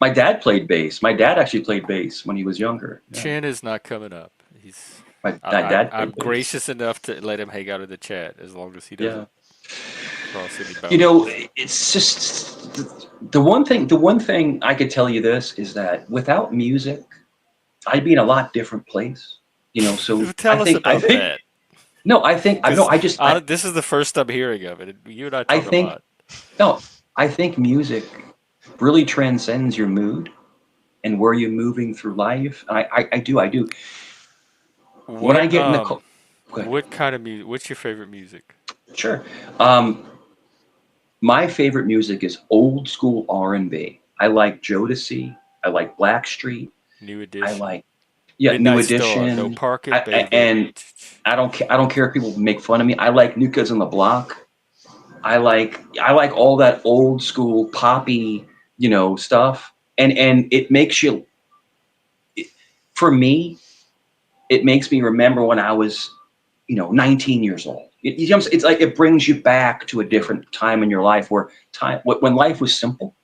My dad played bass. My dad actually played bass when he was younger. Yeah. Chan is not coming up. He's. My dad I'm played bass. gracious enough to let him hang out in the chat as long as he Yeah. doesn't cross any boundaries. It's just the one thing I could tell you this is that without music, I'd be in a lot different place. So I Tell us think I about think that, no, I think I no, because I just this is the first I'm hearing of it. You and I I talk a think lot. no, I think music really transcends your mood and where you're moving through life. I do. When I What get in the car, okay, what kind of music? What's your favorite music? sure. Um, my favorite music is old school R&B. I like Jodeci. I like Blackstreet. New I Edition, like, yeah, New Midnight Star, No Edition. Parking, Baby. And I don't care if people make fun of me. I like New Kids on the Block. I like all that old school poppy, stuff. And it makes you, for me, it makes me remember when I was, 19 years old. It's like it brings you back to a different time in your life where when life was simple.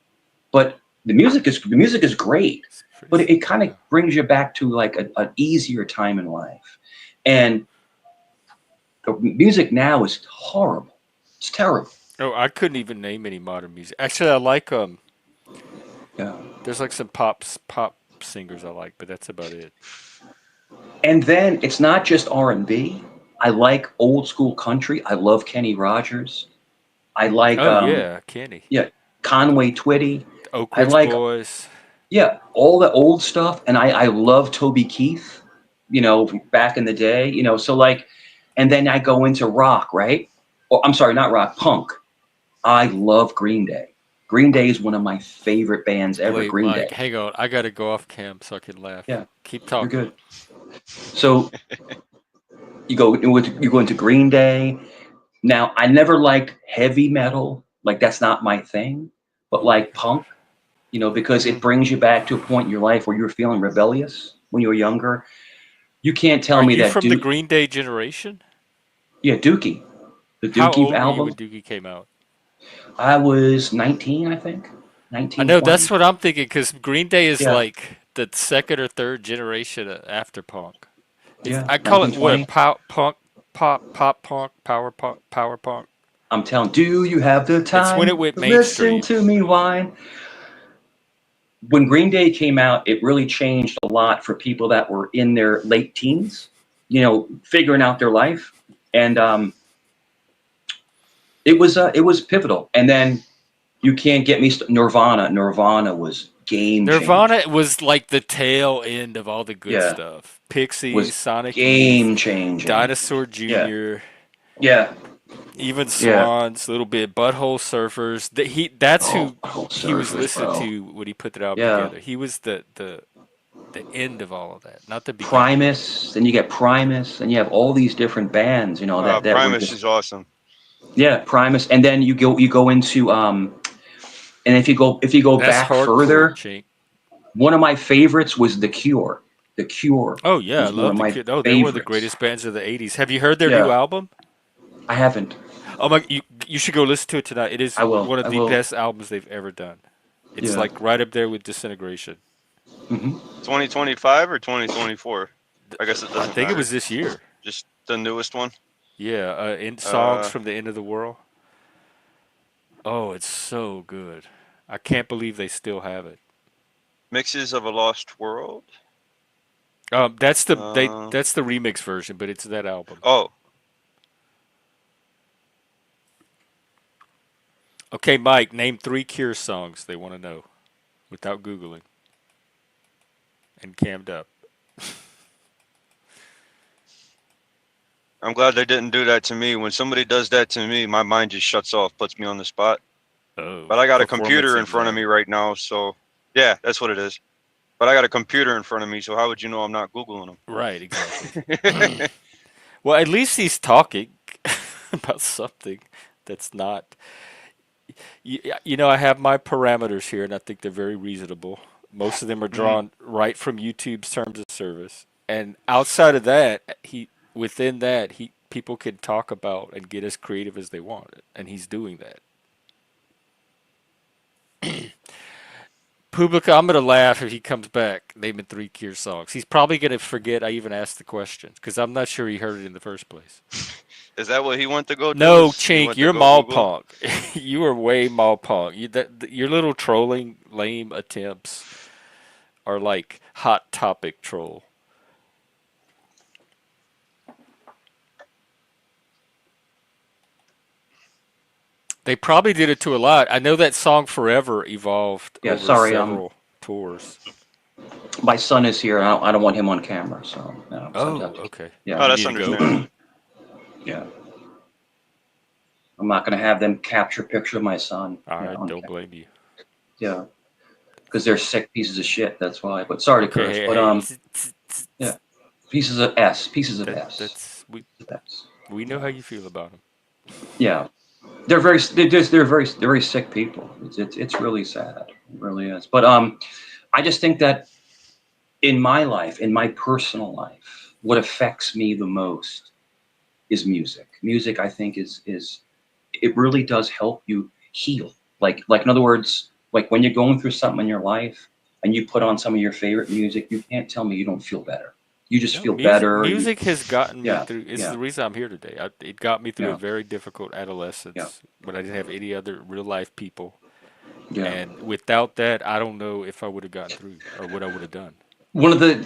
But the music is great, It's pretty but it simple, kind of yeah. brings you back to like an easier time in life. And the music now is horrible. It's terrible. Oh, I couldn't even name any modern music. Actually, I like Yeah. there's like some pop singers I like, but that's about it. And then it's not just R&B. I like old school country. I love Kenny Rogers. I like Oh yeah, Kenny, yeah, Conway Twitty. Oak I Ridge like, Boys. yeah, all the old stuff, and I love Toby Keith, back in the day, so like, and then I go into rock, right? Or I'm sorry, not rock, punk. I love Green Day. Green Day is one of my favorite bands ever. Wait, Green Mike, Day. hang on. I gotta go off cam so I can laugh. Yeah, Keep you're talking. good. So you go into Green Day. Now, I never liked heavy metal. Like that's not my thing. But Oh, like punk, because Hmm. it brings you back to a point in your life where you were feeling rebellious when you were younger. You can't tell are me you that from the Duke, Green Day generation? yeah, Dookie, the How Dookie old were you album. when Doogie came out? I was 19, I think, I 19, know that's 20. what I'm thinking because Green Day is Yeah, like the second or third generation after punk. Is yeah, I call it what 1920. punk, pop punk, power punk, power punk. I'm, telling, do you have the It's when it time went to listen mainstream. to me whine? when Green Day came out, it really changed a lot for people that were in their late teens, figuring out their life, and it was pivotal. And then you can't get me Nirvana. Nirvana was game changer. Nirvana was like the tail end of all the good Yeah, stuff. Pixies, was Sonic Youth, game changing. Dinosaur Yeah, Jr., yeah, even yeah. Swans, a little bit, Butthole Surfers. That's Oh, who whole he was surfers, listening bro. to when he put the album Yeah. together. He was the end of all of that, not the beginning. Primus, then you get Primus, and you have all these different bands, that were Primus just, is awesome. yeah, Primus, and then you go into and if you go That's back hardcore, further, Chink. one of my favorites was The Cure. The Cure Oh yeah, I was one of love the my Kid. Oh, they're one of the favorites. greatest bands of the '80s. Have you heard their new Yeah, album? I haven't. Oh my, you should go listen to it tonight. It is I will. one of I the will. best albums they've ever done. It's Yeah. like right up there with Disintegration. Hmm. 2025 or 2024? I guess it I doesn't think it matter. was this year. Just the newest one. Yeah, in songs Uh, from the end of the world. Oh, it's so good. I can't believe they still have it. Mixes of a Lost World. Uh, That's the remix version, but it's that album. oh, Okay, Mike, name 3 Cure songs they want to know without googling and cammed up. I'm glad they didn't do that to me. When somebody does that to me, my mind just shuts off, puts me on the spot. Oh, But I got a performance computer in front of me anxiety. right now, so yeah, that's what it is. But I got a computer in front of me, so how would you know I'm not Googling Right, exactly. them? Well, at least he's talking about something that's not. I have my parameters here, and I think they're very reasonable. Most of them are Hmm. drawn right from YouTube's terms of service, and outside of that, within that people can talk about and get as creative as they want, and he's doing that. Publica, I'm gonna laugh if he comes back naming 3 Cure songs. He's probably gonna forget I even asked the question because I'm not sure he heard it in the first place. Is that what he went to go do? No, Is he Chink, went to you're go mall Google? punk. You are way mall punk. Your little trolling, lame attempts are like hot topic troll. They probably did it to a lot. I know that song "Forever" evolved Yeah. over Sorry. several tours. My son is here. I don't want him on camera. So Oh, sometimes. okay. Yeah. Oh, You that's need to go. understandable. Yeah. I'm not gonna have them capture a picture of my son. I On don't camera. blame you. Yeah. Because they're sick pieces of shit. That's why. But sorry to Okay, curse. hey, But hey. yeah, pieces of S. Pieces of That S. that's S. we know how you feel about him. Yeah. They're very sick people. It's really sad. It really is. But I just think that in my life, in my personal life, what affects me the most is music. Music, I think, is it really does help you heal. Like in other words, like when you're going through something in your life and you put on some of your favorite music, you can't tell me you don't feel better. You just No, feel music better. music has gotten me Yeah, through. It's yeah, the reason I'm here today. It got me through a yeah, very difficult yeah, adolescence when I didn't have any other real life people. yeah. And without that, I don't know if I would have gotten through or what I would have done. One of the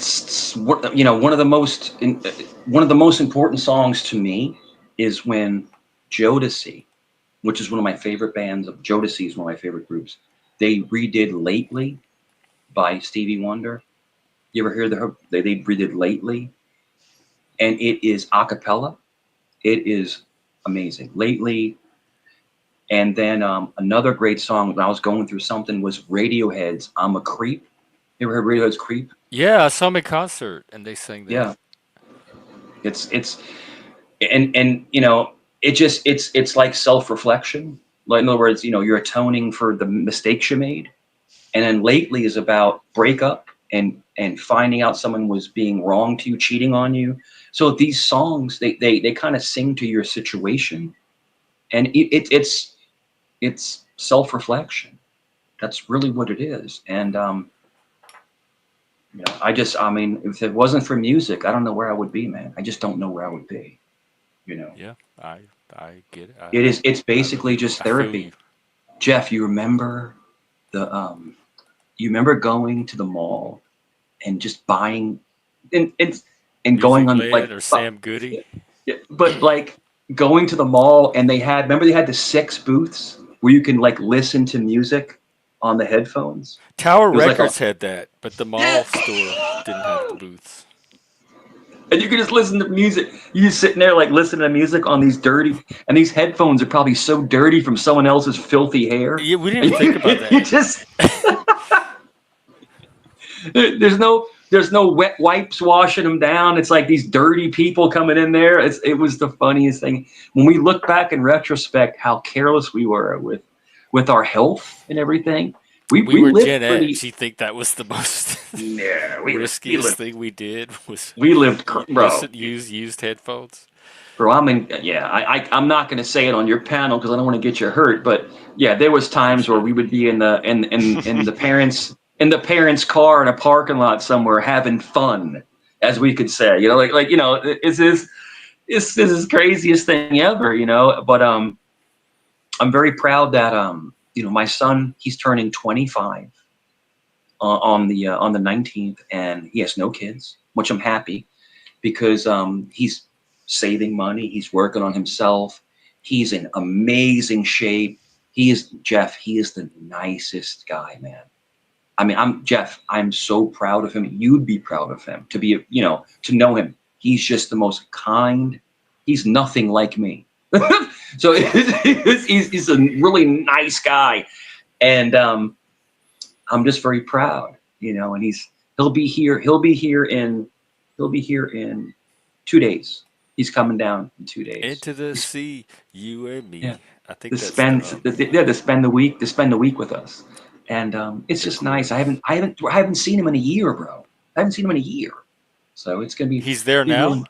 one of the most important songs to me is when Jodeci, which is one of my favorite bands. Of Jodeci is one of my favorite groups. They redid "Lately" by Stevie Wonder. You ever hear they redid "Lately," and it is a cappella. It is amazing. "Lately," and then another great song when I was going through something was Radiohead's "I'm a Creep." You ever heard Radiohead's "Creep"? Yeah, I saw him in concert and they sang that. Yeah, it's and it's like self-reflection. Like in other words, you're atoning for the mistakes you made, and then "Lately" is about breakup and finding out someone was being wrong to you, cheating on you. So these songs they kind of sing to your situation, and it's self-reflection. That's really what it is. And I mean, if it wasn't for music, I don't know where I would be, man. I just don't know where I would be. You know, Yeah, I get it. it's I basically really just I feel you. therapy. Jeff, you remember the you remember going to the mall and just buying and going Music on Land like, or Sam Goody. yeah, but like going to the mall and remember they had the 6 booths where you can like listen to music on the headphones. Tower It was like a Records had that, but the yeah, mall store didn't have the booths. and you could just listen to music. You just sitting there like listening to music on these dirty, and these headphones are probably so dirty from someone else's filthy hair. Yeah, we didn't And even think about you that. just there's no wet wipes washing them down. It's like these dirty people coming in there. It was the funniest thing when we look back in retrospect how careless we were with our health and everything. We We were lived Gen pretty. X. You think that was the most Yeah, riskiest thing we did was we lived, bro. use used headphones? Bro, I'm not going to say it on your panel because I don't want to get you hurt. But yeah, there was times where we would be in the parents' car in a parking lot somewhere having fun, as we could say. This is craziest thing ever. But I'm very proud that my son, he's turning 25 on the 19th, and he has no kids, which I'm happy because he's saving money. He's working on himself. He's in amazing shape. Jeff. He is the nicest guy, man. I mean, I'm so proud of him. You'd be proud of him to know him. He's just the most kind. He's nothing like me. So he's a really nice guy, and I'm just very proud, and he'll be here. He'll be here in 2 days. He's coming down in 2 days. Into the sea, you and Yeah, me. I think that's the to spend the week with us, and it's the just nice. chorus. I haven't seen him in a year, bro. I haven't seen him in a year, so it's gonna He's there be now. really.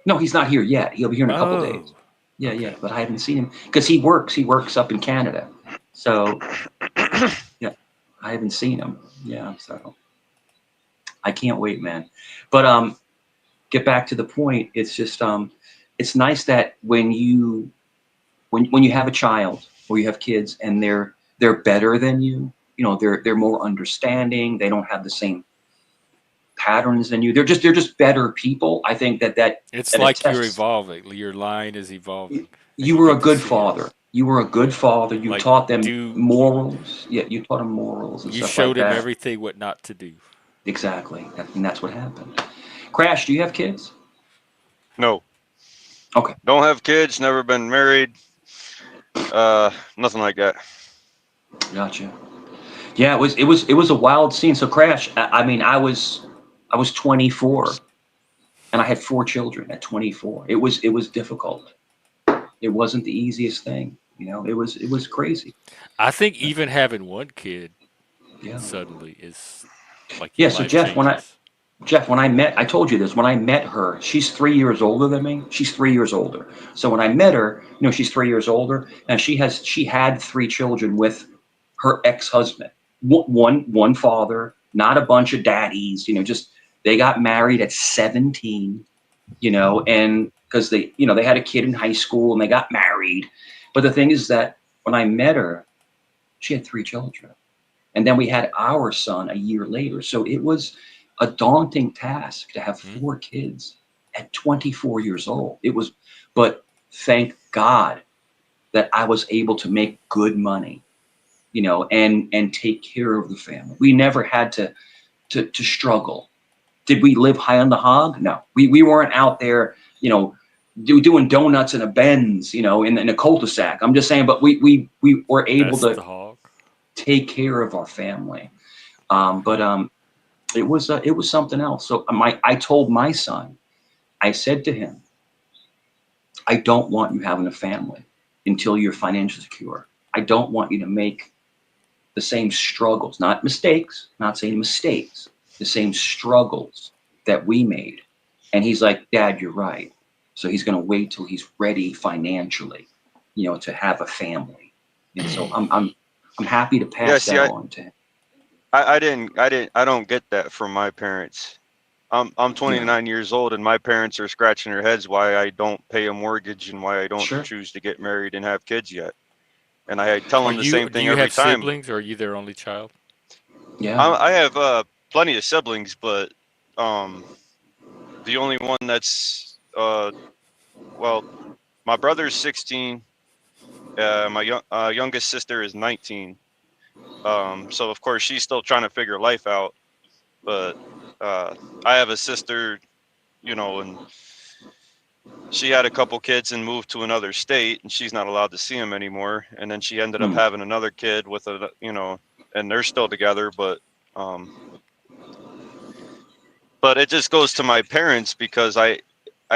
No, he's not here yet. He'll be here in a couple days. Oh, Yeah, okay. yeah, but I haven't seen him because he works. He works up in Canada, so yeah, I haven't seen him. Yeah, so I can't wait, man. But get back to the point. It's just it's nice that when you have a child or you have kids and they're better than you, they're more understanding. They don't have the same patterns than you. They're just better people. I think It's that like you're attests. evolving. Your line is evolving, and You you were a get to good see it. father. You were a good father. You Like taught them do morals. Yeah, you taught them morals and you stuff like showed him that. everything what not to do. Exactly, and that's what happened. Crash, do you have kids? No, Okay, don't have kids. Never been married. Nothing like that. gotcha. Yeah, it was a wild scene. So Crash, I mean, I was 24 and I had 4 children at 24. It was difficult. It wasn't the easiest thing. It was crazy. I think even having one kid Yeah. suddenly is like Yeah. your So life changes. Jeff, I told you this, when I met her, she's 3 years older than me. She's 3 years older. So when I met her, she's 3 years older, and she had 3 children with her ex-husband. One father, not a bunch of daddies. Just they got married at 17. And because they had a kid in high school and they got married. But the thing is that when I met her, she had 3 children. And then we had our son a year later. So it was a daunting task to have Hmm? 4 kids at 24 years old. But thank God that I was able to make good money, and take care of the family. We never had to struggle. Did we live high on the hog? No, we weren't out there, doing donuts in a Benz, in a cul-de-sac. I'm just saying, but we were able That's to the hog. take care of our family. But it was something else. So I told my son, I said to him, I don't want you having a family until you're financially secure. I don't want you to make the same struggles, not mistakes, not saying mistakes, the same struggles that we made. And he's like, Dad, you're right. So he's going to wait till he's ready financially, to have a family. And so I'm happy to Yeah. pass See, that I, on to him. I, I didn't, I didn't, I don't get that from my parents. I'm Yeah, 29 years old, and my parents are scratching their heads why I don't pay a mortgage and why I don't sure. choose to get married and have kids yet. And I tell Are them the you? same Do thing you every have time. siblings, or are you their only child? Yeah. I have plenty of siblings, but the only one that's well, my brother's 16. My youngest sister is 19. So of course she's still trying to figure life out. But I have a sister, and she had a couple kids and moved to another state, and she's not allowed to see him anymore. And then she ended up Mm, having another kid with and they're still together. But it just goes to my parents because I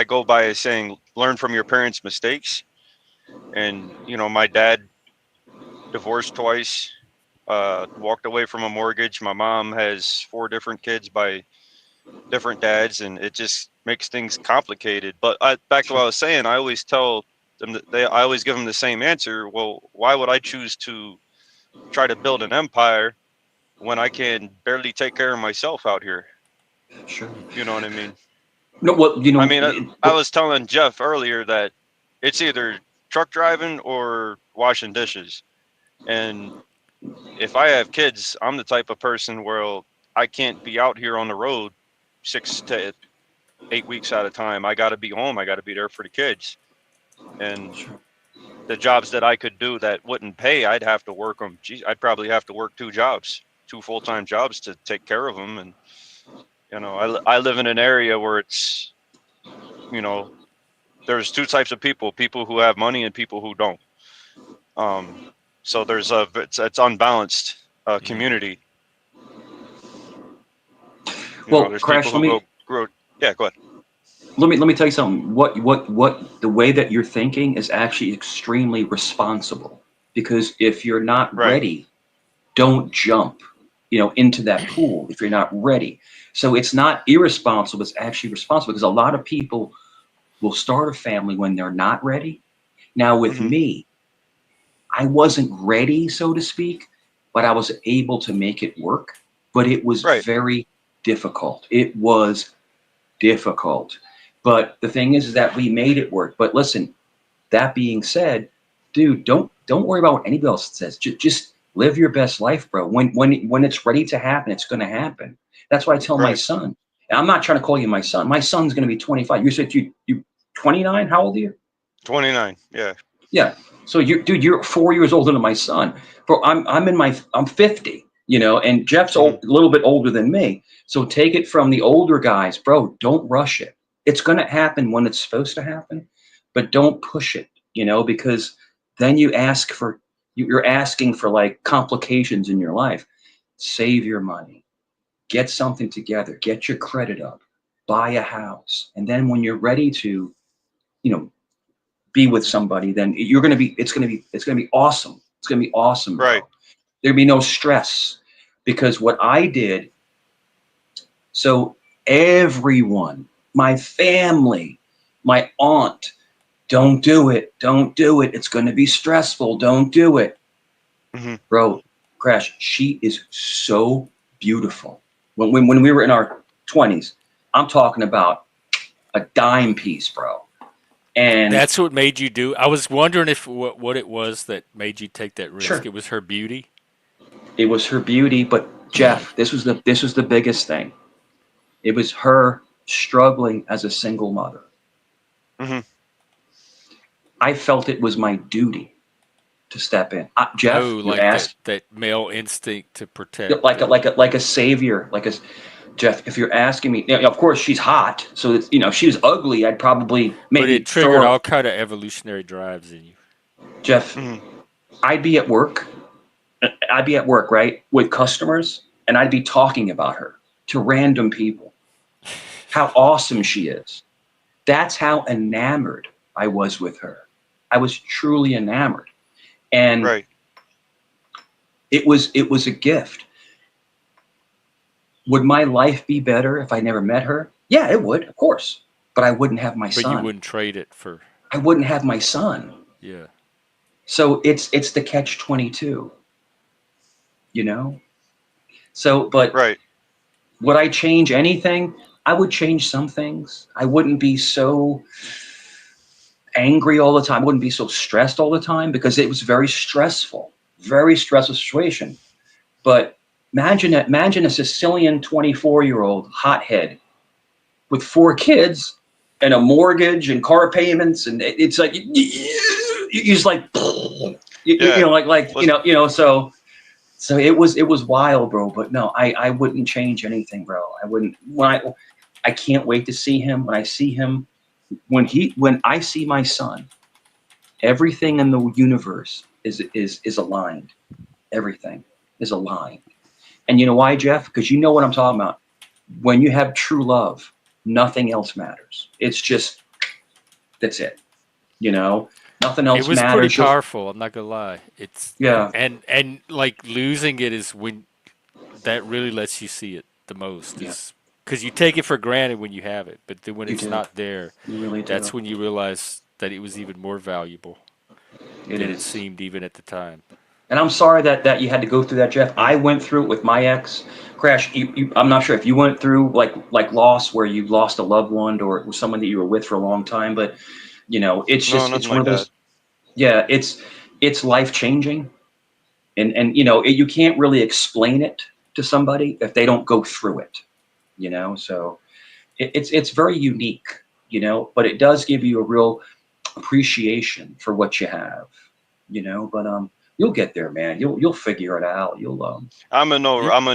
go by saying learn from your parents' mistakes. And my dad divorced twice, walked away from a mortgage. My mom has 4 different kids by different dads, and it just makes things complicated. But back to what I was saying, I always tell them I always give them the same answer. Well, why would I choose to try to build an empire when I can barely take care of myself out here? sure. You know what I mean? No, well, I mean, I was telling Jeff earlier that it's either truck driving or washing dishes. And if I have kids, I'm the type of person where I can't be out here on the road 6 to 8 weeks at a time. I got to be home. I got to be there for the kids. And sure. the jobs that I could do that wouldn't pay, I'd have to work them. Geez, I'd probably have to work 2 jobs, 2 full-time jobs to take care of them. And I live in an area where it's you know there's 2 types of people who have money and people who don't. Um, so it's unbalanced Yeah. community. Well, There's people Crash, let who me grow. Yeah, go ahead. let me tell you something. What the way that you're thinking is actually extremely responsible. Because if you're not Right. ready, don't jump, into that pool if you're not ready. So it's not irresponsible, it's actually responsible because a lot of people will start a family when they're not ready. Now with Hmm. me, I wasn't ready, so to speak, but I was able to make it work. But it was Right. very difficult. It was difficult. But the thing is that we made it work. But listen, that being said, dude, don't worry about what anybody else says. Just live your best life, bro. When it's ready to happen, it's going to happen. That's why I tell my Right. son. And I'm not trying to call you my son. My son's going to be 25. You said you 29. How old are you? 29. Yeah. Yeah. So dude, you're 4 years older than my son. Bro, I'm 50. And Jeff's Hmm. a little bit older than me. So take it from the older guys, bro. Don't rush it. It's going to happen when it's supposed to happen, but don't push it. Because then you're asking for like complications in your life. Save your money, get something together, get your credit up, buy a house, and then when you're ready to, you know, be with somebody, then it's gonna be awesome. It's gonna be awesome, Right. bro. There'd be no stress because what I did. So everyone, my family, my aunt, don't do it. Don't do it. It's going to be stressful. Don't do it. Hmm. Bro, Crash, she is so beautiful. When we were in our 20s, I'm talking about a dime piece, bro. And That's what made you do. I was wondering if what it was that made you take that risk. sure, It was her beauty. it was her beauty, but Jeff, this was the biggest thing. It was her struggling as a single mother. Hmm. I felt it was my duty to step in. Jeff, Oh, you like that asked that male instinct to protect. like a savior, like a Jeff. If you're asking me, of course she's hot. So it's, if she was ugly, I'd probably But it maybe triggered throw her. all kind of evolutionary drives in you. Jeff, Hmm. I'd be at work. I'd be at work, right, with customers, and I'd be talking about her to random people. How awesome she is. That's how enamored I was with her. I was truly enamored, and Right. it was a gift. Would my life be better if I never met her? Yeah, it would, of course. But I wouldn't have my But you son. wouldn't trade it for, I wouldn't have my son. yeah. So it's the catch 22, you know? So, but Right. would I change anything? I would change some things. I wouldn't be so angry all the time. I wouldn't be so stressed all the time because it was very stressful situation. But Imagine a Sicilian 24-year-old hothead with 4 kids and a mortgage and car payments, and it's like he's like, Yeah. So it was wild, bro. But no, I wouldn't change anything, bro. I wouldn't. I can't wait to see him. When I see him, when I see my son, everything in the universe is aligned. Everything is aligned. And you know why, Jeff? Because you know what I'm talking about. When you have true love, nothing else matters. It's just, that's it. Nothing It else was pretty matters. powerful. I'm not gonna lie. It's Yeah, and like losing it is when that really lets you see it the most. yeah, Is because you take it for granted when you have it, but then when you it's do. not there, You really that's do. when you realize that it was even more valuable It than it is. seemed even at the time. And I'm sorry that you had to go through that, Jeff. I went through it with my ex. Crash, I'm not sure if you went through like loss where you lost a loved one or it was someone that you were with for a long time, but it's No, just, nothing it's one like of that. those, yeah, it's life changing. And you can't really explain it to somebody if they don't go through it, so it's very unique, but it does give you a real appreciation for what you have, but you'll get there, man. You'll figure it out. You'll You I'm in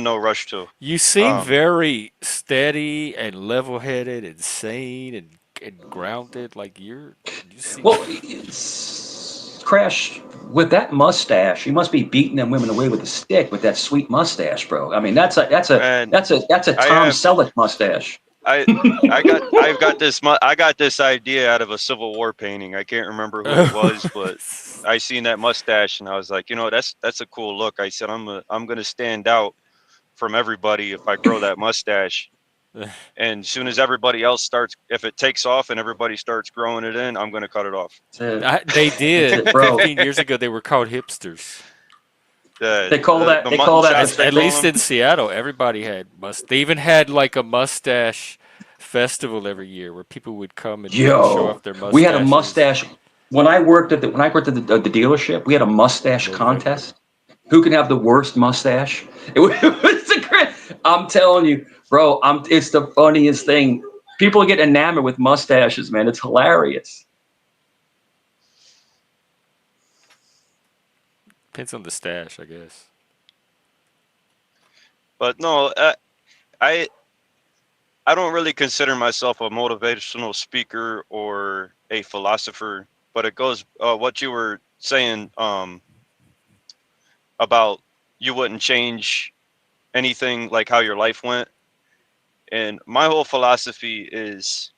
no rush to. you seem Um, very steady and level-headed and sane and grounded. Like you seem well, Crash, with that mustache, you must be beating them women away with a stick with that sweet mustache, bro. I mean, and that's a I Tom have Selleck mustache. I I got this idea out of a Civil War painting. I can't remember who it was, but I seen that mustache and I was like, that's a cool look. I said I'm gonna stand out from everybody if I grow that mustache. And as soon as everybody else starts, if it takes off and everybody starts growing it in, I'm gonna cut it off. They That's did it, bro. 15 years ago. They were called hipsters. They The call mutton that chops they At call least them. in Seattle, everybody had They even had like a mustache festival every year where people would come and show Yo, off their we had a mustaches. mustache when I worked at the dealership. We had a mustache November. contest. Who can have the worst mustache? It was a great. I'm telling you, bro. It's the funniest thing. People get enamored with mustaches, man. It's hilarious. Depends on the stash, I guess. But no, I I don't really consider myself a motivational speaker or a philosopher. But it goes what you were saying about you wouldn't change anything like how your life went. And my whole philosophy is,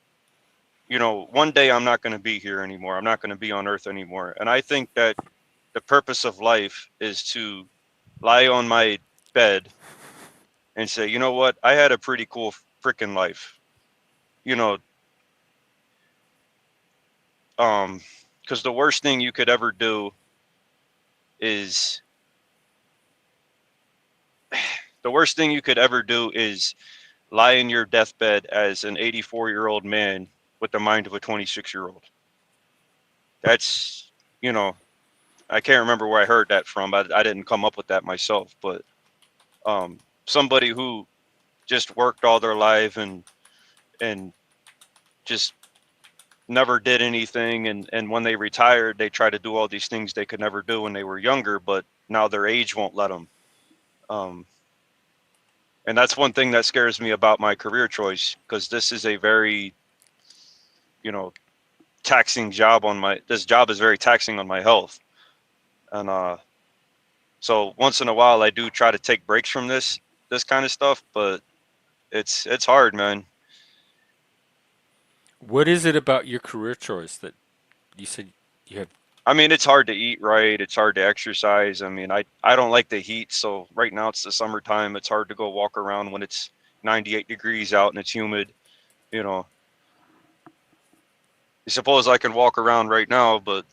one day I'm not going to be here anymore. I'm not going to be on Earth anymore. And I think that the purpose of life is to lie on my bed and say, you know what? I had a pretty cool freaking life. You know, because the worst thing you could ever do is the worst thing you could ever do is lie in your deathbed as an 84-year-old man with the mind of a 26-year-old. That's, you know, I can't remember where I heard that from. I didn't come up with that myself, but somebody who just worked all their life and just never did anything, and when they retired they tried to do all these things they could never do when they were younger, but now their age won't let them. Um, and that's one thing that scares me about my career choice, because this is a very, you know, taxing job on my. This job is very taxing on my health, and so once in a while I do try to take breaks from this kind of stuff, but it's hard, man. What is it about your career choice that you said you have? I mean, it's hard to eat right. It's hard to exercise. I mean, I don't like the heat. So right now it's the summertime. It's hard to go walk around when it's 98 degrees out and it's humid. You know, I suppose I can walk around right now, but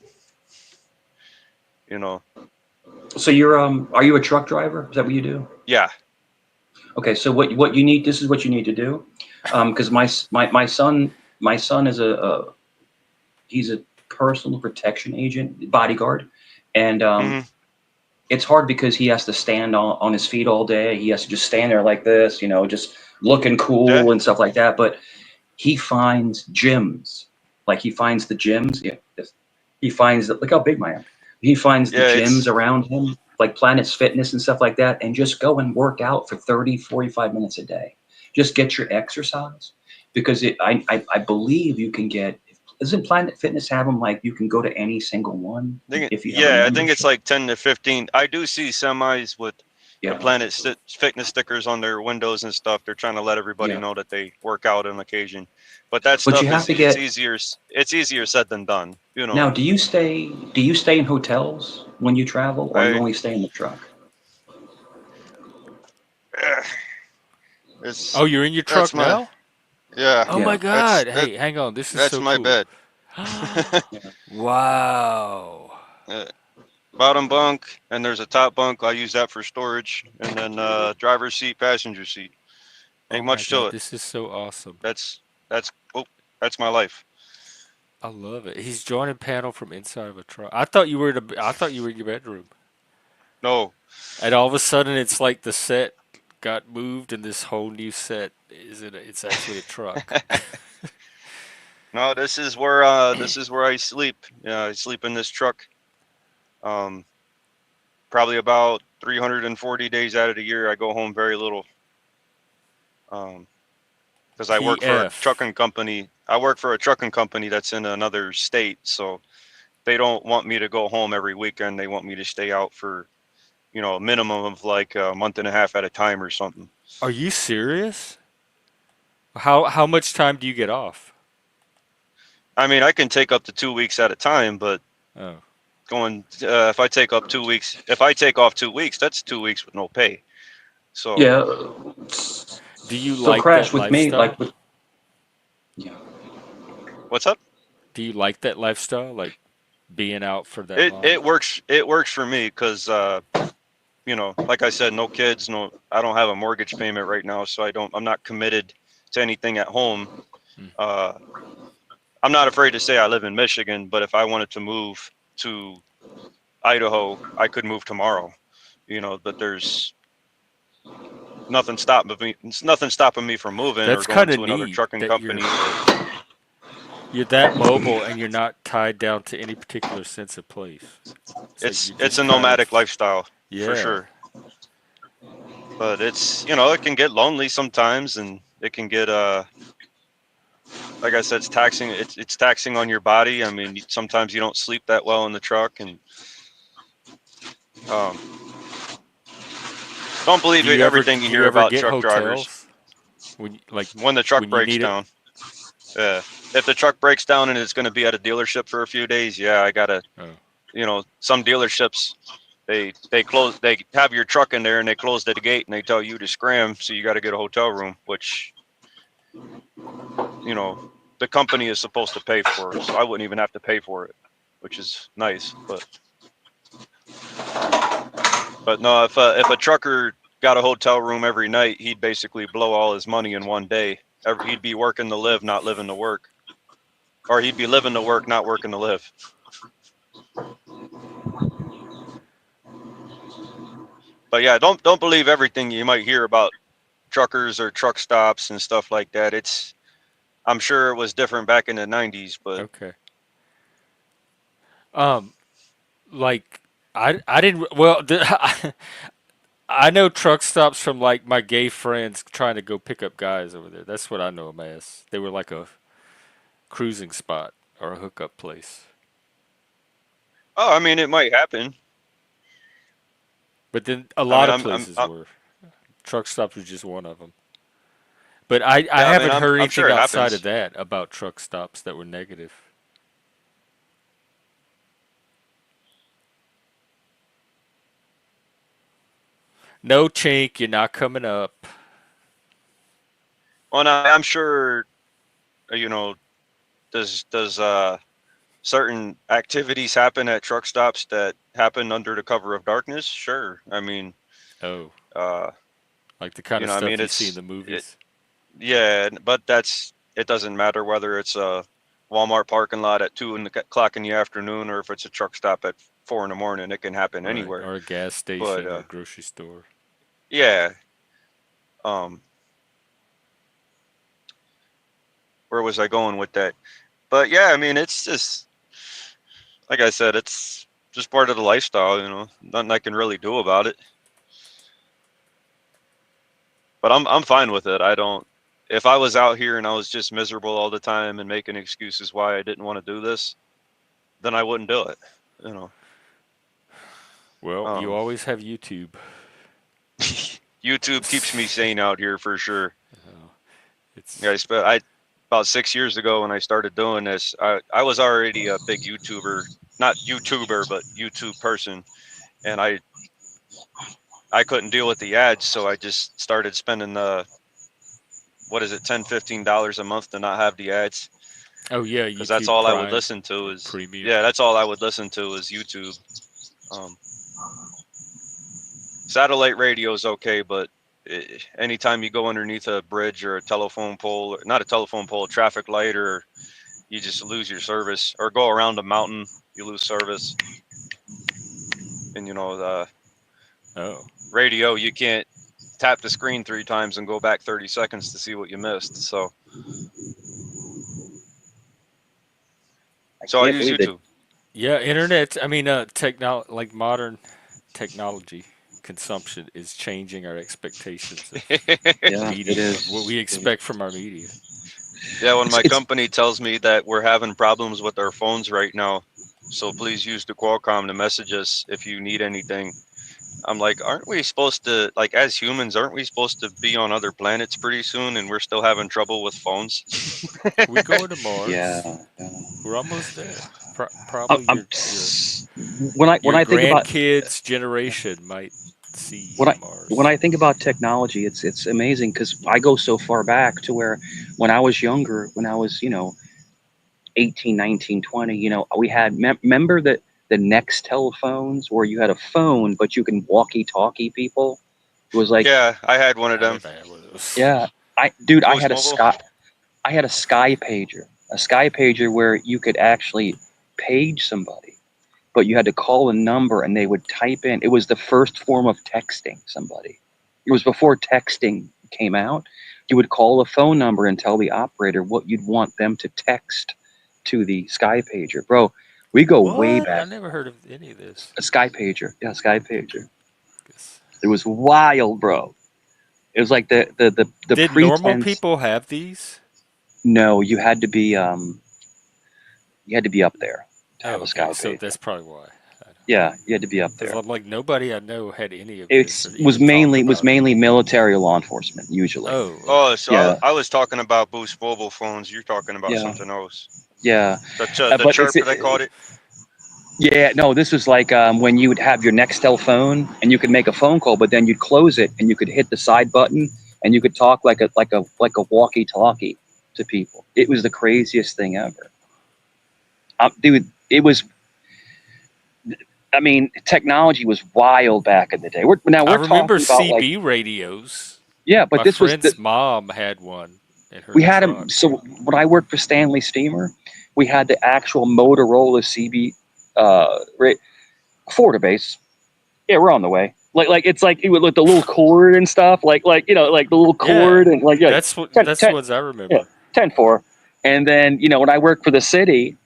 you know, So are you a truck driver? Is that what you do? yeah. Okay, so what you need, this is what you need to do, because my son is he's a personal protection agent, bodyguard, and Hmm. it's hard because he has to stand on his feet all day. He has to just stand there like this, just looking Yeah. cool and stuff like that. But he finds gyms. Like he finds the gyms. Yeah, he finds look how big I am. He finds the Yeah. gyms It's around him, like Planet's Fitness and stuff like that, and just go and work out for 30, 45 minutes a day. Just get your exercise because I believe you can get. Doesn't Planet Fitness have them like you can go to any single one if you have a yeah. I think it's membership? like 10 to 15. I do see semis with the Yeah. Fitness stickers on their windows and stuff. They're trying to let everybody Yeah. know that they work out on occasion. But that But you stuff have is to it's get easier. It's easier said than done. now. Do you stay in hotels when you travel, or you I only stay in the truck? Oh, it's you're in your that's truck my now? yeah. Oh my Yeah. God. Hey, hang on. This is That's so my cool. bed. Yeah. Wow. Uh, Bottom bunk, and there's a top bunk. I use that for storage, and then driver's seat, passenger seat. Oh Ain't my much to God. it. This is so awesome. That's that's oh, that's my life. I love it. He's joining panel from inside of a truck. I thought you were in your bedroom. No, And all of a sudden it's like the set got moved and this whole new set it's actually a truck. no, this is where I sleep. Yeah, I sleep in this truck. Um, Probably about 340 days out of the year, I go home very little. Because I work for a TF. trucking company. I work for a trucking company that's in another state, so they don't want me to go home every weekend. They want me to stay out for a minimum of like a month and a half at a time or something. Are you serious? How much time do you get off? I mean, I can take up to 2 weeks at a time, but Oh. if I take up 2 weeks, if I take off 2 weeks, that's 2 weeks with no pay. So Yeah. Do you So like that Crash with me, lifestyle? yeah. what's up? Do you like that lifestyle? Like being out for that It long? it works. It works for me because like I said, no kids, no. I don't have a mortgage payment right now, so I'm not committed to anything at home. Hmm. Uh, I'm not afraid to say I live in Michigan, but if I wanted to move to Idaho, I could move tomorrow. But there's nothing stopping me. It's nothing stopping me from moving or That's going kind of to another neat trucking that you're company. But you're that mobile and you're not tied down to any particular sense of place. It's like you're it's just a kind nomadic of lifestyle for yeah. sure. But it can get lonely sometimes, and it can get like I said, it's taxing. It's taxing on your body. I mean, sometimes you don't sleep that well in the truck, and um, don't believe Do you ever everything you do you hear ever about get truck drivers. hotels when like When the truck when you breaks need it? down, yeah. If the truck breaks down and it's going to be at a dealership for a few days, yeah, I gotta. Oh. Some dealerships they have your truck in there and they close the gate and they tell you to scram, so you got to get a hotel room, which you know the company is supposed to pay for, so I wouldn't even have to pay for it, which is nice. But no, if a trucker got a hotel room every night, he'd basically blow all his money in one day. He'd be working to live, not living to work, or he'd be living to work, not working to live. But yeah, don't believe everything you might hear about truckers or truck stops and stuff like that. I'm sure it was different back in the 90s, but Okay. Um like I didn't well I know truck stops from like my gay friends trying to go pick up guys over there. That's what I know them as. They were like a cruising spot or a hookup place. oh, I mean, it might happen. But then a I mean, lot of places were. Truck stops was just one of them. But I yeah, I mean, haven't heard I'm sure anything it outside of happens. that about truck stops that were negative. No, Chink, you're not coming up. Well, I'm sure, you know, does certain activities happen at truck stops that happen under the cover of darkness? Sure. I mean, Oh, uh, like the kind of I mean, stuff you see in the it, movies. yeah, but it doesn't matter whether it's a Walmart parking lot at 2 o'clock in the afternoon or if it's a truck stop at 4 in the morning. It can happen Right. anywhere. Or a gas But station or a grocery store. yeah, um, where was I going with that? But yeah, I mean, it's just like I said, it's just part of the lifestyle. Nothing I can really do about it. But I'm fine with it. I don't. If I was out here and I was just miserable all the time and making excuses why I didn't want to do this, then I wouldn't do it. You know. Well, you Um, always have YouTube. YouTube keeps me sane out here for sure. It's Yeah, I about 6 years ago when I started doing this, I was already a big YouTuber, not YouTuber, but YouTube person, and I couldn't deal with the ads, so I just started spending the what is it, $10-15 a month to not have the ads, oh yeah, because that's YouTube all I would Prime listen to or is Premium. yeah, that's all I would listen to is YouTube. Um, Satellite radio is okay, but anytime you go underneath a bridge or a telephone pole, not a telephone pole, a traffic light, or you just lose your service, or go around a mountain, you lose service. And the Oh, radio, you can't tap the screen 3 times and go back 30 seconds to see what you missed. So I I can't use believe that. YouTube. yeah, internet. I mean, like modern technology consumption is changing our expectations of Yeah, it media, of what is. we expect from our media. Yeah, when my It's company tells me that we're having problems with our phones right now, so please use the Qualcomm to message us if you need anything. I'm like, aren't we supposed to, like, as humans, aren't we supposed to be on other planets pretty soon, and we're still having trouble with phones? We going to Mars. yeah. Yeah. We're almost there. I'm, Probably I'm your when your I think about grandkids' generation might see when I when Mars. I think about technology, it's amazing because I go so far back to where when I was younger, when I was 18, 19, 20, we had remember the next telephones where you had a phone but you can walkie-talkie people. It was like, Yeah, I had one of I them. never had one of those. yeah, dude, Boost Mobile. I had a sky pager where you could actually page somebody, but you had to call a number and they would type in. It was the first form of texting somebody. It was before texting came out. You would call a phone number and tell the operator what you'd want them to text to the sky pager. Bro, we go way What? I back. never heard of any of this. A sky pager. Yeah, sky pager. Guess. It was wild, bro. It was like the Did normal pretense. people have these? No, you had to be up there to Oh, have a okay. sky So pager. that's probably why. Yeah, you had to be up Because there. I'm like, nobody I know had any of It this or was even talked about it. mainly military law enforcement usually. Oh, Oh, okay. so Yeah, I was talking about Boost Mobile phones. You're talking about yeah, something else. yeah. The But chirp, they called it. yeah, no, this was like when you would have your Nextel phone and you could make a phone call, but then you'd close it and you could hit the side button and you could talk like a walkie-talkie to people. It was the craziest thing ever, dude. It was. I mean, technology was wild back in the day. Now I we're remember talking about like, CB radios. yeah, but My this was friend's mom had one in her we had them. truck. So when I worked for Stanley Steamer, we had the actual Motorola CB Florida base. Yeah, we're on the way. Like it's like it would with the little cord and stuff. Like like the little cord Yeah, and like yeah, that's 10, what I yeah, remember. 10-4. And then when I worked for the city,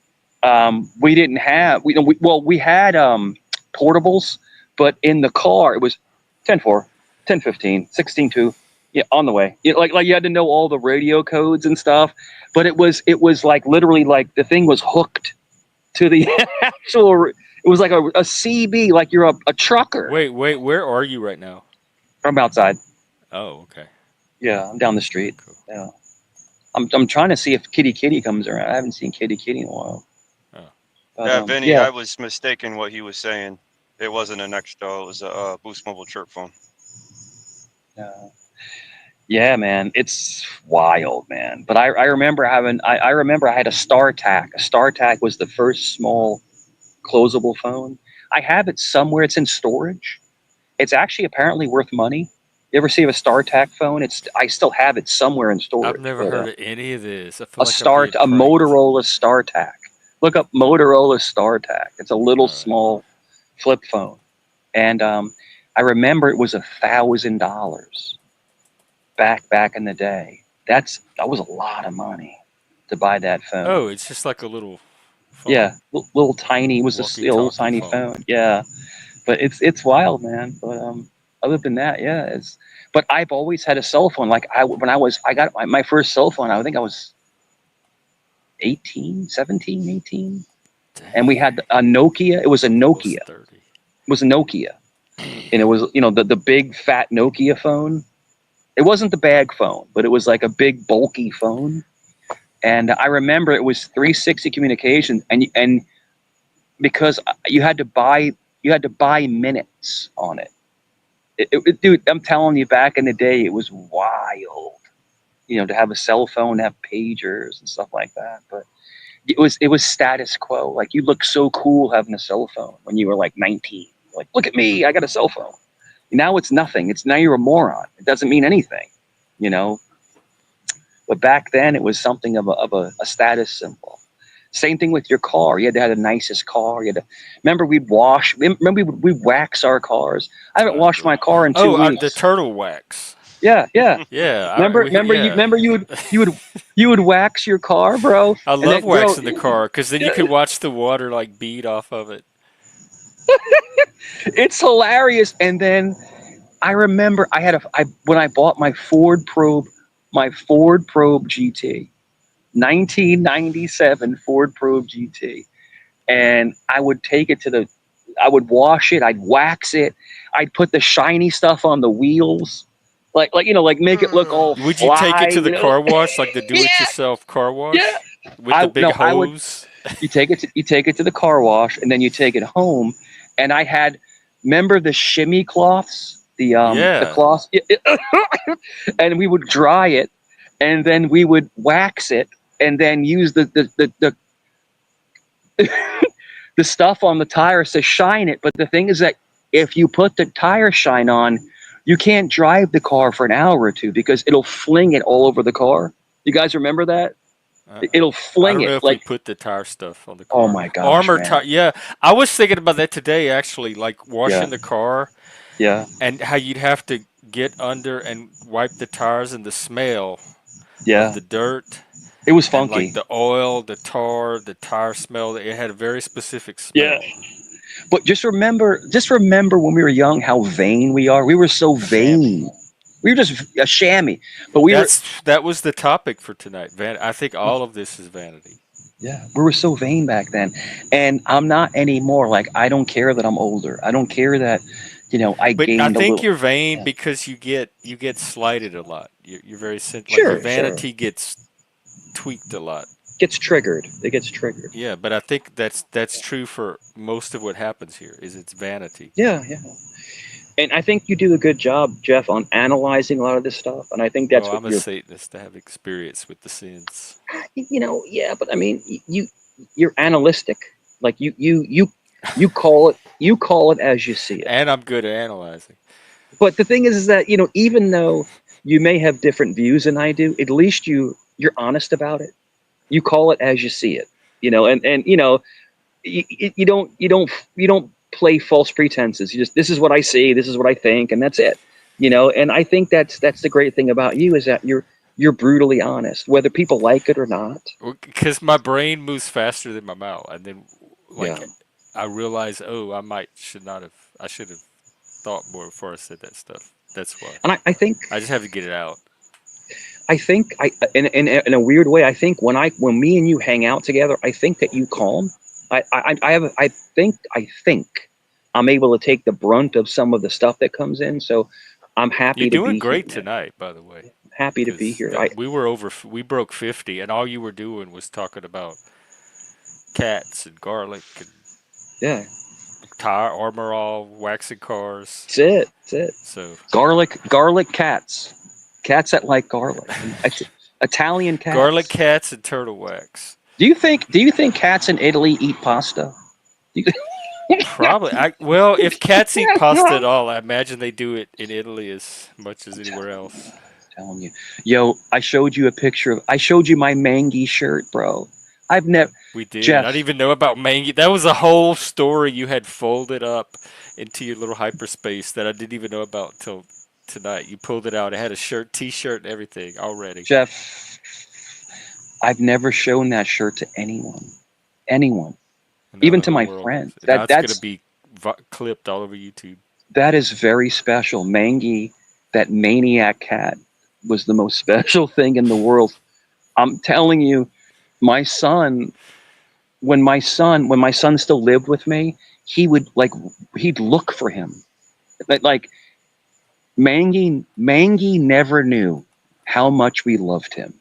we didn't have we had portables, but in the car it was 10-4, 10-15, 16-2. Yeah, on the way. Like you had to know all the radio codes and stuff, but it was like literally like the thing was hooked to the actual. It was like a CB, like you're a trucker. Wait, where are you right now? I'm outside. Oh, okay. Yeah, I'm down the street. Cool. Yeah, I'm trying to see if Kitty comes around. I haven't seen Kitty in a while. Oh. But Yeah, Vinny, yeah, I was mistaken what he was saying. It wasn't a Nextel. It was a Boost Mobile chirp phone. yeah, man, it's wild, man. But I remember I remember I had a StarTAC. A StarTAC was the first small closable phone. I have it somewhere. It's in storage. It's actually apparently worth money. You ever see a StarTAC phone? I still have it somewhere in I've storage. never But heard of any of this. I feel like I'm being a pranked. Motorola StarTAC. Look up Motorola StarTAC. It's a little All right. small. flip phone, and I remember it was $1,000 back in the day. That was a lot of money to buy that phone. Oh, it's just like a little Yeah, phone, little tiny. It was a little walkie-talkie tiny phone. phone. Yeah, but it's wild, man. But other than that, yeah, it's. But I've always had a cell phone. Like I got my first cell phone. I think I was 18, 17, 18, and we Dang, had a Nokia. It was a Nokia. almost It 30. was a Nokia, and it was the big fat Nokia phone. It wasn't the bag phone, but it was like a big bulky phone. And I remember it was 360 communication, and because you had to buy minutes on it. Dude, I'm telling you, back in the day, it was wild. To have a cell phone, have pagers and stuff like that. But it was status quo. Like, you look so cool having a cell phone when you were like 19. Like, look at me, I got a cell phone. Now it's nothing. Now you're a moron. It doesn't mean anything. You know. But back then, it was something of a status symbol. Same thing with your car. You had to have the nicest car. You had to remember we'd wax our cars. I haven't washed my car in two Oh, the weeks. turtle wax. Yeah, yeah. Yeah, yeah. Remember you would wax your car, bro, I and love then bro, waxing the car because then you could watch the water like bead off of it. it's hilarious. And then I remember when I bought my Ford Probe GT, 1997 Ford Probe GT, and I would take it I would wash it, I'd wax it, I'd put the shiny stuff on the wheels, like make it look all Would you take fly, it to the car wash, like the Yeah, do-it-yourself car yeah. wash with the big I would. hose? You take it to the car wash, and then you take it home. And remember the shimmy cloths, the Yeah. cloths, and we would dry it, and then we would wax it, and then use the stuff on the tires to shine it. But the thing is that if you put the tire shine on, you can't drive the car for an hour or two because it'll fling it all over the car. You guys remember that? Uh-uh. It'll I fling don't it know if we like, put the tire stuff on the oh car. my gosh, Armor man. tire. Yeah, I was thinking about that today, actually, like Yeah, washing the car yeah, and how you'd have to get under and wipe the tires and the smell of yeah. the dirt It was and like funky. the oil, the tar, the tire smell. It had a very specific Yeah. smell. But just remember when we were young how vain we are. We were so Chamois. vain. We were just a chamois. But we were That was the topic for tonight. I think all of this is vanity. Yeah, we were so vain back then. And I'm not anymore. Like, I don't care that I'm older. I don't care that, I But I gained a think little. you're vain Yeah. because you get slighted a lot. You're very like your Sure, sure. vanity gets tweaked a lot. Gets triggered. It gets triggered. Yeah, but I think that's true for most of what happens here. Is it's vanity. Yeah, yeah. And I think you do a good job, Jeff, on analyzing a lot of this stuff. And I think that's Well, what I'm a Satanist. I have experience with the sins. yeah, but I mean, you're analytic. Like, you call it as you see it. And I'm good at analyzing. But the thing is that, even though you may have different views than I do, at least you're honest about it. You call it as you see it. And you don't play false pretenses. You just, this is what I see, this is what I think, and that's it. And I think that's the great thing about you, is that you're brutally honest, whether people like it or not. Because my brain moves faster than my mouth, and then Yeah. like I realize, oh, I should have thought more before I said that stuff. That's why. And I just have to get it out. in a weird way, I think when me and you hang out together, I think that you calm. I think I'm able to take the brunt of some of the stuff that comes in. So I'm You're happy to doing be here, great man. tonight, by the way. Happy to be Because here. we broke 50, and all you were doing was talking about cats and garlic and Yeah, tire armor all waxing cars. that's it. That's it. So Garlic cats that like garlic. Italian cats. garlic cats and turtle wax. Do you think cats in Italy eat pasta? Do you- Probably. Well, if cats eat pasta at all, I imagine they do it in Italy as much as anywhere else. Telling you, yo, I showed you my Mangy shirt, bro. We did. I didn't Jeff, even know about Mangy. That was a whole story you had folded up into your little hyperspace that I didn't even know about until tonight. You pulled it out. It had a shirt, T-shirt, and everything already. Jeff, I've never shown that shirt to anyone, And now even the to whole my world knows. friends. And now it's going to That's be clipped all over YouTube. that is very special. Mangy, that maniac cat, was the most special thing in the world. I'm telling you, my son, when my son still lived with me, he'd look for him. Like Mangy never knew how much we loved him.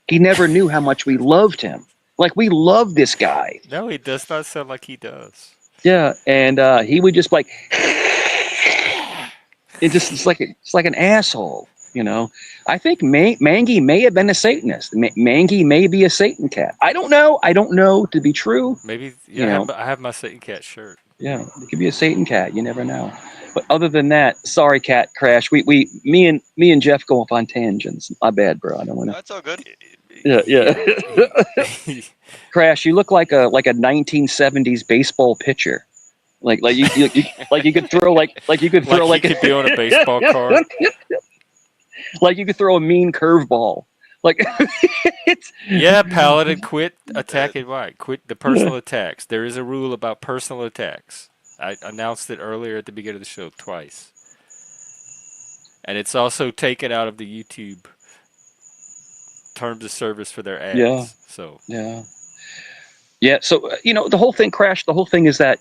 He never knew how much we loved him. Like we loved this guy. No, he does not sound like he does. Yeah, and he would just like it's like an asshole, you know. I think Mangy may have been a Satanist. Mangy may be a Satan cat. I don't know. I don't know to be true. Maybe, You yeah, know, I have my Satan Cat shirt. yeah, it could be a Satan cat. You never know. But other than that, sorry, Cat Crash. Me and Jeff go off on tangents. My bad, bro. I don't want to. That's all good. Yeah, yeah. He, Crash, you look like a 1970s baseball pitcher. Like you could throw like you could throw like he could be on a baseball card. like you could throw a mean curveball. Like it's Yeah, Paladin, quit Uh, attacking Mike. Quit the personal attacks. There is a rule about personal attacks. I announced it earlier at the beginning of the show twice. And it's also taken out of the YouTube terms of service for their yeah, ads. So, yeah. Yeah, so the whole thing crashed. The whole thing is that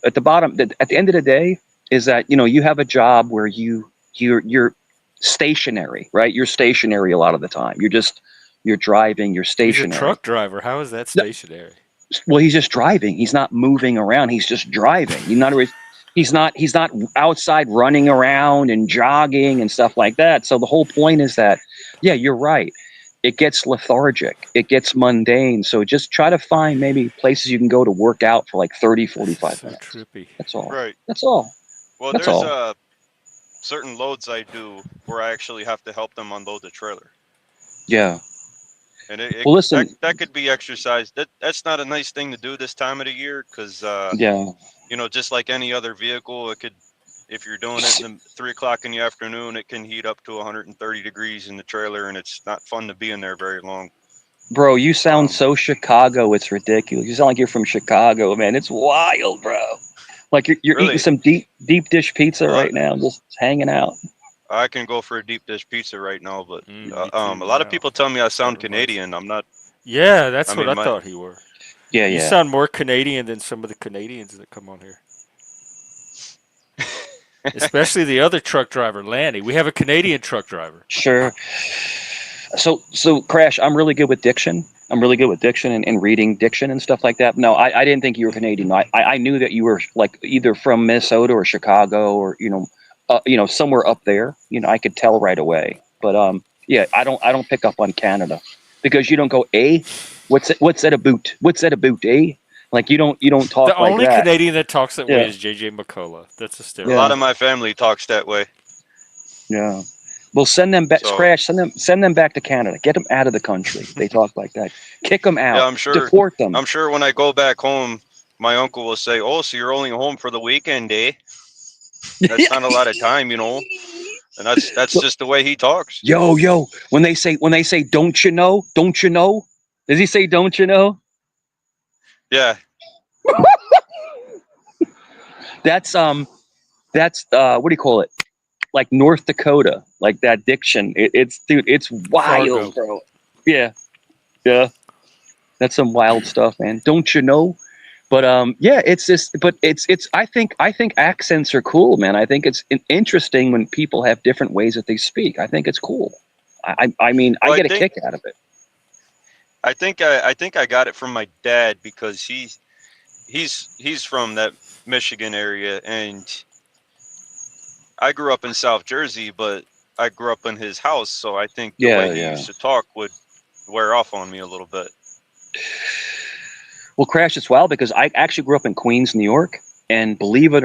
at the bottom, at the end of the day, is that you have a job where you're stationary, right? You're stationary a lot of the time. You're driving. You're he's a stationary. truck driver. How is that No, stationary? well, he's just driving. He's not moving around. He's just driving. In other words, he's not outside running around and jogging and stuff like that. So the whole point is that, yeah, you're right. It gets lethargic. It gets mundane. So just try to find maybe places you can go to work out for like 30, This is 45 so minutes. trippy. That's all. right. That's all. Well, That's there's all. certain loads I do where I actually have to help them unload the trailer, Yeah. and Well, listen. that could be exercise. That's not a nice thing to do this time of the year because Yeah. just like any other vehicle, it could, if you're doing it in the 3 o'clock in the afternoon, it can heat up to 130 degrees in the trailer, and it's not fun to be in there very long. Bro, you sound Um, so Chicago. It's ridiculous. You sound like you're from Chicago, man. It's wild, bro. Like you're eating really, some deep dish pizza uh, right now, just hanging out. I can go for a deep dish pizza right now, but Me a too. lot of Wow. people tell me I That sound reminds me. Canadian. I'm not. Yeah, I that's what mean, I my thought he were. Yeah, You yeah. sound more Canadian than some of the Canadians that come on here. Especially the other truck driver, Lanny. We have a Canadian truck driver. Sure. So Crash, I'm really good with diction. I'm really good with diction and reading diction and stuff like that. No, I didn't think you were Canadian. No, I knew that you were like either from Minnesota or Chicago or somewhere up there. I could tell right away. But yeah, I don't pick up on Canada because you don't go what's that about? What's that about? Like you don't The talk like only that. Canadian that talks that way Yeah, is JJ McCullough. That's a A lot yeah, of stereotype. my family talks that way. yeah. Well, send them back. So Crash. Send them back to Canada. Get them out of the country. They talk like that. Kick them yeah, out. I'm sure. Deport them. I'm sure when I go back home, my uncle will say, "Oh, so you're only home for the weekend, eh?" That's not a lot of time, and that's just the way he talks. Yo, when they say don't you know, does he say don't you know? Yeah, That's what do you call it, like North Dakota, like that diction. It's Fargo. wild, bro. Yeah, yeah, that's some wild stuff, man. Don't you know? But yeah, it's just, but it's. I think accents are cool, man. I think it's interesting when people have different ways that they speak. I think it's cool. I mean, I well, get a kick out of it. I think I got it from my dad because he's from that Michigan area, and I grew up in South Jersey, but I grew up in his house, so I think the way Yeah, he yeah. used to talk would wear off on me a little bit. Well, Crash, it's wild because I actually grew up in Queens, New York, and believe it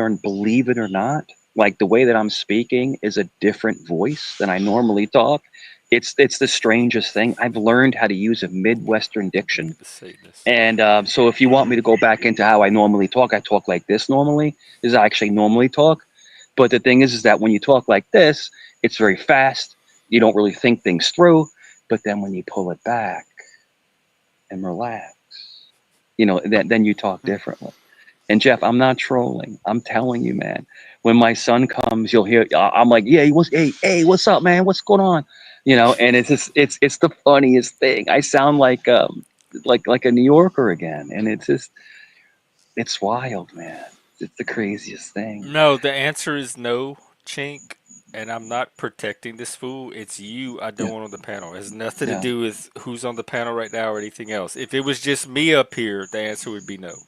or not, like the way that I'm speaking is a different voice than I normally talk. It's the strangest thing. I've learned how to use a Midwestern Look diction. at the Satanist. And so if you want me to go back into how I normally talk, I talk like this normally. This is how I actually normally talk. But the thing is that when you talk like this, it's very fast. You don't really think things through. But then when you pull it back and relax, then you talk differently. And Jeff, I'm not trolling. I'm telling you, man. When my son comes, you'll hear. I'm like, yeah, what's up, man? What's going on? And it's just, it's the funniest thing. I sound like a New Yorker again, and it's wild, man. It's the craziest thing. No, the answer is no, Chink. And I'm not protecting this fool. It's you I Yeah, don't want on the panel. It has nothing to yeah. do with who's on the panel right now or anything else. If it was just me up here, the answer would be no.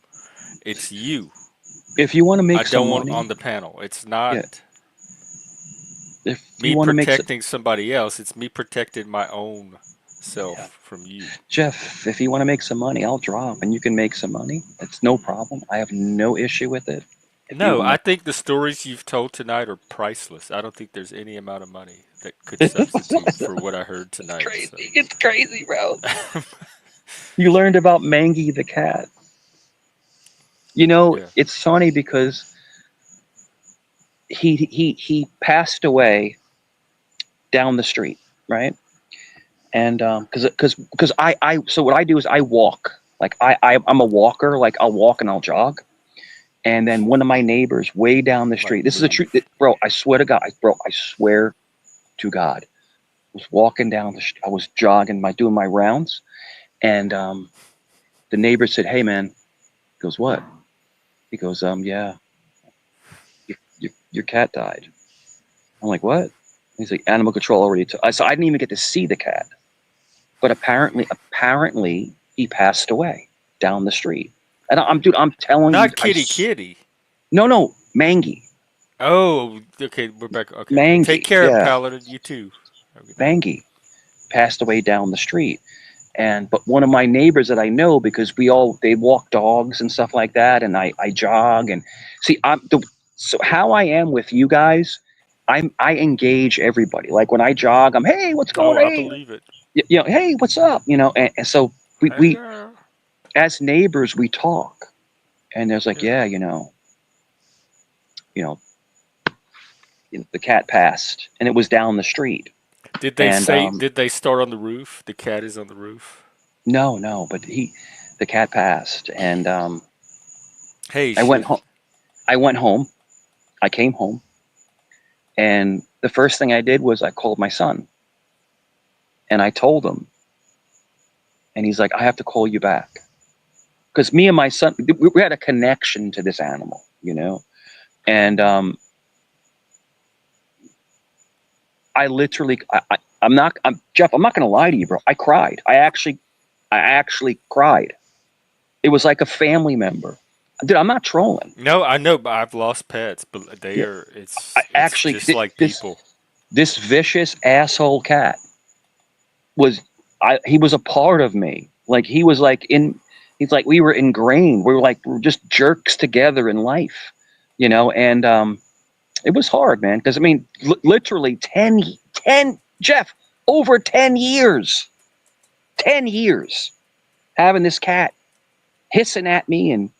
It's you If you want to I make some don't want money, on the panel. It's yeah. not If you me want to make some, protecting somebody else. It's me protecting my own yeah. self from you. Jeff, if you want to make some money, I'll drop, and you can make some money. It's no problem. I have no issue with it. If you No, want I to, think the stories you've told tonight are priceless. I don't think there's any amount of money that could substitute for what I heard it's tonight. crazy. So, It's crazy, bro. You learned about Mangy the cat. yeah. It's funny because he passed away down the street, right? And because I so what I do is I walk. Like I'm a walker. Like I'll walk and I'll jog. And then one of my neighbors way down the You might street. This is a truth, move. bro. I swear to God, bro. I swear to God. I was walking down the. I was jogging, doing my rounds, and the neighbor said, "Hey, man." He goes, "What?" He goes, "Yeah, your cat died." I'm like, "What?" He's like, "Animal control already took." So I didn't even get to see the cat, but apparently he passed away down the street. And dude, I'm telling you, Not Kitty Kitty. no, Mangy, Oh, okay, we're back. Okay. Take Mangy, care, yeah, Paladin. You too. Have a good night. Mangy passed away down the street. But one of my neighbors that I know, because they walk dogs and stuff like that, and I jog and see so how I am with you guys. I engage everybody. Like when I jog, I'm, hey, what's Oh, going I on? believe it. Hey, what's up? And so Hey, we girl. as neighbors we talk, and there's like, Yeah. yeah, you know the cat passed, and it was down the street. Did they And say? Did they start on the roof? The cat is on the roof. no, but the cat passed, and Hey, I went shit. home. I went home. I came home, and the first thing I did was I called my son, and I told him, and he's like, I have to call you back, because me and my son, we had a connection to this animal, and I literally, I'm Jeff. I'm not going to lie to you, bro. I cried. I actually cried. It was like a family member. Dude, I'm not trolling. No, I know, but I've lost pets, but they Yeah, are. I It's actually just like this people. this vicious asshole cat was he was a part of me. Like he's like we were ingrained. We were just jerks together in life, and it was hard, man. Because I mean, literally 10 Jeff, over 10 years, 10 years having this cat hissing at me and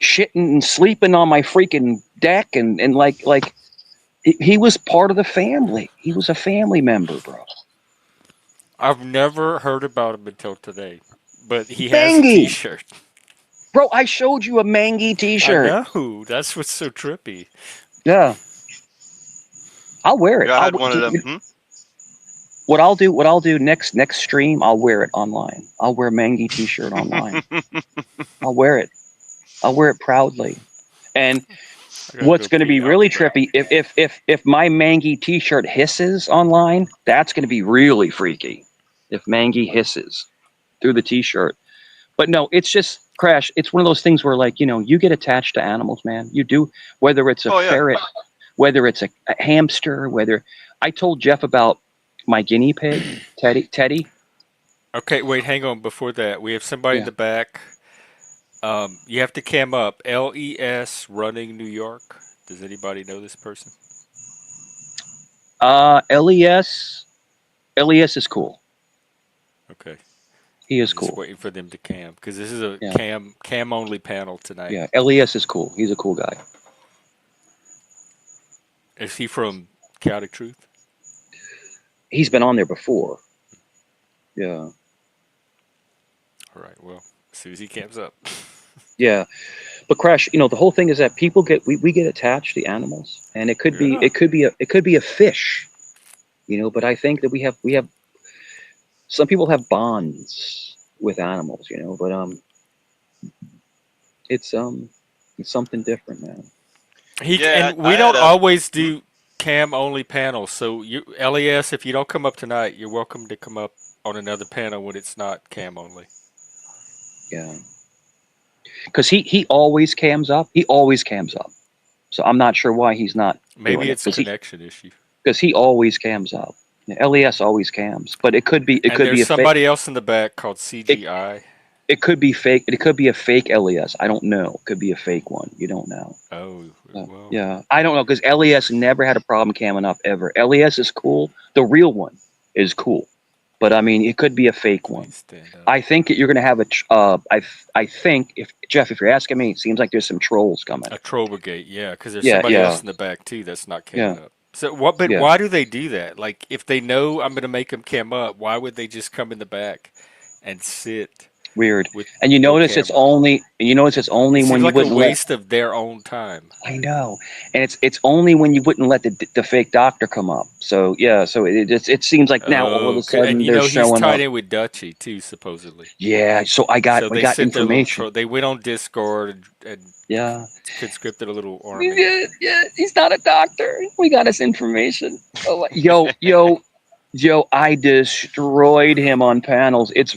shitting and sleeping on my freaking deck and like he was part of the family. He was a family member, bro. I've never heard about him until today, but he has a Mangy, T-shirt. bro. I showed you a Mangy I T-shirt. know. That's what's so trippy. Yeah, I'll wear it. Yeah, I had one of them. Hmm? What I'll do next stream. I'll wear it online. I'll wear a Mangy T-shirt online. I'll wear it. I'll wear it proudly. And I gotta what's go going to pee. be I'll really be back. trippy if my Mangy T-shirt hisses online, that's going to be really freaky. If Mangy hisses through the T-shirt, but no, it's just Crash. It's one of those things where you get attached to animals, man. You do, whether it's a Oh yeah. ferret, whether it's a hamster, whether I told Jeff about my guinea pig, Teddy. Okay, wait, hang on. Before that, we have somebody in Yeah. the back. You have to cam up. LES Running New York. Does anybody know this person? Les. LES is cool. Okay. He I'm is just cool. waiting for them to cam because this is a Yeah. cam only panel tonight. Yeah. LES is cool. He's a cool guy. Is he from Chaotic Truth? He's been on there before. Yeah. All right. Well, as soon as he cams up. Yeah. But Crash, the whole thing is that people we get attached to animals, and it could be Yeah. a fish, but I think that we have some people have bonds with animals, but it's it's something different, man. Yeah, And I we had don't a. always Hmm? do cam only panels. So you LES, if you don't come up tonight, you're welcome to come up on another panel when it's not cam only. Yeah. Because he always cams up. He always cams up. So I'm not sure why he's not Maybe doing it it's because connection issue. he always cams up. Yeah, LES always cams, but it could be And there's a fake. somebody else in the back called It CGI. it could be fake. It could be a fake LES. I don't know. It could be a fake one. You don't know. Oh, well, Yeah, I don't know because LES never had a problem camming up ever. LES is cool. The real one is cool, but I mean, it could be a fake one. please stand up. I think that you're going to have I think if Jeff, if you're asking me, it seems like there's some trolls coming. A troll brigade, yeah, because there's Yeah, somebody yeah, else in the back too that's not yeah, camming up. So what? But yeah. why do they do that? Like, if they know I'm gonna make them cam up, why would they just come in the back and sit Weird. with And you no notice camera? it's only It seems when you like a wouldn't let. waste of their own time. I know, and it's only when you wouldn't let the fake doctor come up. So yeah, so it seems like now all of Oh, a and sudden you they're know he's showing tied up. in with Dutchy too, supposedly. Yeah, so So I they got sent their little information. troll. They went on Discord and Yeah, conscripted a little army. yeah, yeah. He's not a doctor. We got his information. Oh, yo, I destroyed him on panels. It's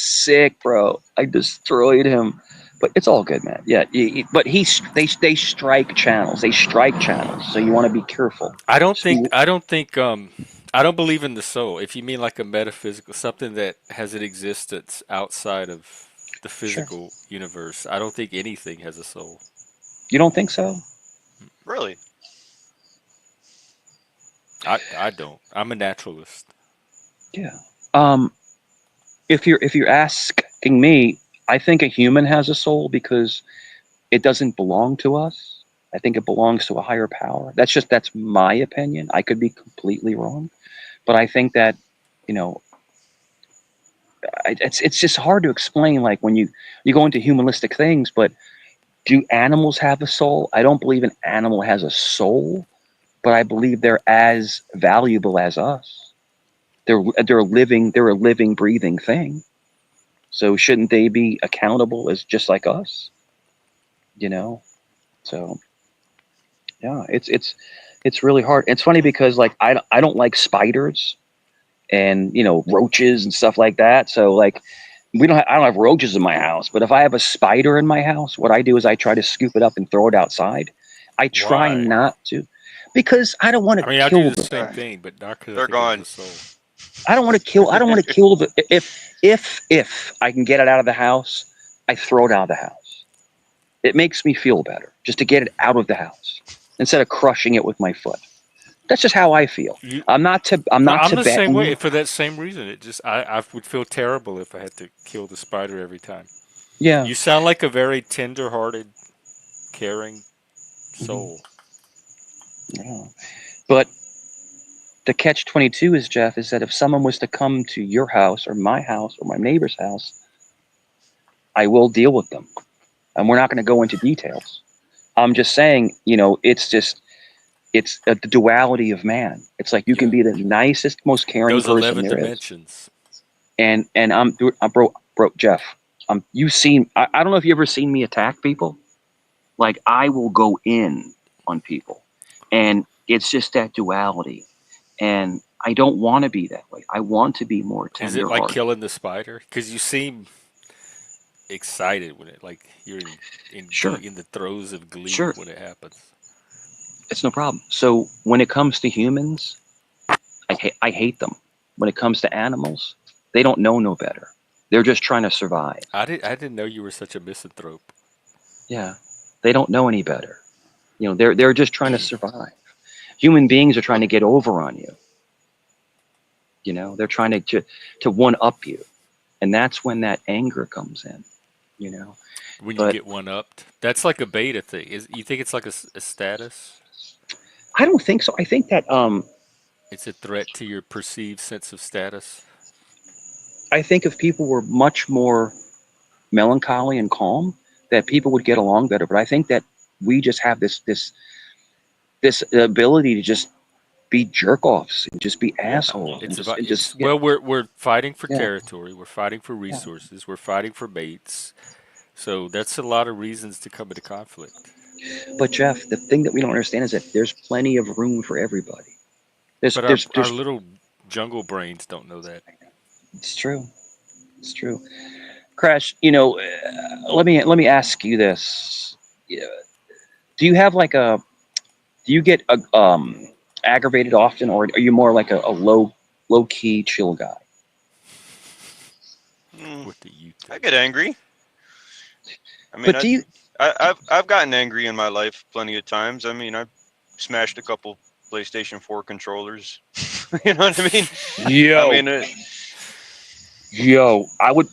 sick, bro. I destroyed him, but it's all good, man. Yeah, but they strike channels. They strike channels, so you want to be careful. I don't think So, I don't think I don't believe in the soul. If you mean like a metaphysical, something that has an existence outside of the sure, physical universe, I don't think anything has a soul. you don't think so? Really? I don't. I'm a naturalist. Yeah. Um, if you're asking me, I think a human has a soul because it doesn't belong to us. I think it belongs to a higher power. That's my opinion. I could be completely wrong, but I think that you know it's just hard to explain. Like when you go into humanistic things, but do animals have a soul? I don't believe an animal has a soul, but I believe they're as valuable as us. They're a living, breathing thing. So shouldn't they be accountable as just like us? You know. So yeah, it's really hard. It's funny because like I don't like spiders and roaches and stuff like that. So like I don't have roaches in my house, but if I have a spider in my house, what I do is I try to scoop it up and throw it outside. I try Why? not to because I don't want to I mean, I do kill the them. same thing, but not because I They're think it has a gone. soul. I don't want to kill the if I can get it out of the house, I throw it out of the house. It makes me feel better just to get it out of the house instead of crushing it with my foot. That's just how I feel. You, I'm no, not I'm the same way. Tibetan. For that same reason, it just I would feel terrible if I had to kill the spider every time. Yeah. You sound like a very tender-hearted, caring Mhm. soul. Yeah. But the catch 22 is, Jeff, is that if someone was to come to your house or my neighbor's house, I will deal with them. And we're not going to go into details. I'm just saying, it's the duality of man. It's like you can Yeah, be the nicest, most caring those person 11 there is. dimensions. And bro, Jeff, you've seen, I don't know if you ever seen me attack people. Like I will go in on people. And it's just that duality. And I don't want to be that way. I want to be more Is it like tenderhearted. killing the spider? Because you seem excited when it, like you're Sure, in the throes of glee sure, when it happens. it's no problem. So when it comes to humans, I hate them. When it comes to animals, they don't know no better. They're just trying to survive. I didn't know you were such a misanthrope. Yeah, they don't know any better. They're just trying to survive. Human beings are trying to get over on you. You know, they're trying to one up you, and that's when that anger comes in. You know, When you but get one upped, that's like a beta thing. You think it's like a status? I don't think so. I think that It's a threat to your perceived sense of status. I think if people were much more melancholy and calm, that people would get along better. But I think that we just have this ability to just be jerk offs and just be Yeah, assholes and it's just about and it's just get well, we're fighting for yeah. territory, we're fighting for Yeah. resources, we're fighting for mates. So that's a lot of reasons to come into conflict. But Jeff, the thing that we don't understand is that there's plenty of room for everybody. There's But there's our there's little jungle brains don't know that. it's true. It's true. Crash, you know, let me ask you this. Yeah, do you have like a do you get aggravated often, or are you more like a low key chill guy? Mm, What do you I think? get angry. I mean, But do you I've gotten angry in my life plenty of times. I mean, I've smashed a couple PlayStation 4 controllers. You know what I mean? I yo mean, yo I would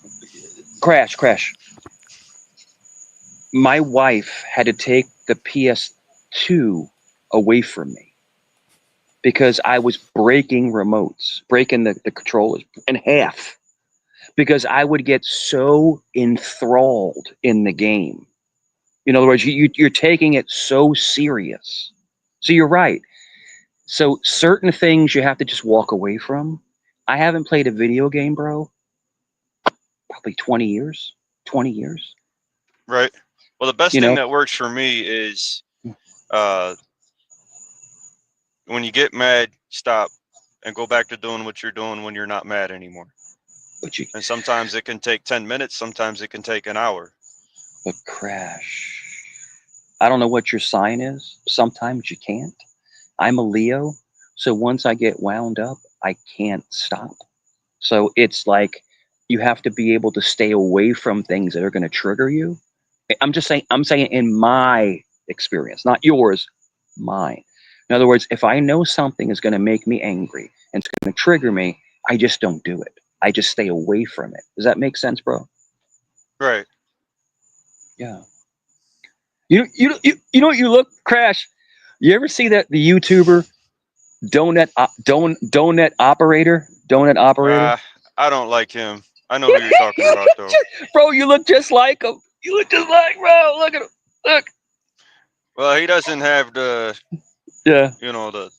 crash. My wife had to take the PS2 away from me because I was breaking remotes, breaking the controllers in half because I would get so enthralled in the game. In other words, you're taking it so serious. So you're right. So certain things you have to just walk away from. I haven't played a video game, bro, probably 20 years. 20 years. right. Well, the best You thing know, that works for me is uh, when you get mad, stop and go back to doing what you're doing when you're not mad anymore. but you And sometimes it can take 10 minutes, sometimes it can take an hour. but crash. I don't know what your sign is. Sometimes you can't. I'm a Leo, so once I get wound up, I can't stop. So it's like you have to be able to stay away from things that are going to trigger you. I'm saying in my experience, not yours, mine. In other words, if I know something is going to make me angry and it's going to trigger me, I just don't do it. I just stay away from it. Does that make sense, bro? Right. Yeah. You know what you look, Crash? You ever see that the YouTuber donut operator? Uh, I don't like him. I know who you're talking about, though. Bro, you look just like him. You look just like, bro. Look at him. Look. Well, he doesn't have the, Yeah. you know, the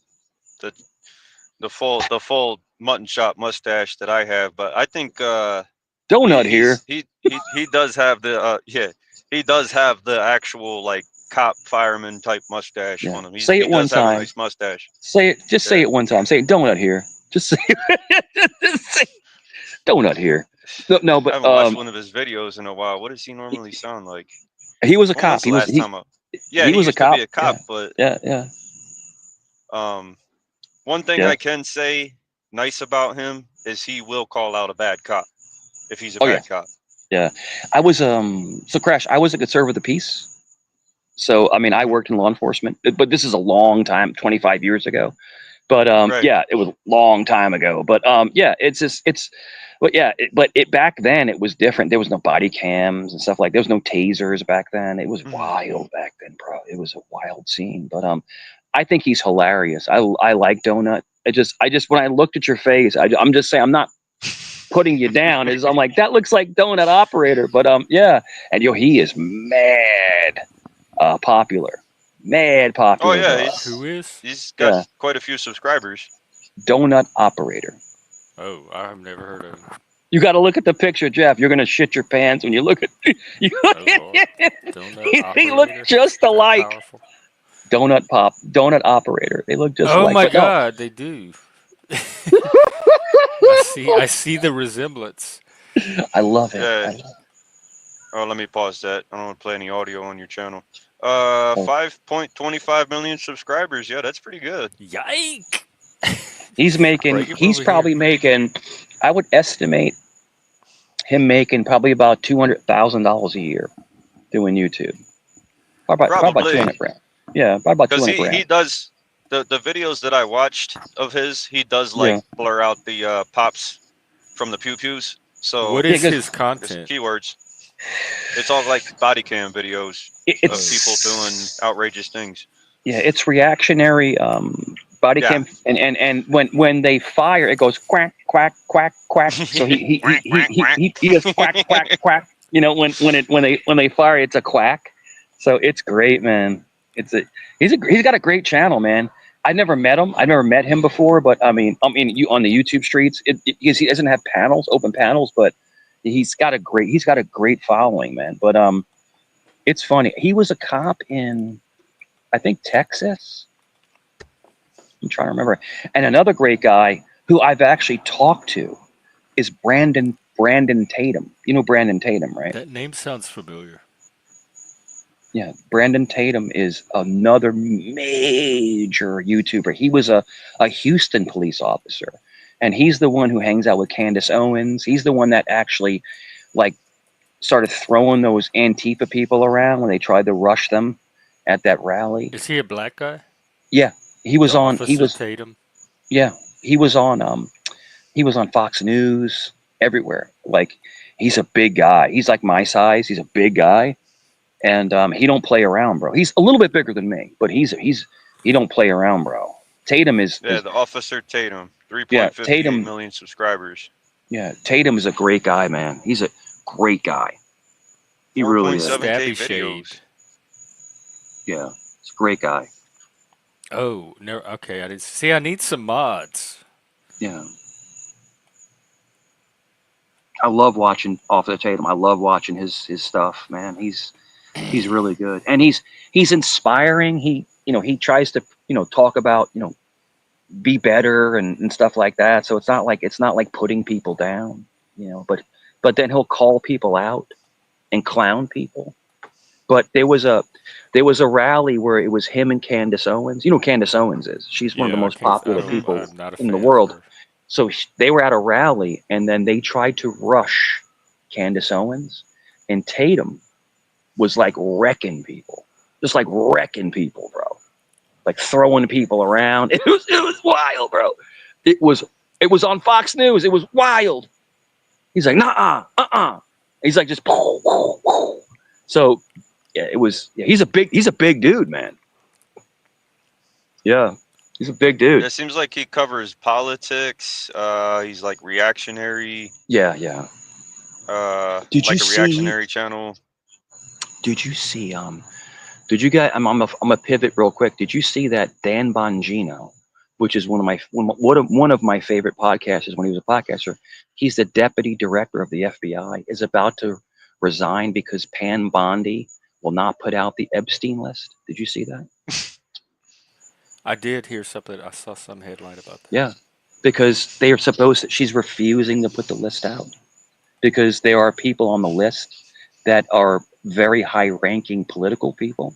the full mutton chop mustache that I have, but I think Donut he here. he's he does have the he does have the actual like cop fireman type mustache Yeah. on him. Say He it one does have a time. nice mustache. Say it. Just say Yeah. it one time. Say it. Donut here. Just say it. Just say donut here. No, I but haven't watched one of his videos in a while. What does he normally sound like? he was a When was cop. the last time? Yeah, He he was a used to be cop. a Yeah. cop, but Yeah. um, one thing Yeah. I can say nice about him is he will call out a bad cop if he's a Oh yeah. bad cop. Yeah. I was so Crash. I was a conservative of the peace. So I mean, I Hmm. worked in law enforcement, but this is a long time, 25 years ago. But Right. yeah, it was a long time ago. But yeah, but yeah, but it back then it was different. There was no body cams and stuff like. There was no tasers back then. It was Hmm. wild back then, bro. It was a wild scene. But I think he's hilarious. I like Donut. I just when I looked at your face, I'm just saying I'm not putting you down. Is I'm like that looks like Donut Operator. But yeah, and he is mad popular, mad Oh popular, yeah, bro. Who is? he's got Yeah, quite a few subscribers. Donut Operator. Oh, I've never heard of him. You got to look at the picture, Jeff. You're gonna shit your pants when you look at. You look Oh Lord, at donut they look operator. just That alike. powerful. Donut Operator. They look just Oh alike, my but no. God, they do. I see the resemblance. I love it. Yeah. I love Oh, let me pause that. I don't want to play any audio on your channel. it. 5.25 million subscribers. Yeah, that's pretty good. Yike! Break him He's over here. probably making. I would estimate him making probably about $200,000 a year doing YouTube. Probably about Probably 200 grand. Yeah, probably about because 200 he grand. does The videos that I watched of his, he does like Yeah, blur out the pops from the pew pews. What So yeah, is because his I guess content? keywords. It's all like body cam videos of Oh, people doing it's outrageous things. yeah, it's reactionary body Yeah. cam, and when they fire, it goes quack quack quack quack. So Quack, quack, quack. he does quack quack quack. You know, when they fire, it's a quack. So it's great, man. It's a he's got a great channel, man. I never met him. I never met him before, but I mean, you on the YouTube streets, because he doesn't have panels, open panels, but he's got a great following, man. But it's funny. He was a cop in, I think, Texas. I'm trying to remember. And another great guy who I've actually talked to is Brandon Tatum. You know Brandon Tatum, right? that name sounds familiar. Yeah, Brandon Tatum is another major YouTuber. He was a Houston police officer, and he's the one who hangs out with Candace Owens. He's the one that actually, like, started throwing those Antifa people around when they tried to rush them at that rally. Is he a black guy? Yeah, he was The on. He Officer was Tatum? yeah. He was on. He was on Fox News everywhere. Like, he's a big guy. He's like my size. He's a big guy, and he don't play around, bro. He's a little bit bigger than me, but he don't play around, bro. Tatum Yeah, is the Officer Tatum, yeah. 3.58 Tatum million subscribers, yeah. Tatum is a great guy, man. He's a great guy. He really is. 4.7K Stabby videos. shaved. Yeah, he's a great guy. Oh, no. Okay, I didn't see. I need some mods. Yeah. I love watching Officer Tatum. I love watching his stuff, man. He's really good, and he's inspiring. He tries to talk about be better and stuff like that. So it's not like putting people down, but then he'll call people out and clown people. But there was a rally where it was him and Candace Owens. You know who Candace Owens is. She's one of the Yeah, I most can't. I popular don't. people I'm not a in the fan of world. her. So they were at a rally, and then they tried to rush Candace Owens, and Tatum was like wrecking people, just like wrecking people, bro. Like throwing people around. It was wild, bro. It was it was on Fox News. It was wild. He's like, nah, He's like just. So yeah, it was. Yeah, he's a big dude, man. Yeah, he's a big Yeah, dude. it seems like he covers politics. He's like reactionary, Yeah, yeah. Did you like a see? reactionary channel. Did you see? Did you guys? I'm a pivot real quick. Did you see that Dan Bongino, which is one of my favorite podcasters when he was a podcaster? He's the deputy director of the FBI. Is about to resign because Pam Bondi will not put out the Epstein list. Did you see that? I did hear something. I saw some headline about that. Yeah, because they are supposed to. She's refusing to put the list out because there are people on the list that are very high-ranking political people.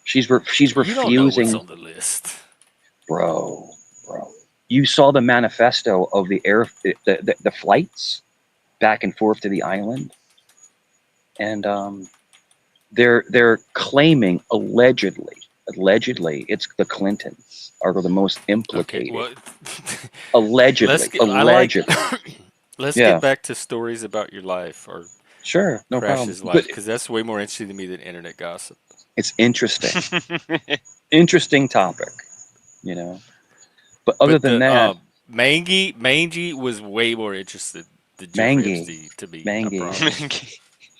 She's You don't know what's refusing. on the list. Bro. You saw the manifesto of the flights back and forth to the island, and they're claiming allegedly it's the Clintons are the most Okay, implicated. well, let's Allegedly, get. I like. allegedly. Let's get Yeah, back to stories about your life or sure, no problem. Crash's life But because that's way more interesting to me than internet gossip. it's interesting, interesting topic, you know. But other But than the that, Mangy was way more interested than Jeffrey Mangy, Epstein to me. I Mangy, promise.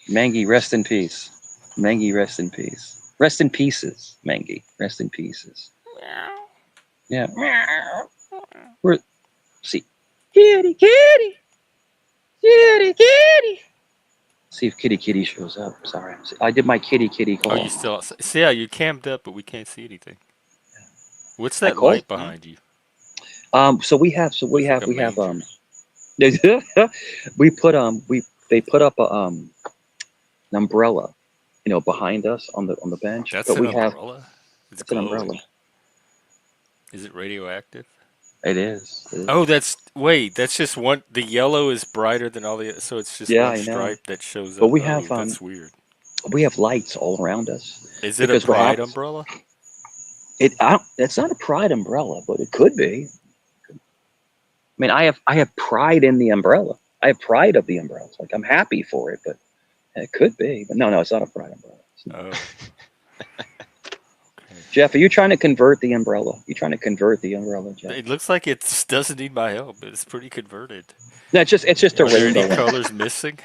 Mangy, rest in peace. Mangy, rest in peace. Rest in pieces, Mangy. Rest in pieces. Yeah. We're see. Kitty, kitty, kitty, kitty. See if kitty kitty shows up. Sorry. I did my kitty kitty Oh, call. you still see how you cammed up, but we can't see anything. What's I that called. light behind you? So we have Looks like a we have manger. we put they put up an umbrella, behind us on the bench. That's But an we have umbrella. It's it's an umbrella. glowing. Is it radioactive? It is. It is. Oh, that's just one. The yellow is brighter than all the. So it's just Yeah, one I know. stripe that shows But up. Oh, that's weird. we have lights all around us Is it a because what pride happens? umbrella? It's not a pride umbrella, but it could be. I mean, I have pride in the umbrella. I have pride of the umbrellas. Like I'm happy for it, but it could be. But no, it's not a pride umbrella. It's not. Oh, okay. Jeff, are you trying to convert the umbrella? You trying to convert the umbrella, Jeff? It looks like it just doesn't need my help. It's pretty converted. No, it's just a Are there any rainbow one. colors missing?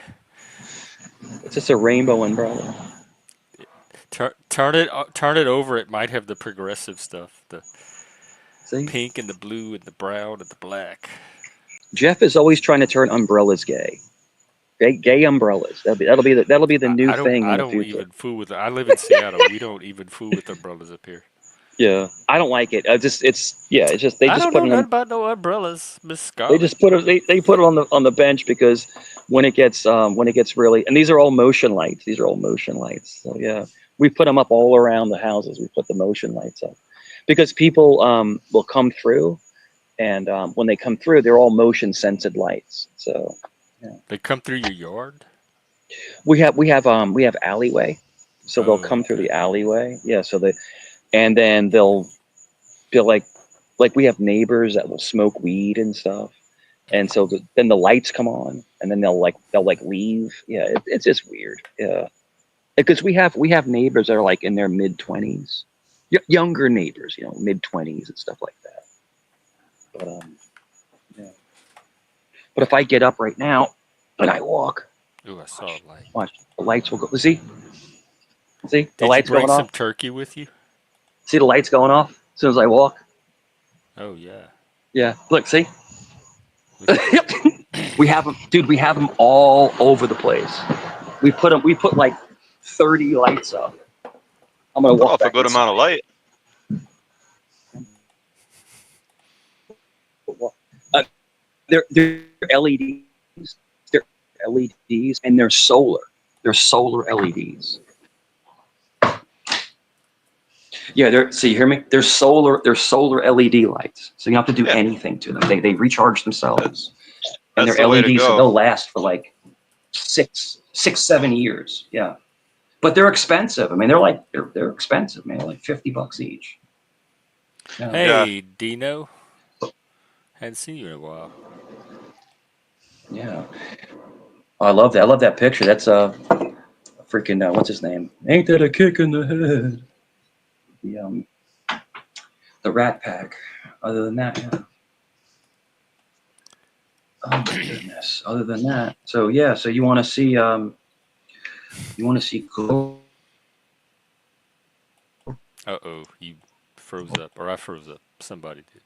It's just a rainbow umbrella. Turn it over. It might have the progressive stuff, the See, pink and the blue and the brown and the black. Jeff is always trying to turn umbrellas gay. Gay umbrellas. That'll be the new thing I in the don't future. even fool with. I live in Seattle. We don't even fool with umbrellas up here. Yeah, I don't like it. It's just they I just don't put know it nothing on. about no umbrellas, Miss They Scarlet. just put it. They put it on the bench because when it gets really, and these are all motion lights. These are all motion lights. So yeah, we put them up all around the houses. We put the motion lights up because people will come through, and when they come through, they're all motion sensed lights. So yeah, They come through your yard. we have alleyway, so they'll Oh, come through okay. the alleyway. Yeah, and then they'll like we have neighbors that will smoke weed and stuff. And so then the lights come on, and then they'll leave. Yeah, it's just weird. Yeah, because we have neighbors that are like in their mid-20s, younger neighbors, mid-20s and stuff like that. But yeah. But if I get up right now and I walk, Ooh, I saw a light. watch, the lights will go. See the Did you lights bring going some off. turkey with you? See the lights going off as soon as I walk. Oh yeah. Yeah, look, see. Look at that. We have them, dude. We have them all over the place. We put them. We put like 30 lights up. I'm gonna Put walk off a back good inside. amount of light. Uh, they're LEDs. They're LEDs, and they're solar. They're solar LEDs. Yeah, so you hear me? They're solar. They're solar LED lights. So you don't have to do Yeah, anything to them. They recharge themselves, and that's they're the way to LEDs, so go. they'll last for like 7 years. Yeah, but they're expensive. I mean, they're expensive, man. Like $50 each. Yeah. Yeah, Hey, Dino. Hadn't seen you in a while. Yeah. Oh, I love that. I love that picture. That's freaking what's his name? Ain't that a kick in the head? The Rat Pack. Other than that, yeah. Oh my goodness. Other than that, so yeah. So you want to see cool. Uh-oh, you froze up, or I froze up. Somebody did.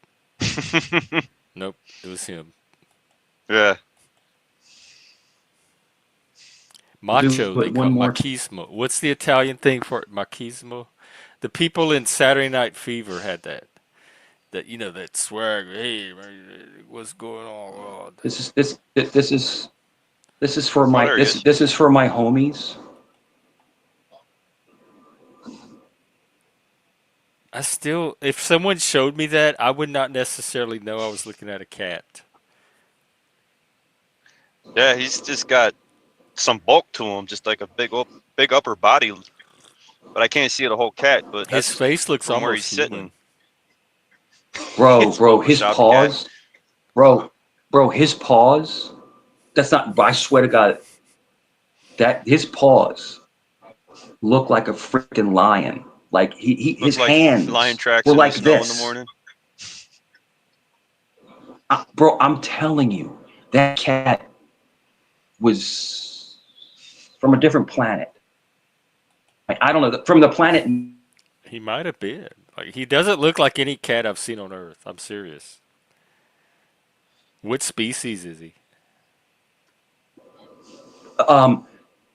Nope, it was him. yeah. Do Macho, they it one call more time. machismo. What's the Italian thing for it? Machismo? The people in Saturday Night Fever had that. That swag. Hey, man, what's going on? Oh, This is for Oh, my there he is. this is for my homies. if someone showed me that, I would not necessarily know I was looking at a cat. Yeah, he's just got some bulk to him, just like a big upper body. But I can't see the whole cat. But His that's face looks from where he's almost sitting. human. Bro, It's his photoshopped cat. paws. Bro, his paws. That's not. I swear to God, that his paws look like a freaking lion. Like Look his like lion hands tracks were in the like snow in the this. morning. Bro, I'm telling you, that cat was from a different planet. I don't know, from the planet. He might have been. Like he doesn't look like any cat I've seen on Earth. I'm serious. What species is he?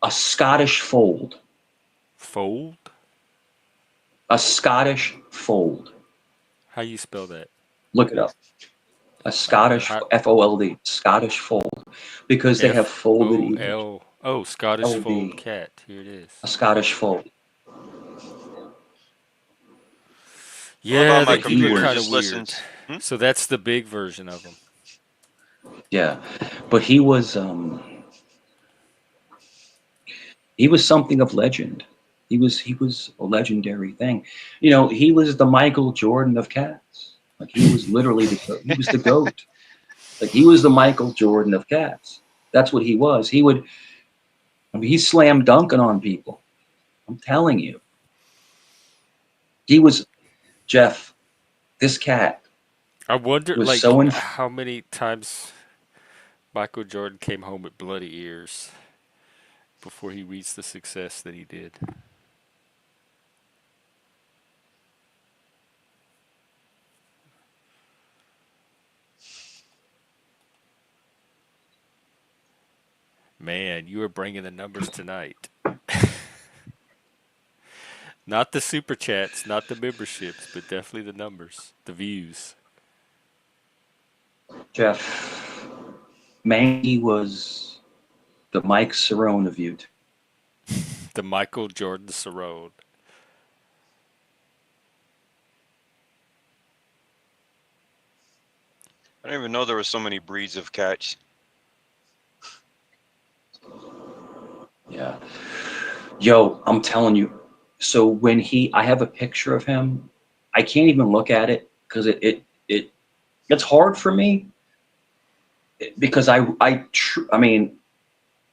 A Scottish fold. Fold? A Scottish fold. How you spell that? Look it up. A Scottish How, FOLD. Scottish fold, because they have folded ears. FOL. Oh, Scottish fold LD. cat. Here it is. A Scottish fold. What about Yeah, my He he looked computer? kind was, of Just weird. listens. So that's the big version of him. yeah, but he was something of legend. He was a legendary thing. You know, he was the Michael Jordan of cats. Like he was literally he was the goat. Like he was the Michael Jordan of cats. That's what he was. I mean, he's slam dunking on people. I'm telling you, he was Jeff. This cat I wonder, was like, so in. how many times Michael Jordan came home with bloody ears before he reached the success that he did. Man, you are bringing the numbers tonight. Not the super chats, not the memberships, but definitely the numbers, the views. Jeff. Mangy was the Mike Cerrone of YouTube. The Michael Jordan Cerrone. I didn't even know there were so many breeds of cats. Yeah. Yo, I'm telling you. So when I have a picture of him, I can't even look at it because it's hard for me because I mean,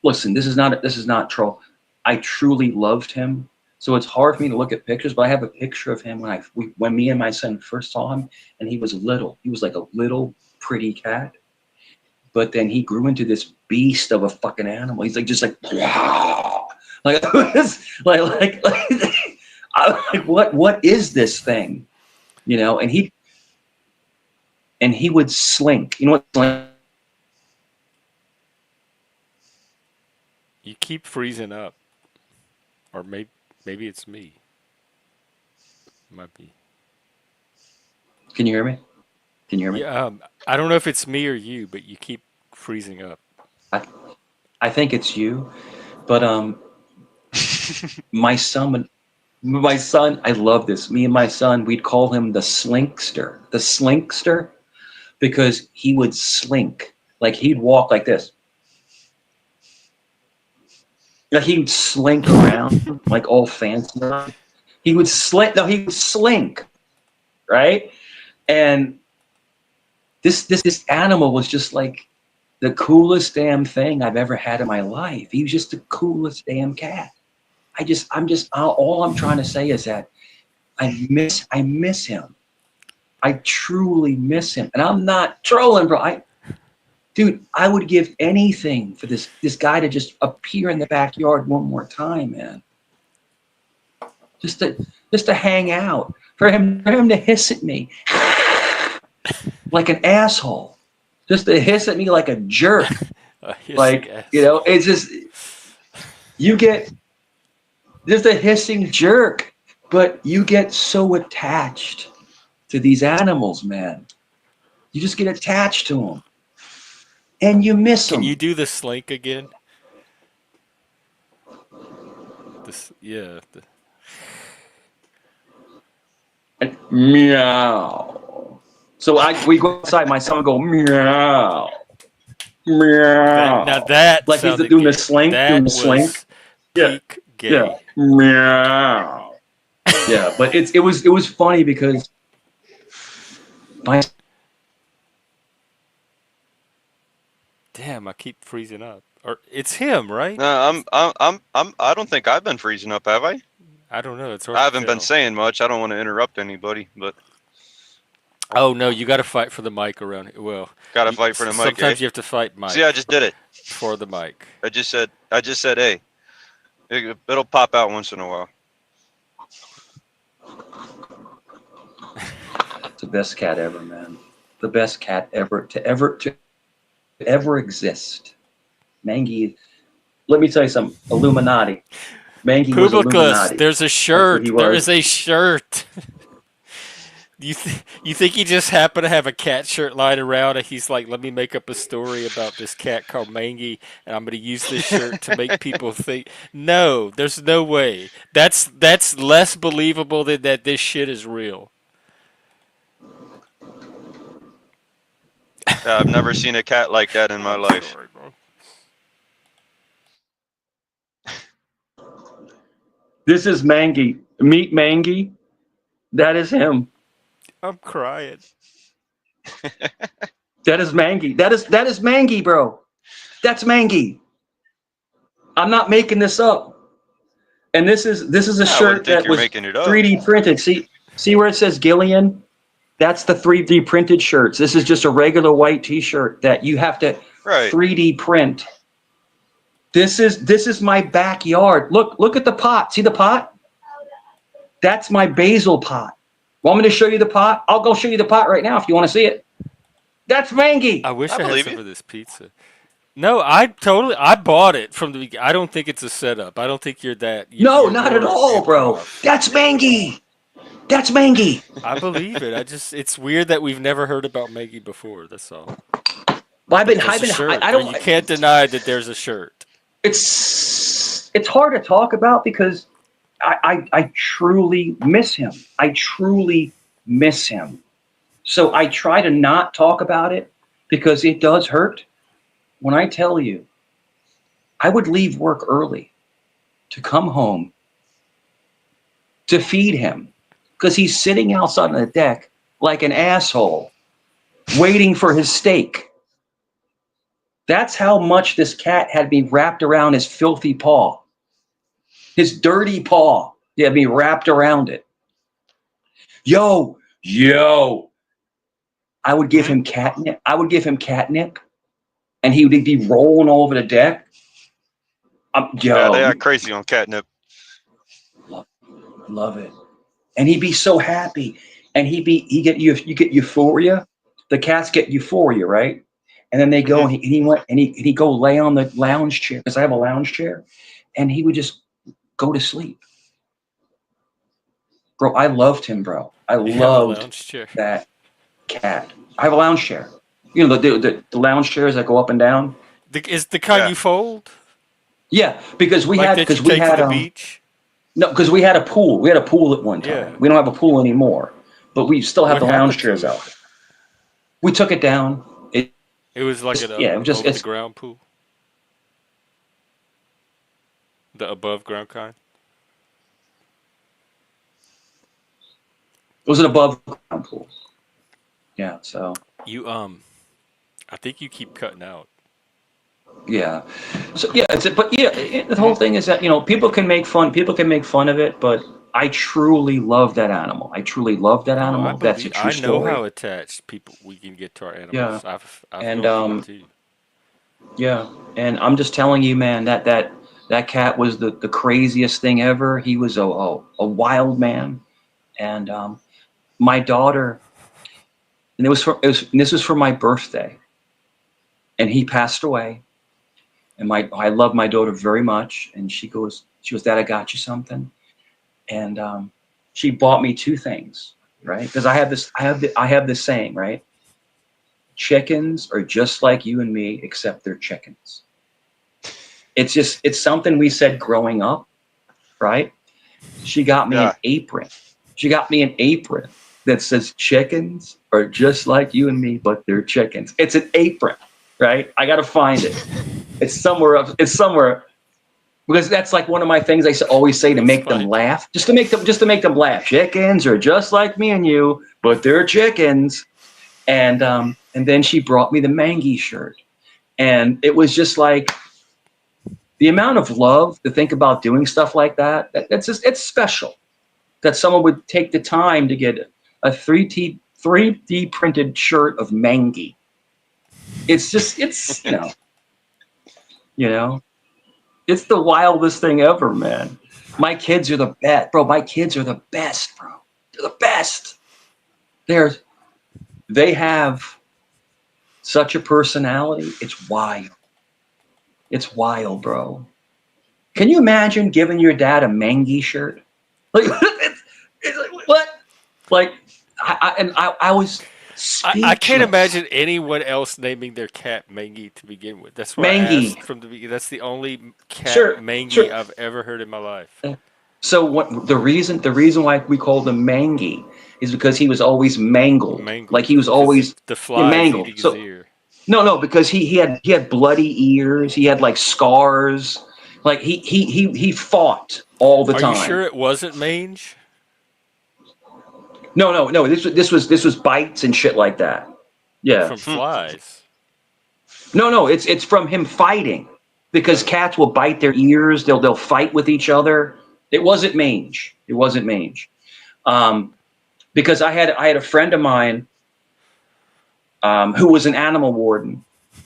listen, this is not troll. I truly loved him. So it's hard for me to look at pictures, but I have a picture of him when me and my son first saw him, and he was little. He was like a little pretty cat, but then he grew into this beast of a fucking animal. He's like just like like I'm like what is this thing? You know, and he would slink. You know what slink? You keep freezing up. Or maybe it's me. Might be. Can you hear me? Can you hear me? Yeah, I don't know if it's me or you, but you keep freezing up. I, I think it's you, but my son, I love this. Me and my son, we'd call him the slinkster, because he would slink, like he'd walk like this, like he'd slink around, like all fancy. He would slink. No, he would slink, right? And this animal was just like the coolest damn thing I've ever had in my life. He was just the coolest damn cat. All I'm trying to say is that I miss him. I truly miss him, and I'm not trolling, bro. Dude, I would give anything for this guy to just appear in the backyard one more time, man. Just to hang out, for him to hiss at me like an asshole, just to hiss at me like a jerk. A hissing Like, you asshole. know, it's just you get just a hissing jerk, but you get so attached to these animals, man. You just get attached to them, and you miss Can you them. do the slink again? Yeah. And meow. So we go outside. My son would go meow, Now meow, that like he's sounded doing the gay. slink, doing That the slink. was Yeah, peak yeah, gay. meow. Yeah, but it was funny because my Damn, I keep freezing up. Or it's him, right? No, I don't think I've been freezing up, have I? I don't know. It's hard I to haven't been tell. saying much. I don't want to interrupt anybody, but Oh no, you got to fight for the mic around here. Well, gotta fight for the mic, eh? sometimes you have to fight See, I Mike just did it. for the mic. I just said, hey, it'll pop out once in a while. the best cat ever, man. The best cat to ever exist. Mangy. Let me tell you something. Illuminati. Mangy was Publicus, Illuminati. there's a That's what he shirt. There was. is a shirt. You think he just happened to have a cat shirt lying around and he's like, let me make up a story about this cat called Mangy and I'm going to use this shirt to make people think. No, there's no way. That's less believable than that this shit is real. I've never seen a cat like that in my I'm life. sorry, bro. This is Mangy. Meet Mangy. That is him. I'm crying. That is Mangy. That is Mangy, bro. That's Mangy. I'm not making this up. And this is a I wouldn't shirt think that you're was making it up. 3D printed. See where it says Gillian? That's the 3D printed shirts. This is just a regular white T-shirt that you have to Right. 3D print. This is my backyard. Look at the pot. See the pot? That's my basil pot. Want me to show you the pot? I'll go show you the pot right now if you want to see it. That's Mangy. I wish I I had believe some you. of this pizza. No, I bought it from the beginning. I don't think it's a setup. I don't think you're that. No, You're not at more all, bro. improv. That's Mangy. That's Mangy. I believe it. It's weird that we've never heard about Maggie before. That's all. Well, But there's a shirt. I You don't. can't deny that there's a shirt. It's hard to talk about because I truly miss him. I truly miss him. So I try to not talk about it because it does hurt. When I tell you, I would leave work early to come home to feed him because he's sitting outside on the deck like an asshole waiting for his steak. That's how much this cat had me wrapped around his filthy paw. His dirty paw. He had me wrapped around it. Yo. I would give him catnip. And he would be rolling all over the deck. Yeah, they are crazy on catnip. Love it. And he'd be so happy. And you get euphoria. The cats get euphoria, right? And then they go and he'd go lay on the lounge chair because I have a lounge chair, and he would just go to sleep. Bro, I loved him, bro. I You have a loved lounge chair. that cat. I have a lounge chair. You know the lounge chairs that go up and down. Is the kind Yeah. you fold? Yeah, because we Like had that you take to the beach? no, because we had a pool. We had a pool at one time. Yeah. We don't have a pool anymore, but we still have What the lounge happened chairs to it? out. We took it down. It was like an Yeah, it was just- over the it's- ground pool. The above ground kind. It was an above ground pool. Yeah, so You I think you keep cutting out. yeah, so yeah, the whole thing is that people can make fun of it, but I truly love that animal. I truly love that No, animal. That's a true I know story. how attached we can get to our animals. Yeah. I've And, gone through it too. Yeah, and I'm just telling you, man, that cat was the craziest thing ever. He was a wild man, and my daughter, and this was for my birthday, and he passed away, and I love my daughter very much, and she goes, Dad, I got you something, and she bought me two things, right? Because I have this saying, right? Chickens are just like you and me, except they're chickens. It's something we said growing up, right? She got me an apron. She got me an apron that says chickens are just like you and me, but they're chickens. It's an apron, right? I got to find it. It's somewhere up. It's somewhere because that's like one of my things I always say to make them laugh, just to make them laugh. Chickens are just like me and you, but they're chickens. And then she brought me the Mangy shirt, and it was just like the amount of love to think about doing stuff like that. It's special that someone would take the time to get a 3D printed shirt of Mangy. It's it's the wildest thing ever, man. My kids are the best, bro. My kids are the best, bro. They're the best. They have such a personality. It's wild. It's wild, bro. Can you imagine giving your dad a Mangy shirt? Like, it's like what? Like, I was speechless. I can't imagine anyone else naming their cat Mangy to begin with. That's why Mangy. I asked from the beginning. That's the only cat Mangy I've ever heard in my life. So what the reason why we called him Mangy is because he was always mangled. Like he was always the flies mangled. eating his ear. No, because he had bloody ears. He had like scars. Like he fought all the Are you time. sure it wasn't mange No. This was bites and shit like that. Yeah. from flies? No. It's from him fighting because Oh, cats will bite their ears. They'll fight with each other. It wasn't mange. It wasn't mange. Um, because I had a friend of mine who was an animal warden.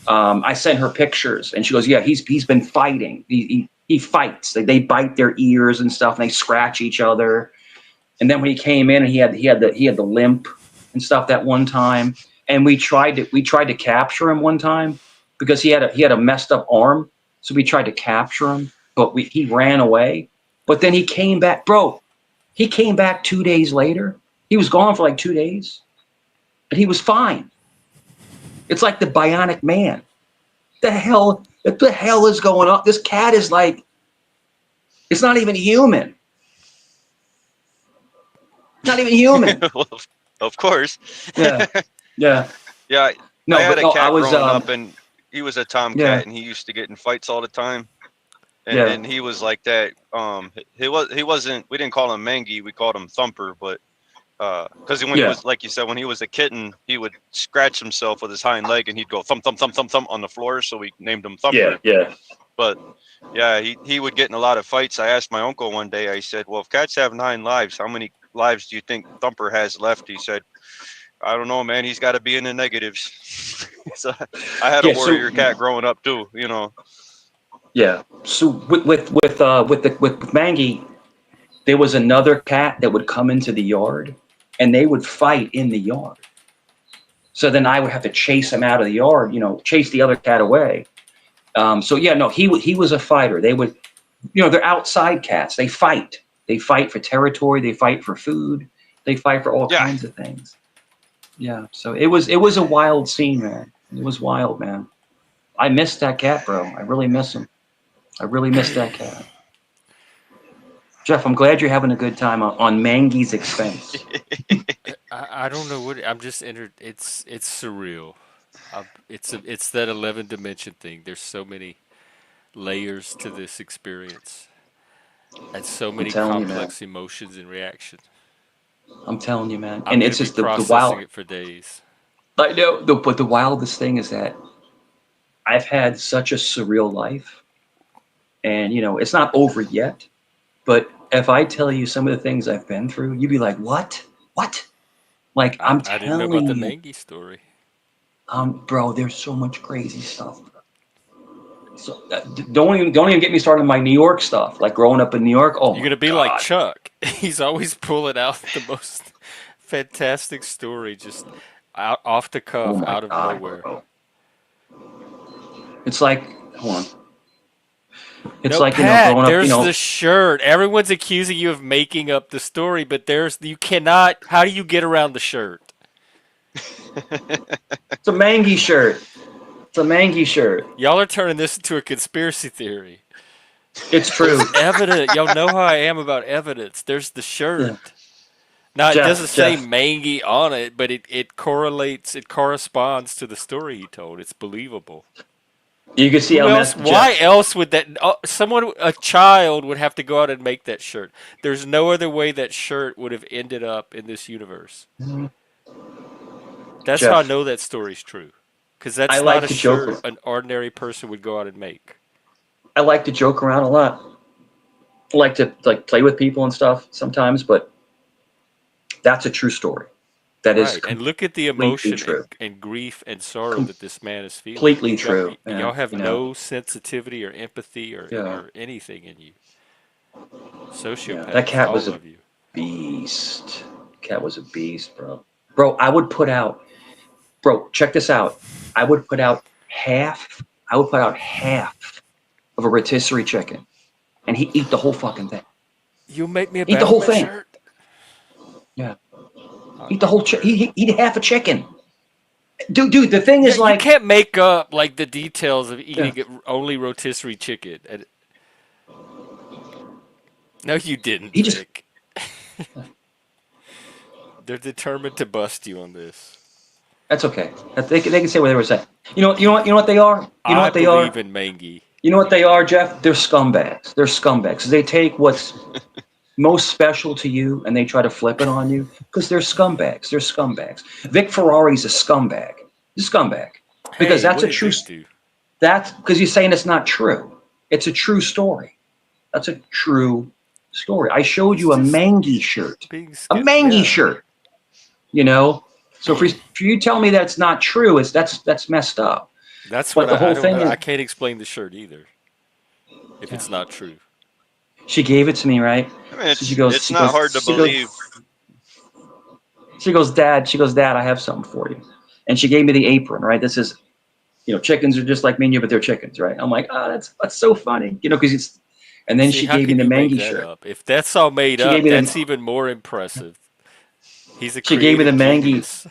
I sent her pictures, and she goes, "Yeah, he's been fighting. He fights. They bite their ears and stuff, and they scratch each other." And then when he came in, and he had the limp and stuff that one time, and we tried to capture him one time because he had a messed up arm, so we tried to capture him, but he ran away. But then he came back, bro. He came back 2 days later. He was gone for like 2 days, and he was fine. It's like the Bionic Man. What the hell is going on? This cat is like, it's not even human. Not even human. Well, of course. Yeah, yeah. Yeah, I No, had but a no, I cat was growing up, and he was a yeah, tomcat, and he used to get in fights all the time. yeah, And he was like that. He wasn't. We didn't call him Mangy. We called him Thumper. But because when he yeah, was, like you said, when he was a kitten, he would scratch himself with his hind leg, and he'd go thump thump thump thump thump on the floor. So we named him yeah, Thumper. yeah. But yeah, he would get in a lot of fights. I asked my uncle one day. I said, "Well, if cats have 9 lives, how many lives do you think Thumper has left?" He said, "I don't know, man. He's got to be in the negatives." So I had a Yeah, so warrior cat growing up too. You know. yeah. So with Mangy, there was another cat that would come into the yard and they would fight in the yard. So then I would have to chase him out of the yard, chase the other cat away. So yeah, no, he was a fighter. They would, they're outside cats. They fight. They fight for territory. They fight for food. They fight for all Yeah. kinds of things. Yeah. So it was a wild scene, man. It was wild, man. I miss that cat, bro. I really miss him. I really miss that cat. Jeff, I'm glad you're having a good time on Mangy's expense. I don't know what I'm just entered. It's surreal. It's that 11 dimension thing. There's so many layers to this experience and so I'm many telling you, man. complex emotions and reactions. I'm telling you, man. I'm And gonna it's be just the processing wild. it for days. I know, but the wildest thing is that I've had such a surreal life, and it's not over yet. But if I tell you some of the things I've been through, you'd be like, "What? What?" Like I'm I didn't know about telling the you, Mangy story. bro. There's so much crazy stuff. So don't even get me started on my New York stuff. Like growing up in New York. Oh You're my gonna be like God. Chuck. He's always pulling out the most fantastic story, just out off the Oh cuff, my out of God, nowhere. bro. It's like, hold on. It's No, like Pat, growing up. there's the shirt. Everyone's accusing you of making up the story, but you cannot. How do you get around the shirt? It's a Mangy shirt. It's a Mangy shirt. Y'all are turning this into a conspiracy theory. It's true. There's evidence. Y'all know how I am about evidence. There's the Yeah. shirt. Now, it doesn't say Jeff. Mangy on it, but it correlates, it corresponds to the story he told. It's believable. You can see Who how else? messed Why Jeff. else would that? A child would have to go out and make that shirt. There's no other way that shirt would have ended up in this universe. That's how I Jeff. know that story's true. Because I that's not like a to joke. shirt an ordinary person would go out and make. I like to joke around a lot. I like to play with people and stuff sometimes, but that's a true story. That is Right. And look at the completely emotion true. and grief and sorrow that this man is feeling. Completely true, Y'all man. have no sensitivity or empathy Yeah, or anything in you. yeah. That Sociopaths, cat was all a of you. beast. Cat was a beast, bro. Bro, I would put out. Bro, check this out. I would put out half. I would put out half of a rotisserie chicken, and he'd eat the whole fucking thing. You make me a Eat the whole Battlement thing. shirt? Yeah. I, Eat the I whole. would wear it. He eat half a chicken. Dude. The thing Yeah, is you like. can't make up like the details of Yeah. eating only rotisserie chicken. No, you didn't, He just. Vic. They're determined to bust you on this. That's okay. They can say whatever they say. You know what they are. You know I what they are. believe in Mangy. You know what they are, Jeff? They're scumbags. They're scumbags. They take what's most special to you and they try to flip it on you because they're scumbags. They're scumbags. Vic Ferrari's a scumbag. He's a scumbag because Hey, that's what a did true. Vic do? That's because you're saying it's not true. It's a true story. That's a true story. I showed He's you a just Mangy shirt. being A Mangy yeah. shirt. You know. So for you tell me that's not true, that's messed up. That's what But the I whole don't thing know. is, I can't explain the shirt either if yeah. it's not true. She gave it to me, right? I mean, So it's not hard to believe. She goes, Dad, I have something for you. And she gave me the apron, right? This is, chickens are just like me and you, but they're chickens, right? I'm like, oh, that's so funny, because it's, and then See, she how gave me can the you make Mangy that shirt. up? If that's all made She gave up, me that's the, even more impressive. He's a she gave me the creative Mangy. genius.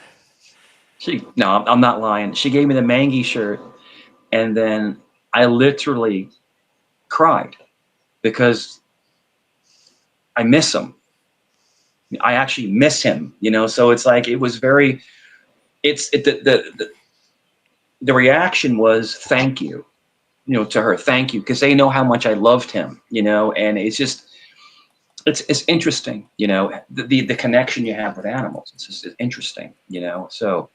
No, I'm not lying. She gave me the Mangy shirt, and then I literally cried because I miss him. I actually miss him, So it's like it was very. The reaction was thank you, to her, thank you, because they know how much I loved him, and it's just it's interesting, the connection you have with animals. It's just interesting, So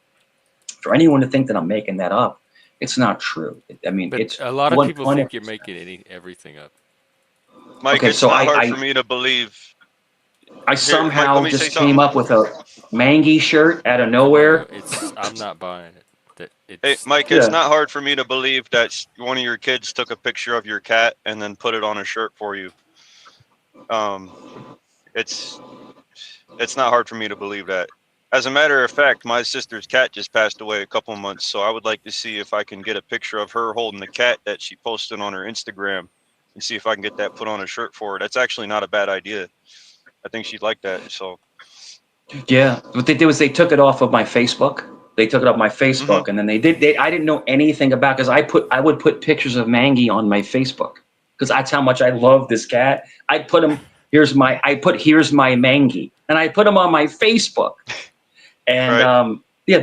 for anyone to think that I'm making that up, it's not true. I mean, But it's a lot of people think you're making everything up. Mike, okay. it's So not hard for me to believe. I Here, Mike, let somehow me say just came something. up with a Mangy shirt out of No, nowhere. I'm not buying it. That Hey, it's Mike, it's Yeah. not hard for me to believe that one of your kids took a picture of your cat and then put it on a shirt for you. Um, it's it's not hard for me to believe that. As a matter of fact, my sister's cat just passed away a couple months, so I would like to see if I can get a picture of her holding the cat that she posted on her Instagram and see if I can get that put on a shirt for her. That's actually not a bad idea. I think she'd like that. So, Yeah, what they did was they took it off of my Facebook. They took it off my hmm Facebook, and then I didn't know anything about, because I would put pictures of Mangy on my Facebook because that's how much I love this cat. I put him. Here's my Mangy, and I put him on my Facebook. And right. yeah,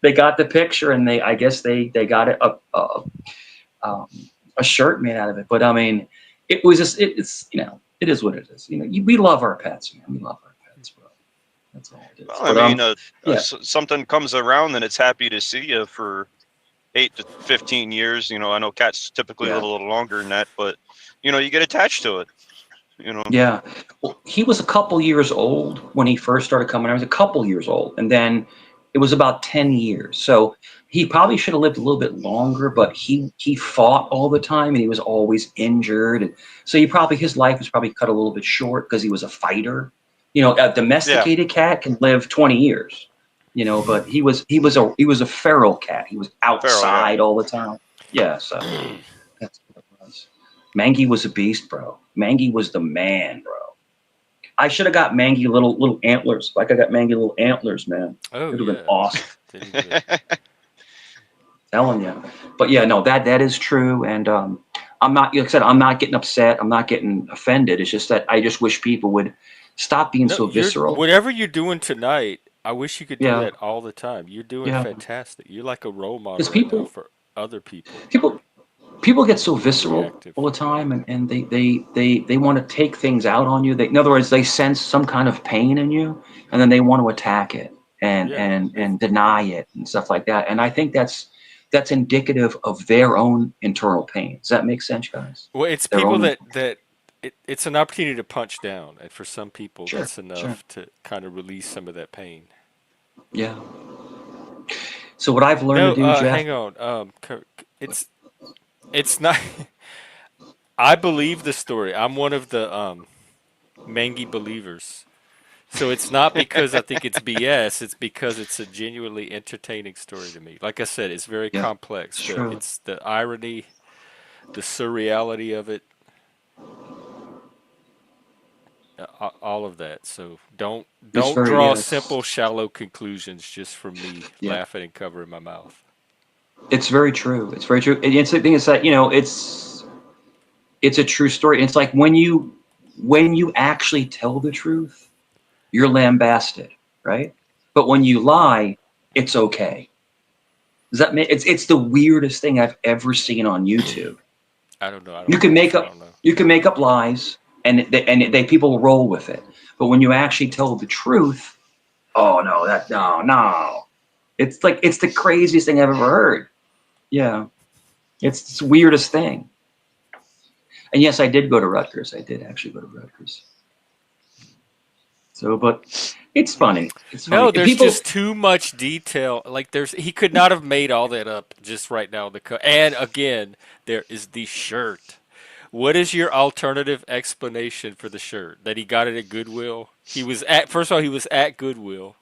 they got the picture, and I guess they got um, a shirt made out of it. But I mean, it was just it's it is what it is. We love our pets, man. We love our pets, bro. That's all it is. Well, I But mean, yeah, something comes around and it's happy to see you for 8 to 15 years. I know cats typically live yeah, a little longer than that, but you get attached to it. You know. yeah. Well, he was a couple years old when he first started coming. I was a couple years old, and then it was about 10 years. So he probably should have lived a little bit longer, but he fought all the time, and he was always injured, and so his life was probably cut a little bit short because he was a fighter. A Yeah. domesticated cat can live 20 years. But he was a feral cat. He was Feral. Yeah. outside all the time. Yeah, so that's what it was. Mangy was a beast, bro. Mangy was the man, bro. I should have got Mangy little antlers. Like I got Mangy little antlers, man. oh It would have been yeah. awesome. Then he would have. Telling you. But yeah, no, that is true. And I'm not, like I said, I'm not getting upset. I'm not getting offended. It's just that I just wish people would stop being No, so visceral. whatever you're doing tonight. I wish you could do Yeah, that all the time. You're doing yeah. fantastic. You're like a role model Because right now for other people people, people get so who are visceral reactive. all the time, and they want to take things out on you. In other words, they sense some kind of pain in you, and then they want to attack it and Yeah, and it's and deny it and stuff like that. And I think that's indicative of their own internal pain. Does that make sense, guys? well, it's Their people own. that it's an opportunity to punch down, and for some people, Sure, that's sure. enough to kind of release some of that pain. Yeah. So what I've learned to No, do, Jeff. hang on. It's not. I believe the story. I'm one of the Mangy believers. So it's not because I think it's BS. It's because it's a genuinely entertaining story to me. Like I said, it's very Yeah, complex. it's true. It's the irony, the surreality of it, all of that. So It's don't very draw yeah. simple, shallow conclusions just from me Yeah. laughing and covering my mouth. It's very true. It's very true. And it's the thing is that it's a true story. It's like when you actually tell the truth, you're lambasted, right? But when you lie, it's okay. Does that make it's the weirdest thing I've ever seen on YouTube. I don't know. I You don't can watch. make I up don't know. you can make up lies, and they people roll with it. But when you actually tell the truth, oh no, that no. It's like it's the craziest thing I've ever heard. Yeah, it's the weirdest thing. And yes, I did go to Rutgers. I did actually go to Rutgers. So, but it's funny. It's funny. No, And there's people, just too much detail. Like he could not have made all that up just right now. And again, there is the shirt. What is your alternative explanation for the shirt? That he got it at Goodwill? He was at first of all he was at Goodwill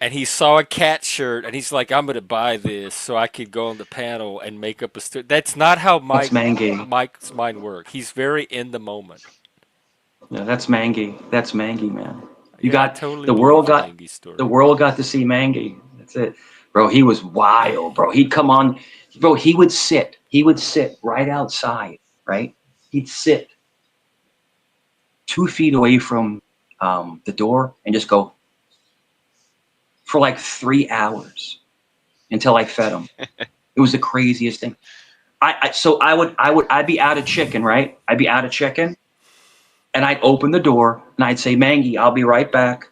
and he saw a cat shirt and he's like, I'm gonna buy this so I could go on the panel and make up a story. That's not how that's Mangy. Mike's mind works. He's very in the moment. Yeah, that's Mangy. That's Mangy, man. You Yeah, I got totally the world believe got Mangy's the story. world got to see Mangy. That's it, bro. He was wild, bro. He'd come on, bro. He would sit. He would sit right outside, right? He'd sit 2 feet away from the door and just go for like 3 hours until I fed him. It was the craziest thing. I'd be out of chicken, right? I'd be out of chicken, and I'd open the door and I'd say, Mangy, I'll be right back.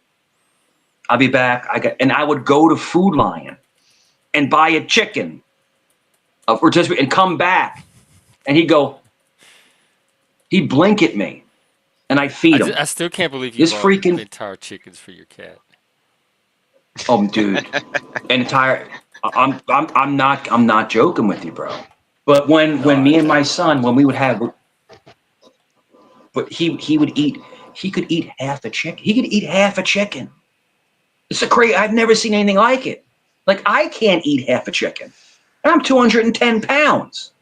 I'll be back. And I would go to Food Lion and buy a chicken, or just and come back, and he'd blink at me, and I'd feed him. I still can't believe you This bought freaking entire chickens for your cat. dude, entire. I'm not joking with you, bro. But No, when me and my I son, was when we just would have, but he would eat. He could eat half a chicken. He could eat half a chicken. It's a crazy. I've never seen anything like it. Like I can't eat half a chicken. And I'm 210 pounds.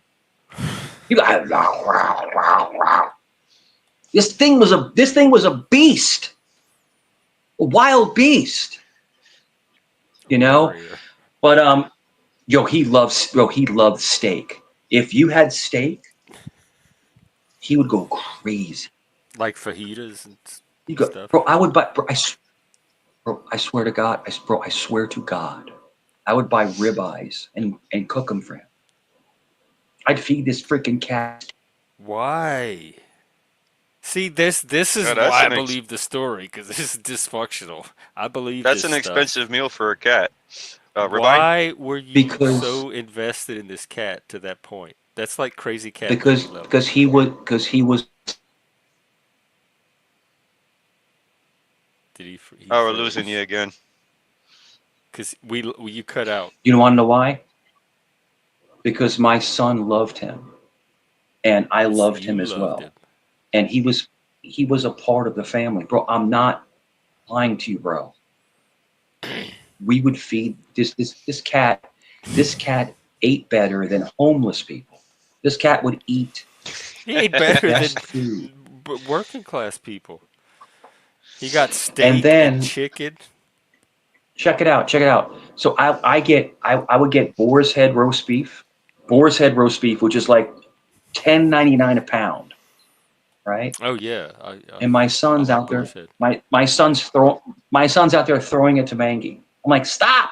You got this thing was a beast, a wild beast, a you know. warrior. But he loved steak. If you had steak, he would go crazy. Like fajitas and You go, stuff. bro. I would buy, bro. I swear to God, I swear to God, I would buy ribeyes and cook them for him. I'd feed this freaking cat. Why? See, this is Yeah, why I believe the story because this is dysfunctional. I believe that's this an stuff. expensive meal for a cat. Ribeye. Why were you because so invested in this cat to that point? That's like crazy cat movie because level. because he was Did he Oh, we're losing you froze? again. Because you cut out. you want to know why? Because my son loved him and I loved You him as loved well. him. And he was a part of the family. Bro, I'm not lying to you, bro. We would feed this cat ate better than homeless people. This cat would eat He ate the better than best food. working class people. He got And steak and then chicken. check it out. So I would get boar's head roast beef. Boar's head roast beef, which is like 10.99 a pound, right? Oh yeah, And my I son's like out boar's there. head. My son's out there throwing it to Mangy. I'm like, stop!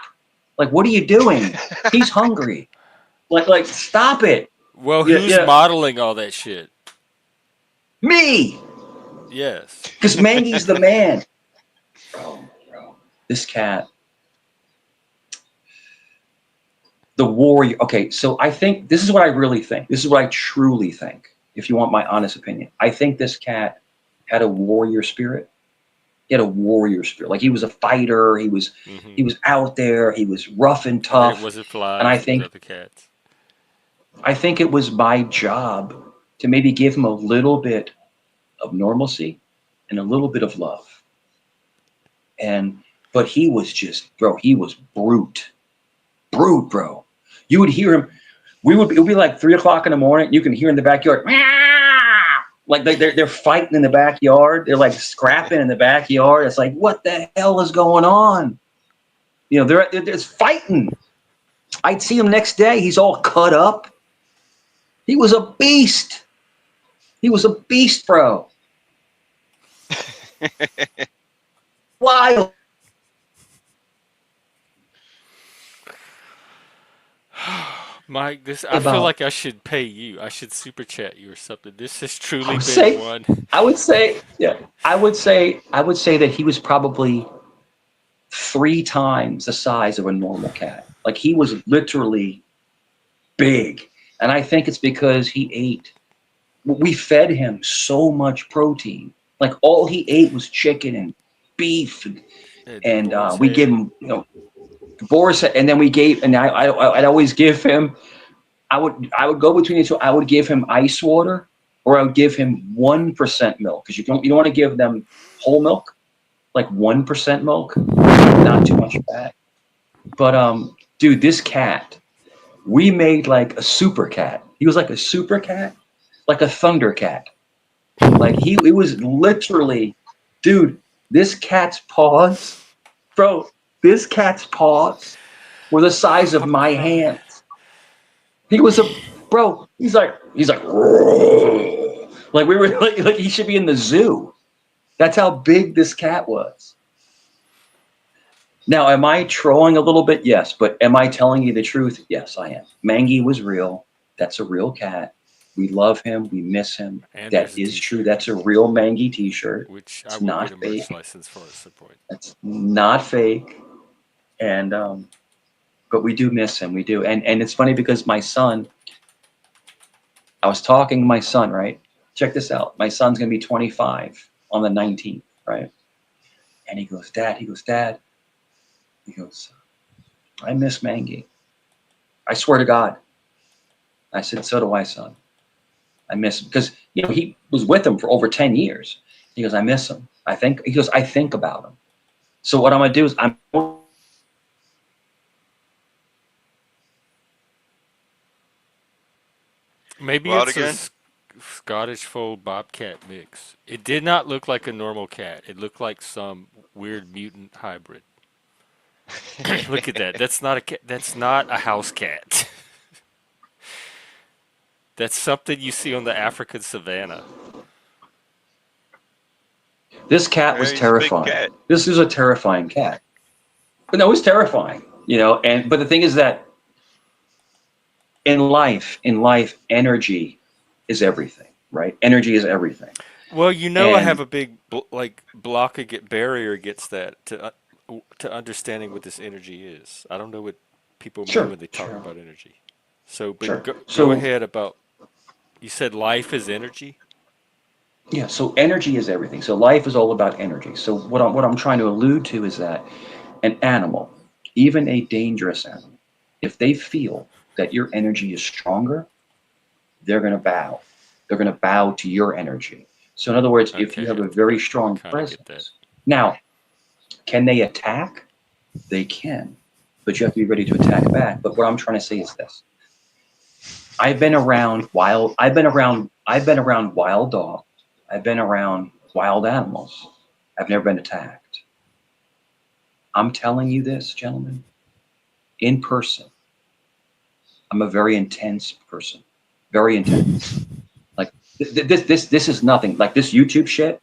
Like, what are you doing? He's hungry. Like, stop it! Well, Yeah, who's yeah. modeling all that shit? Me, Yes. because Mangy's the man. Bro, this cat, the warrior. Okay, so I think this is what I really think. This is what I truly think. If you want my honest opinion, I think this cat had a warrior spirit. He had a warrior spirit. Like he was a fighter. Hmm. He was out there. He was rough and And then it tough. wasn't And flies; it was other cats. I think it was my job to maybe give him a little bit of normalcy and a little bit of love. And but he was just, bro, he was brute, bro. You would hear him. It would be like 3 o'clock in the morning. You can hear in the backyard, like they're fighting in the backyard. They're like scrapping in the backyard. It's like, what the hell is going on? You know, they're fighting. I'd see him next day. He's all cut up. He was a beast. He was a beast, bro. Wild. Mike, this I feel about like I should pay you. I should super chat you or something. This has I truly would been say one. yeah, I would say that he was probably 3 times the size of a normal cat. Like he was literally big. And I think it's because he ate, we fed him so much protein. Like all he ate was chicken and beef, and Boar's we give head. him, boar's, and then we gave, and I'd always give him, I would go between the two. I would give him ice water, or I would give him 1% milk, because you don't want to give them whole milk, like 1% milk, not too much fat. But dude, this cat, we made like a super cat. He was like a super cat, like a thunder cat. Like it was literally, dude, this cat's paws, bro, this cat's paws were the size of I'm my crying. hands. He was a bro. He's like, like we were like he should be in the zoo. That's how big this cat was. Now, am I trolling a little bit? Yes, but am I telling you the truth? Yes, I am. Mangy was real. That's a real cat. We love him. We miss him. And That there's a is true. T-shirt, That's a real Mangy T-shirt. which I It's will get a not merch fake. license for at some point. It's not fake. And but we do miss him. We do. And it's funny because my son, I was talking to my son, right? Check this out. My son's gonna be 25 on the 19th, right? And Dad, he goes, I miss Mangy. I swear to God. I said, so do I, son. I miss him because he was with him for over 10 years. He goes, I miss him. I think about him. So what I'm gonna do is Maybe Go out it's a again. Scottish Fold Bobcat mix. It did not look like a normal cat. It looked like some weird mutant hybrid. Look at that. That's not a cat. That's not a house cat. That's something you see on the African savannah. this cat Yeah, was he's a big terrifying. cat. This is a terrifying cat. But no, it was terrifying, and but the thing is that in life, energy is everything, right? Energy is everything. Well, I have And a big barrier against that to understanding what this energy is. I don't know what people mean sure, when they talk sure, about energy. So, but sure. go So ahead about. You said life is energy. yeah, so energy is everything. So life is all about energy. So what I'm trying to allude to is that an animal, even a dangerous animal, if they feel that your energy is stronger, they're going to bow. They're going to bow to your energy. So in other words, if you have Okay, a very I strong kind of get that. presence, now can they attack? They can, but you have to be ready to attack back. But what I'm trying to say is this: I've been around wild dogs. I've been around wild animals. I've never been attacked. I'm telling you this, gentlemen, in person. I'm a very intense person. Very intense. Like this is nothing. Like this YouTube shit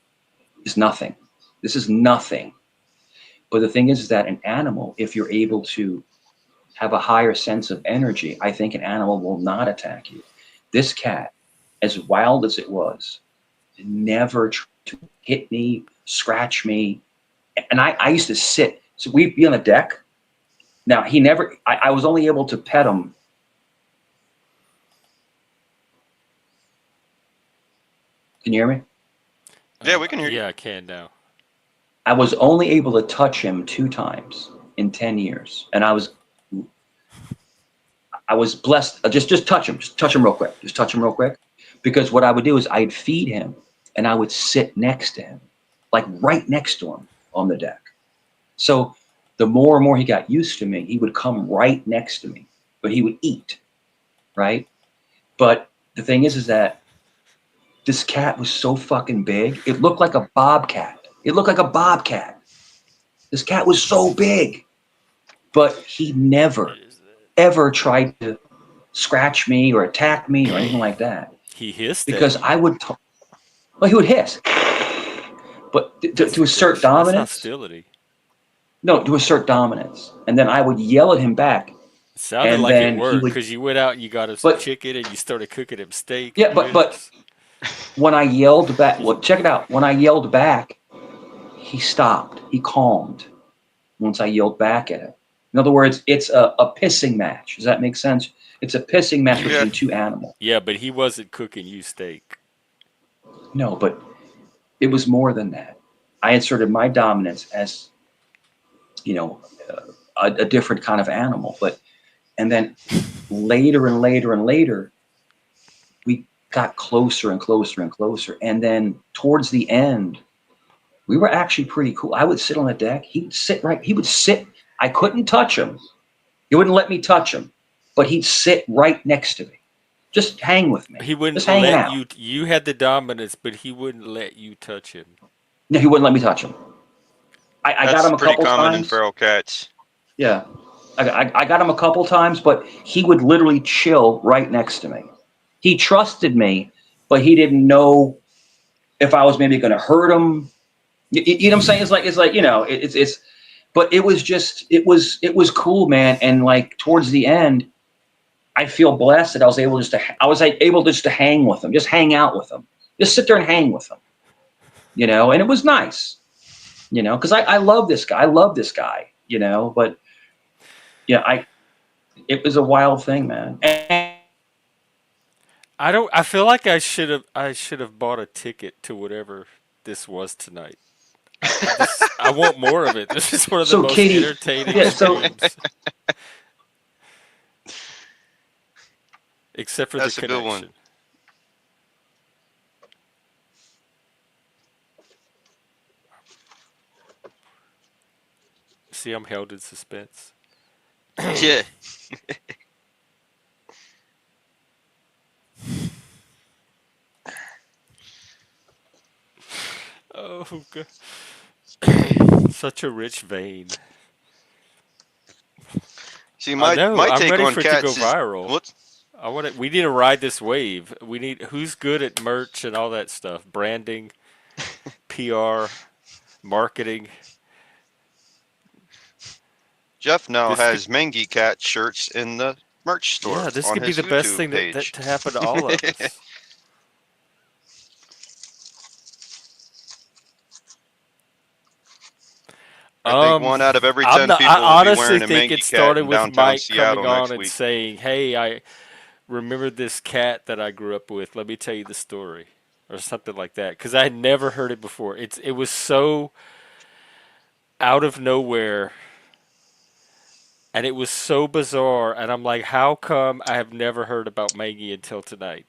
is nothing. This is nothing. But the thing is that an animal, if you're able to have a higher sense of energy, I think an animal will not attack you. This cat, as wild as it was, never tried to hit me, scratch me. And I used to sit. So we'd be on the deck. Now he never. I was only able to pet him. Can you hear me? Yeah, we can hear you. Yeah, I can now. I was only able to touch him 2 times in 10 years, and I was blessed. Just touch him. Just touch him real quick. Just touch him real quick. Because what I would do is I'd feed him and I would sit next to him, like right next to him on the deck. So the more and more he got used to me, he would come right next to me, but he would eat, right? But the thing is that this cat was so fucking big. It looked like a bobcat. It looked like a bobcat. This cat was so big, but he never, ever tried to scratch me or attack me or anything like that. He hissed at Because you. well, he would hiss, but That's to assert aggression. That's dominance, hostility. no, to assert dominance. And then I would yell at him back, Sounded and like it then he worked would. because you went out and you got him some But chicken and you started cooking him steak yeah, and but ribs. when I yelled back, well, check it out. When I yelled back, he stopped. He calmed once I yelled back at him. In other words, it's a pissing match. Does that make sense? It's a pissing match Yeah. between two animals. Yeah, but he wasn't cooking you steak. No, but it was more than that. I inserted my dominance as, you know, a different kind of animal. But and then later and later and later, we got closer and closer and closer. And then towards the end, we were actually pretty cool. I would sit on the deck. He'd sit right. He would sit. I couldn't touch him. He wouldn't let me touch him, but he'd sit right next to me. Just hang with me. He wouldn't Just hanging let out. you. You had the dominance, but he wouldn't let you touch him. No, he wouldn't let me touch him. I got That's him a pretty couple common in times. feral cats. Yeah. I got him a couple times, but he would literally chill right next to me. He trusted me, but he didn't know if I was maybe going to hurt him. You know what I'm saying? It's like it's. But it was just it was cool, man. And like towards the end, I feel blessed that I was able just to hang with him, just hang out with him, just sit there and hang with him, And it was nice, because I love this guy. I love this guy, But yeah, it was a wild thing, man. And I don't. I feel like I should have. I should have bought a ticket to whatever this was tonight. I want more of it. This is one of the so most Katie, entertaining yeah, so streams, except for the That's a good one. connection. See, I'm held in suspense. Yeah. Oh god, such a rich vein. See, I my know. my I'm take ready on for it to go cats is viral. what. We need to ride this wave. We need who's good at merch and all that stuff, branding, PR, marketing. Jeff now This could, has Mangy cat shirts in the merch store yeah, this on could be his the best YouTube thing that page. to happen to all of us. I think one out of every I'm 10 not. I people will be honestly wearing a think Mangy it cat started in with downtown Mike coming Seattle on next and week. saying, "Hey, I remember this cat that I grew up with. Let me tell you the story," or something like that. Because I had never heard it before. It was so out of nowhere, and it was so bizarre. And I'm like, how come I have never heard about Mangy until tonight?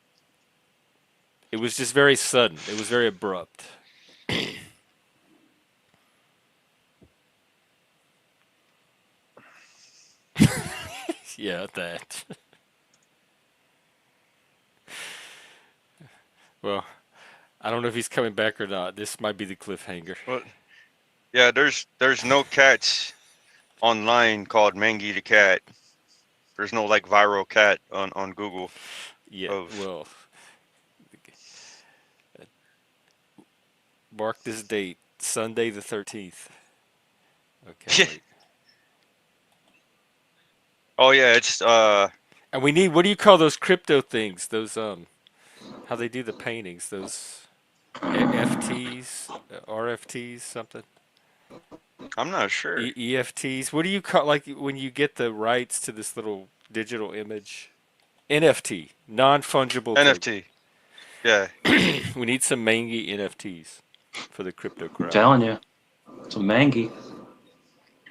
It was just very sudden. It was very abrupt. Yeah, that. Well, I don't know if he's coming back or not. This might be the cliffhanger. But yeah, there's no cats online called Mangy the cat. There's no like viral cat on Google Yeah, of well, mark this date, Sunday the 13th. Okay, yeah. wait. Oh yeah, it's And we need, what do you call those crypto things? Those, how they do the paintings? Those FTs, RFTs, something? I'm not sure. EFTs? What do you call, like when you get the rights to this little digital image? NFT, non-fungible token. NFT. Yeah. We need some Mangy NFTs for the crypto I'm crowd. telling you, it's a Mangy.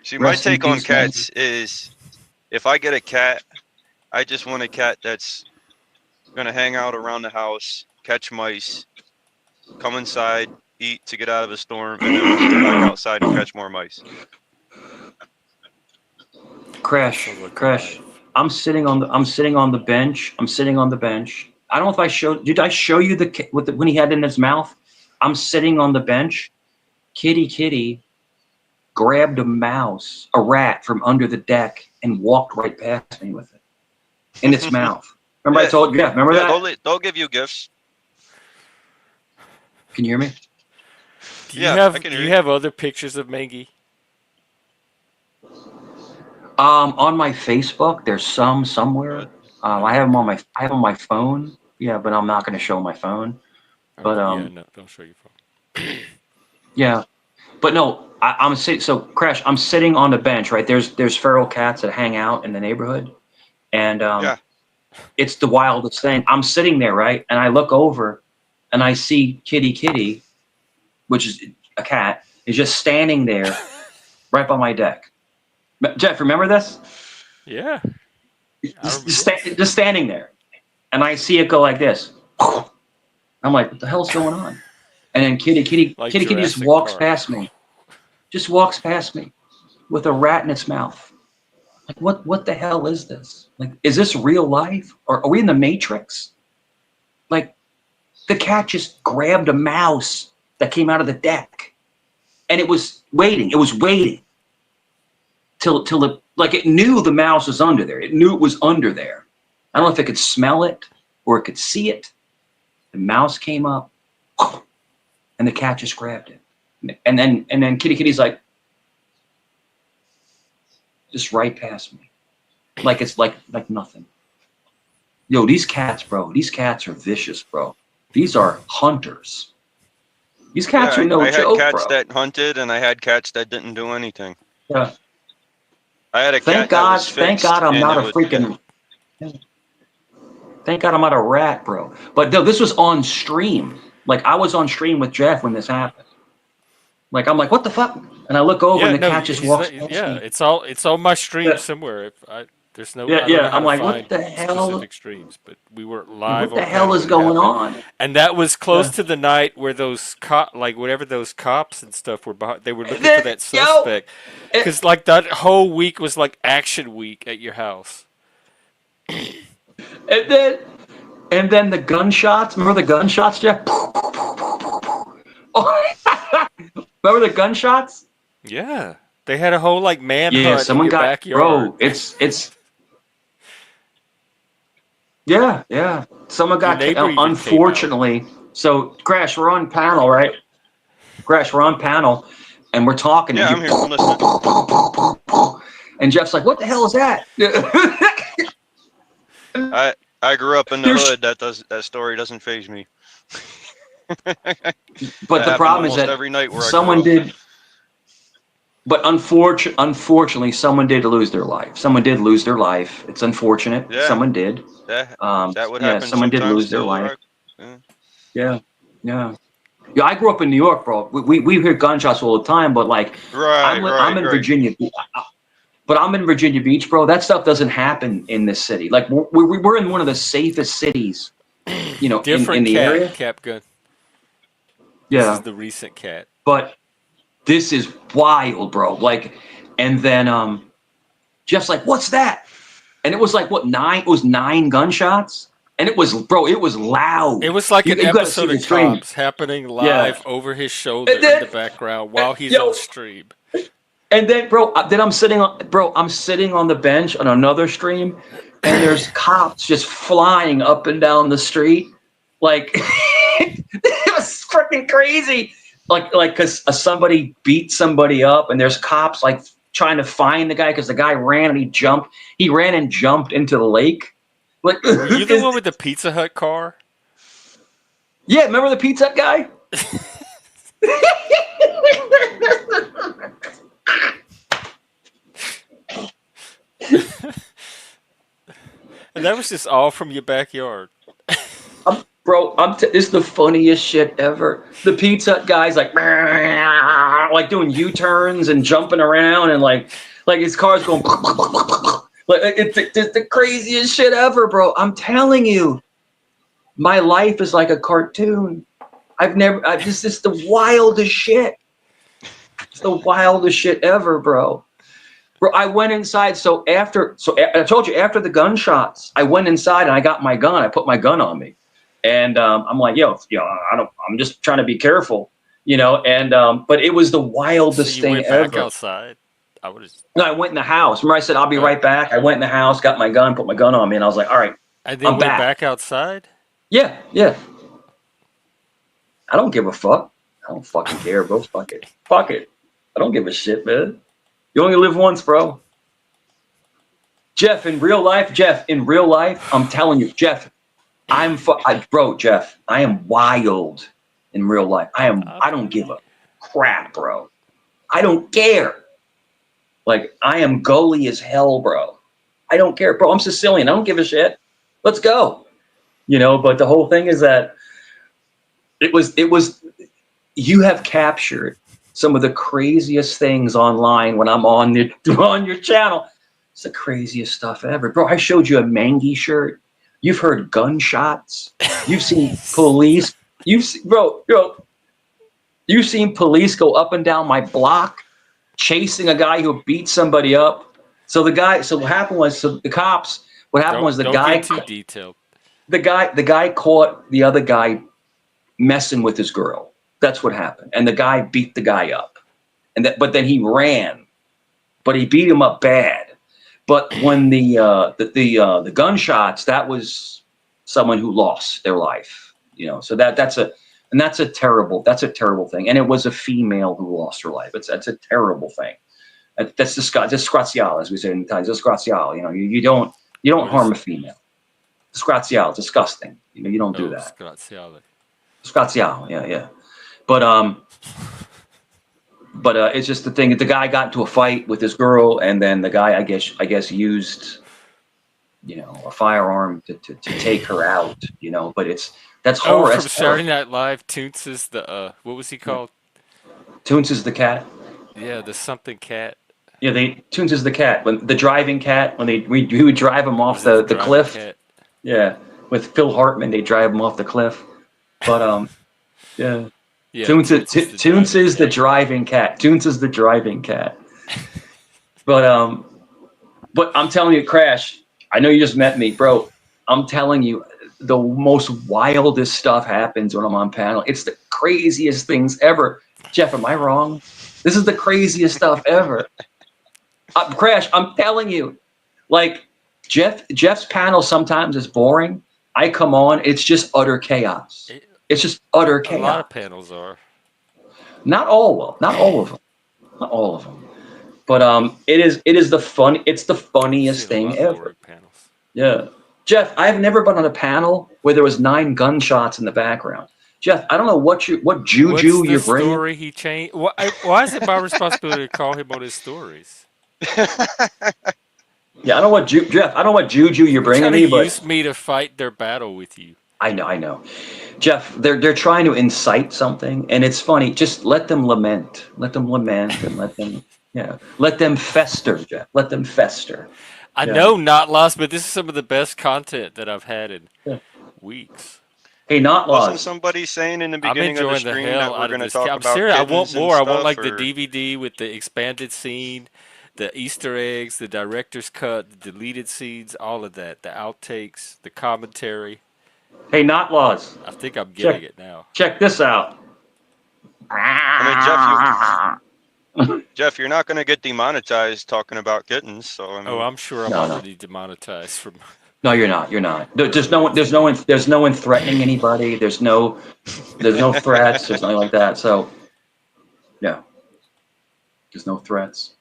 See, my Rest in take on peace, Mangy. cats is if I get a cat, I just want a cat that's gonna hang out around the house, catch mice, come inside, eat to get out of a storm, and then won't go back outside and catch more mice. Crash, Sounds like my Crash. life. I'm sitting on the bench. I'm sitting on the bench. I don't know if did I show you when he had it in his mouth? I'm sitting on the bench. Kitty grabbed a rat from under the deck and walked right past me with it in its mouth. Remember I Yeah, told you? Yeah, remember yeah. that? They'll give you gifts. Can you hear me? Yeah, I can Do hear you you. have other pictures of Mangy? On my Facebook, there's some somewhere. I have them on my phone. Yeah, but I'm not going to show my phone. But Okay, yeah, no, don't show your phone. yeah, but no, I'm sitting. So Crash, I'm sitting on the bench, right? There's feral cats that hang out in the neighborhood, and Yeah. it's the wildest thing. I'm sitting there, right, and I look over, and I see Kitty, which is a cat, is just standing there right by my deck. Jeff, remember this? Yeah, yes. Just standing there, and I see it go like this. I'm like, what the hell's going on? And then Like Kitty just Jurassic walks Park. past me, with a rat in its mouth. Like, what the hell is this? Like, is this real life? Or are we in the Matrix? Like, the cat just grabbed a mouse that came out of the deck, and it was waiting. It was waiting till it, like, it knew the mouse was under there. It knew it was under there. I don't know if it could smell it or it could see it. The mouse came up, and the cat just grabbed it. And then Kitty's like, just right past me, like it's like nothing. Yo, these cats, bro. These cats are vicious, bro. These are hunters. These cats are Yeah, no I had joke, cats bro. that hunted, and I had cats that didn't do anything. Yeah. I had a Thank cat that was God. Thank fixed, God I'm and not it a was freaking. Thank God I'm not a rat, bro. But no, this was on stream. Like, I was on stream with Jeff when this happened. Like, I'm like, what the fuck? And I look over, Yeah, and the no, cat just walks past yeah, me. it's on my stream Yeah, somewhere. yeah, I don't know yeah. how I'm to like, what find the hell? specific streams, but we were Yeah, live what the on hell panel is when it going happened, on? and that was close Yeah. to the night where those like whatever those cops and stuff were behind, they were And looking for then, that yo, suspect, it, because like that whole week was like action week at your house. and then And then the gunshots. Remember the gunshots, Jeff? Oh, remember the gunshots? Yeah, they had a whole like Yeah, manhunt in someone your got, backyard. bro. It's yeah, yeah. Someone Your got neighbor even came out. unfortunately. So Crash, we're on panel, right? Crash, we're on panel, and we're talking, and yeah. you I'm here. I'm listening. and Jeff's like, "What the hell is that?" I grew up in the There's, hood. That story doesn't faze me. That but the happened problem is almost that every night where I grew someone up. did. But unfortunately, someone did lose their life. Someone did lose their life. It's unfortunate. Yeah, Someone did. that would Yeah, happen someone did sometimes lose their still. life. Where yeah. Yeah, yeah, yeah. I grew up in New York, bro. We hear gunshots all the time, but like, Right, I'm right, in right. Virginia, but I'm in Virginia Beach, bro. That stuff doesn't happen in this city. Like, we're in one of the safest cities, in Different the cat, area. Cap Gun. This is Yeah, the recent cat. but this is wild, bro. Like, and then Jeff's like, "What's that?" And it was like, what, nine? It was 9 gunshots, and it was, bro. It was loud. It was like an You got to see episode the of stream. Cops happening Yeah, live over his shoulder and in then the background while he's on yo, stream. and then, bro. Then I'm sitting on the bench on another stream, and there's cops just flying up and down the street, like it was freaking crazy. Like, cause somebody beat somebody up, and there's cops like trying to find the guy because the guy ran and he jumped. He ran and jumped into the lake. Like, Were you the one with the Pizza Hut car? yeah, remember the Pizza Hut guy? And that was just all from your backyard. Bro, this is the funniest shit ever. The Pizza Hut guy's like doing U-turns and jumping around, and like his car's going like it's the craziest shit ever, bro. I'm telling you, my life is like a cartoon. This is the wildest shit. It's the wildest shit ever, bro. Bro, I went inside. So I told you, after the gunshots, I went inside and I got my gun. I put my gun on me, and I'm like, I'm just trying to be careful, And but it was the So wildest you thing went back ever. outside. I would have. No, I went in the house. Remember, I said I'll be right back. I went in the house, got my gun, put my gun on me, and I was like, all right, And then I'm went back. back outside. Yeah, yeah. I don't give a fuck. I don't fucking care, bro. Fuck it. I don't give a shit, man. You only live once, bro. Jeff, in real life, I'm telling you, Jeff, bro, Jeff, I am wild in real life. I I don't feel give you. a crap, bro. I don't care. Like, I am gully as hell, bro. I don't care, bro. I'm Sicilian. I don't give a shit. Let's go. But the whole thing is that it was you have captured some of the craziest things online when I'm on your channel. It's the craziest stuff ever, bro. I showed you a Mangy shirt. You've heard gunshots. You've seen police. Bro, you've seen police go up and down my block chasing a guy who beat somebody up. So what happened was, the cops. What happened was Don't get too detailed. the guy caught the other guy messing with his girl. That's what happened, and the guy beat the guy up, but then he ran, but he beat him up bad. But when the gunshots, that was someone who lost their life. So that's a terrible thing, and it was a female who lost her life. That's a terrible thing. That's disgraziale, as we say in Italian. Disgraziale. You don't What is harm a it? female. Disgraziale, disgusting. You don't do Oh, that. Scraziale. Disgraziale, yeah. But it's just the thing that the guy got into a fight with his girl, and then the guy, I guess used, a firearm to take her out. But that's Oh, horror. from That's Saturday terrible. Night Live, Toots is the what was he Yeah. called? Toons is the cat. Yeah, the something cat. Yeah, Toons is the cat. When the driving cat, when we would drive him off Was it the the driving cliff. cat? Yeah, with Phil Hartman, they drive him off the cliff. But yeah. Yeah, Toons Toots is the Toons driving is the cat. driving cat. Toons is the driving cat. But I'm telling you, Crash, I know you just met me, bro. I'm telling you, the most wildest stuff happens when I'm on panel. It's the craziest things ever. Jeff, am I wrong? This is the craziest stuff ever. Crash, I'm telling you, like Jeff's panel sometimes is boring. I come on, it's just utter chaos. It, It's just utter a lot chaos. of panels are. Not all of them. Not all of them. Not all of them. But it's the I've funniest seen a thing lot of ever. boring panels. Yeah. Jeff, I've never been on a panel where there was 9 gunshots in the background. Jeff, I don't know what What's juju the you're bringing. story he changed? Why is it my responsibility to call him on his stories? Yeah, I don't know Jeff, I don't know what juju you're They're bringing trying to me, but use me to fight their battle with you. I know. Jeff, they're trying to incite something, and it's funny. Just let them lament. Let them lament and let them fester, Jeff. Let them fester. I Yeah. know, not lost, but this is some of the best content that I've had in Yeah. weeks. Hey, not Wasn't laws. somebody saying in the I'm beginning of the enjoying the stream hell that we're out of going to this. talk I'm about serious. I want kittens and more. I want stuff? like the Or DVD with the expanded scene, the Easter eggs, the director's cut, the deleted scenes, all of that, the outtakes, the commentary. Hey, not laws. I think I'm getting Check it now. check this out. I mean, Jeff, you're not going to get demonetized talking about kittens. So I Oh, mean, I'm sure I'm No. already demonetized from No, you're not. You're not. There's no one. doing TV. There's no one threatening anybody. There's no threats. There's nothing like that. So, yeah, there's no threats.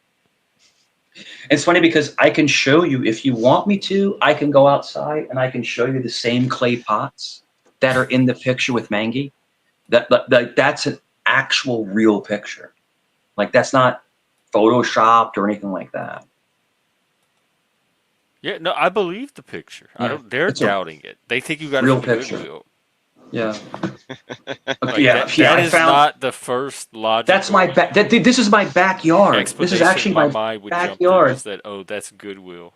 It's funny because I can show you, if you want me to, I can go outside and I can show you the same clay pots that are in the picture with Mangy. That's an actual real picture. Like, that's not photoshopped or anything like that. Yeah, no, I believe the picture. I Yeah, don't. They're it's a doubting it. They think you got it real from picture. Goodwill. Yeah. Okay, Like yeah. that I is found. not the first That's my logical this is my backyard. This is explanation actually my my mind would jump to backyard. is that, oh, that's Goodwill.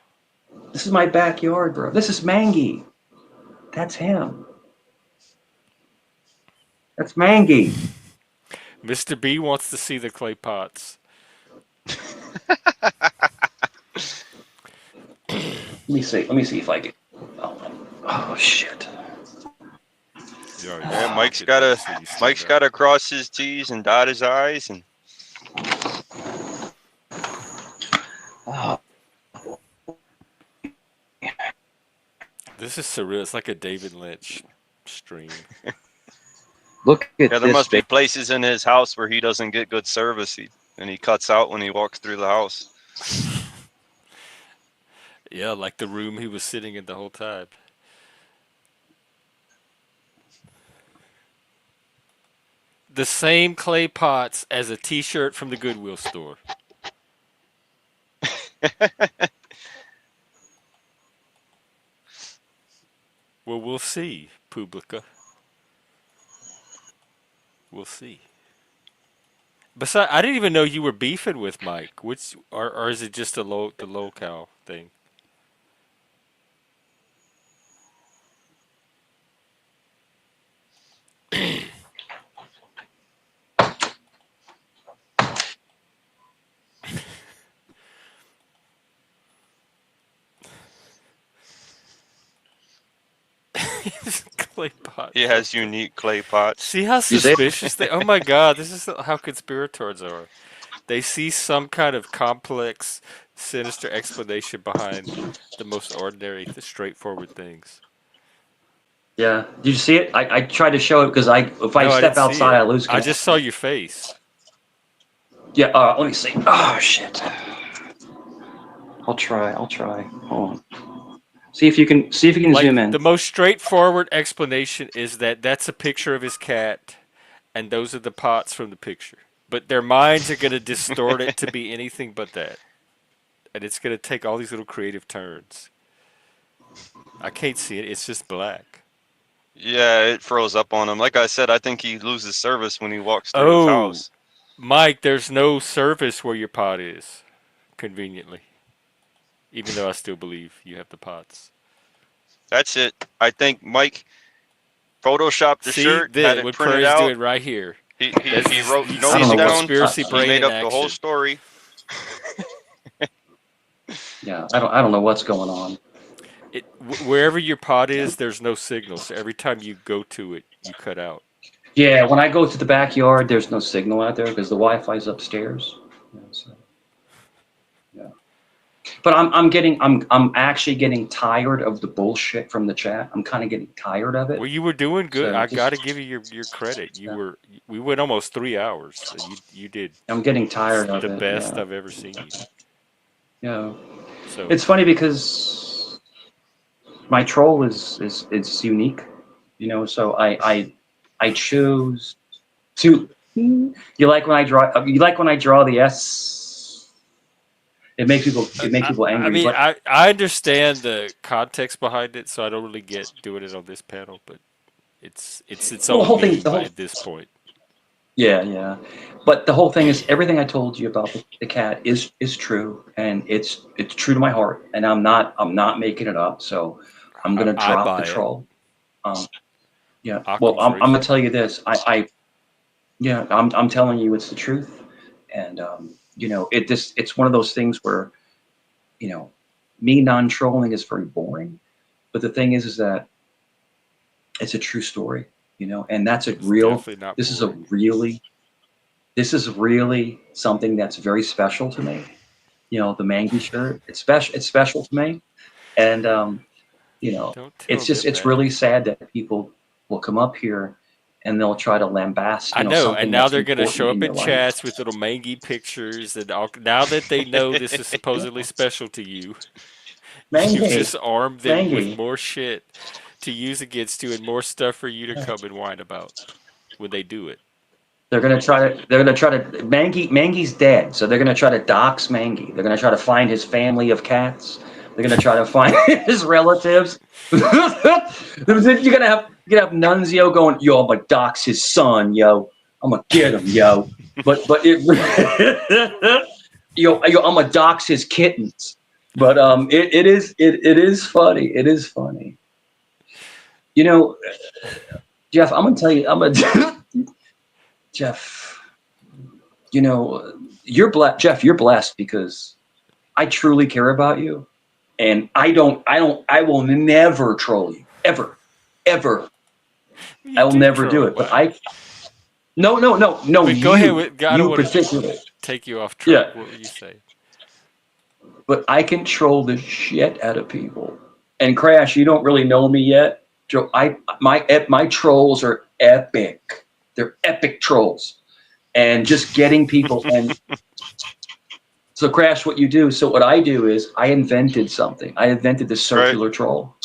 This is my backyard, bro. This is Mangy. That's him. That's Mangy. Mr. B wants to see the clay pots. Let me see. Let me see if I can. Oh shit. You already yeah, sent it, but so you still Mike's got to cross his T's and dot his I's, and Oh, This is surreal. It's like a David Lynch stream. look at yeah, there this. must be places in his house where he doesn't get good service, and he cuts out when he walks through the house. Yeah, like the room he was sitting in the whole time. The same clay pots as a T-shirt from the Goodwill store. Well, we'll see, Publica. We'll see. Besides, I didn't even know you were beefing with Mike. Which, or is it just the locale thing? Clay He pots. has unique clay pots. See how You say? suspicious they? Oh my God! This is how conspirators are. They see some kind of complex, sinister explanation behind the most ordinary, the straightforward things. Yeah. Did you see it? I tried to show it because if I No, I step didn't see outside, it. I lose I connection. just saw your face. Yeah. Let me see. Oh shit. I'll try. Hold on. See if you can zoom Like in. the most straightforward explanation is that that's a picture of his cat, and those are the pots from the picture. But their minds are going to distort it to be anything but that, and it's going to take all these little creative turns. I can't see it. It's just black. Yeah, it froze up on him. Like I said, I think he loses service when he walks through his Oh, house. Mike, there's no service where your pot is, conveniently. Even though I still believe you have the pots. That's it. I think Mike photoshopped the See shirt, had it what printed Prairie's out. doing right here. He wrote You I see don't notes know the what's. down. conspiracy He brain made in up the whole action. story. Yeah. I don't know what's going on. Wherever your pot is, there's no signal. So every time you go to it, you cut out. Yeah. When I go to the backyard, there's no signal out there because the Wi-Fi's upstairs. Yeah, so, yeah. But I'm actually getting tired of the bullshit from the chat. I'm kind of getting tired of it. Well, you were doing good. So I got to just give you your credit. yeah, We went almost 3 hours, and you did I'm getting tired of the it. best Yeah. I've ever seen you. Yeah. So It's funny because my troll is unique, so I chose to. You like when I draw the S? It makes people I angry, mean, but I understand the context behind it, so I don't really get doing it on this panel. But it's its well, the own whole thing, meme by at this point. yeah, yeah. But the whole thing is everything I told you about the cat is true, and it's true to my heart, and I'm not making it up. So I'm gonna I drop the buy it. troll. Um, yeah. Well, Occam's I'm gonna razor. tell you this. Yeah, I'm telling you it's the truth, and it's one of those things where you know me non-trolling is very boring, but the thing is that it's a true story, and that's a It's real. definitely not This is a boring. really this is really something that's very special to me. The Mangy shirt. It's special to me, and Don't tell it's them it's that. really sad that people will come up here and they'll try to lambast, I know, and something now that's they're gonna important show in up your in life. chats with little mangy pictures, and all, now that they know this is supposedly special to you, you've Mangy, just armed them with Mangy. more shit to use against you and more stuff for you to come and whine about when they do it. They're gonna try to Mangy's dead, so they're gonna try to dox Mangy. They're gonna try to find his family of cats. They're gonna try to find his relatives. You're gonna have Nunzio going, yo, I'm gonna dox his son, yo. I'm gonna get him, yo. But it yo, I'm gonna dox his kittens. But it is funny. It is funny. You know, Jeff, I'm gonna tell you, Jeff, you're blessed. Jeff, you're blessed because I truly care about you, and I will never troll you ever, ever. You I will do never do troll, it. But Mike. no, no, no, no, But go ahead you, with. I don't you want to particularly. take you off track. Yeah, What were you saying? but I can troll the shit out of people. And Crash, you don't really know me yet. Joe, my trolls are epic. They're epic trolls, and just getting people and So Crash, what you do? So what I do is I invented something. I invented the Right. circular troll.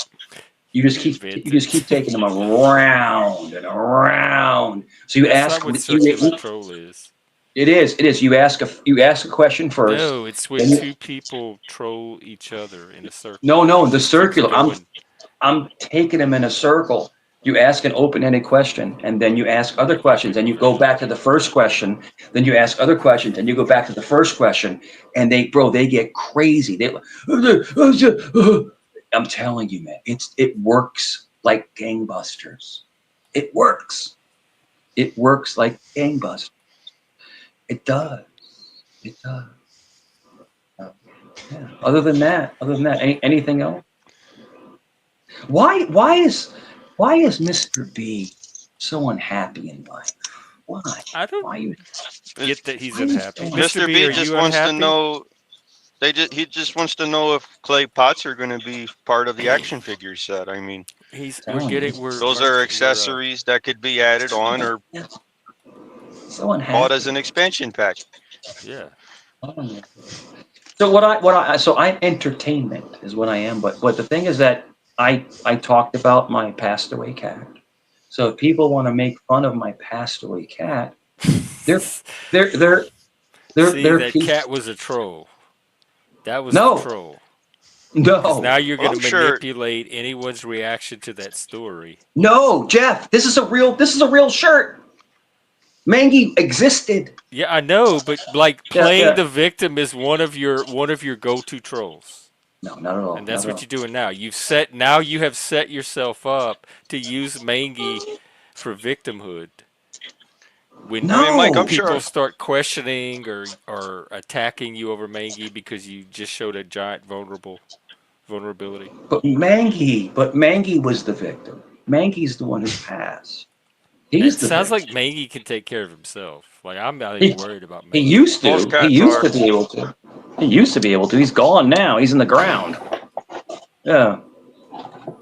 You You just invented. keep taking them around and around. So you That's ask not what circular troll is. it is you ask a question first. No, it's when Then you, two people troll each other in a circle. no no It the just keeps circular. going. I'm taking them in a circle. You ask an open-ended question, and then you ask other questions, and you go back to the first question. Then you ask other questions, and you go back to the first question. And they get crazy. I'm telling you, man, it works like gangbusters. It works. It works like gangbusters. It does. It does. Yeah. Other than that, anything else? Why why is why is Mr. B so unhappy in life? Why? I don't Why you get that he's why are you so unhappy. Mr. Mr. B, B are just you wants to unhappy? know. He just wants to know if clay pots are going to be part of the action figure set. I mean, We're telling you? getting those are accessories that could be added on or Yes. So bought as unhappy. an expansion pack. yeah. Oh. So so I'm entertainment is what I am, but the thing is that I talked about my passed away cat. So if people want to make fun of my passed away cat, they're they're they're See, they're that piece. cat was a troll. That was the No, troll. Because no, now you're Well, going to I'm sure. manipulate anyone's reaction to that story. no, Jeff. This is a real shirt. Mangy existed. Yeah, I know, but like Yeah, playing yeah. the victim is one of your go-to trolls. No, not at all. And Not that's at what all. you're doing now. You have set yourself up to use Mangy for victimhood. When I mean, Mike, I'm No, people sure. start questioning or attacking you over Mangy because you just showed a giant vulnerability. but Mangy was the victim. Mangy's the one who passed. He's It the sounds victim. like Mangy can take care of himself. Like I'm not even He, worried about he Mangy. used Most to. He cats used are. to be able to. He used to be able to. He's gone now. He's in the ground. Yeah,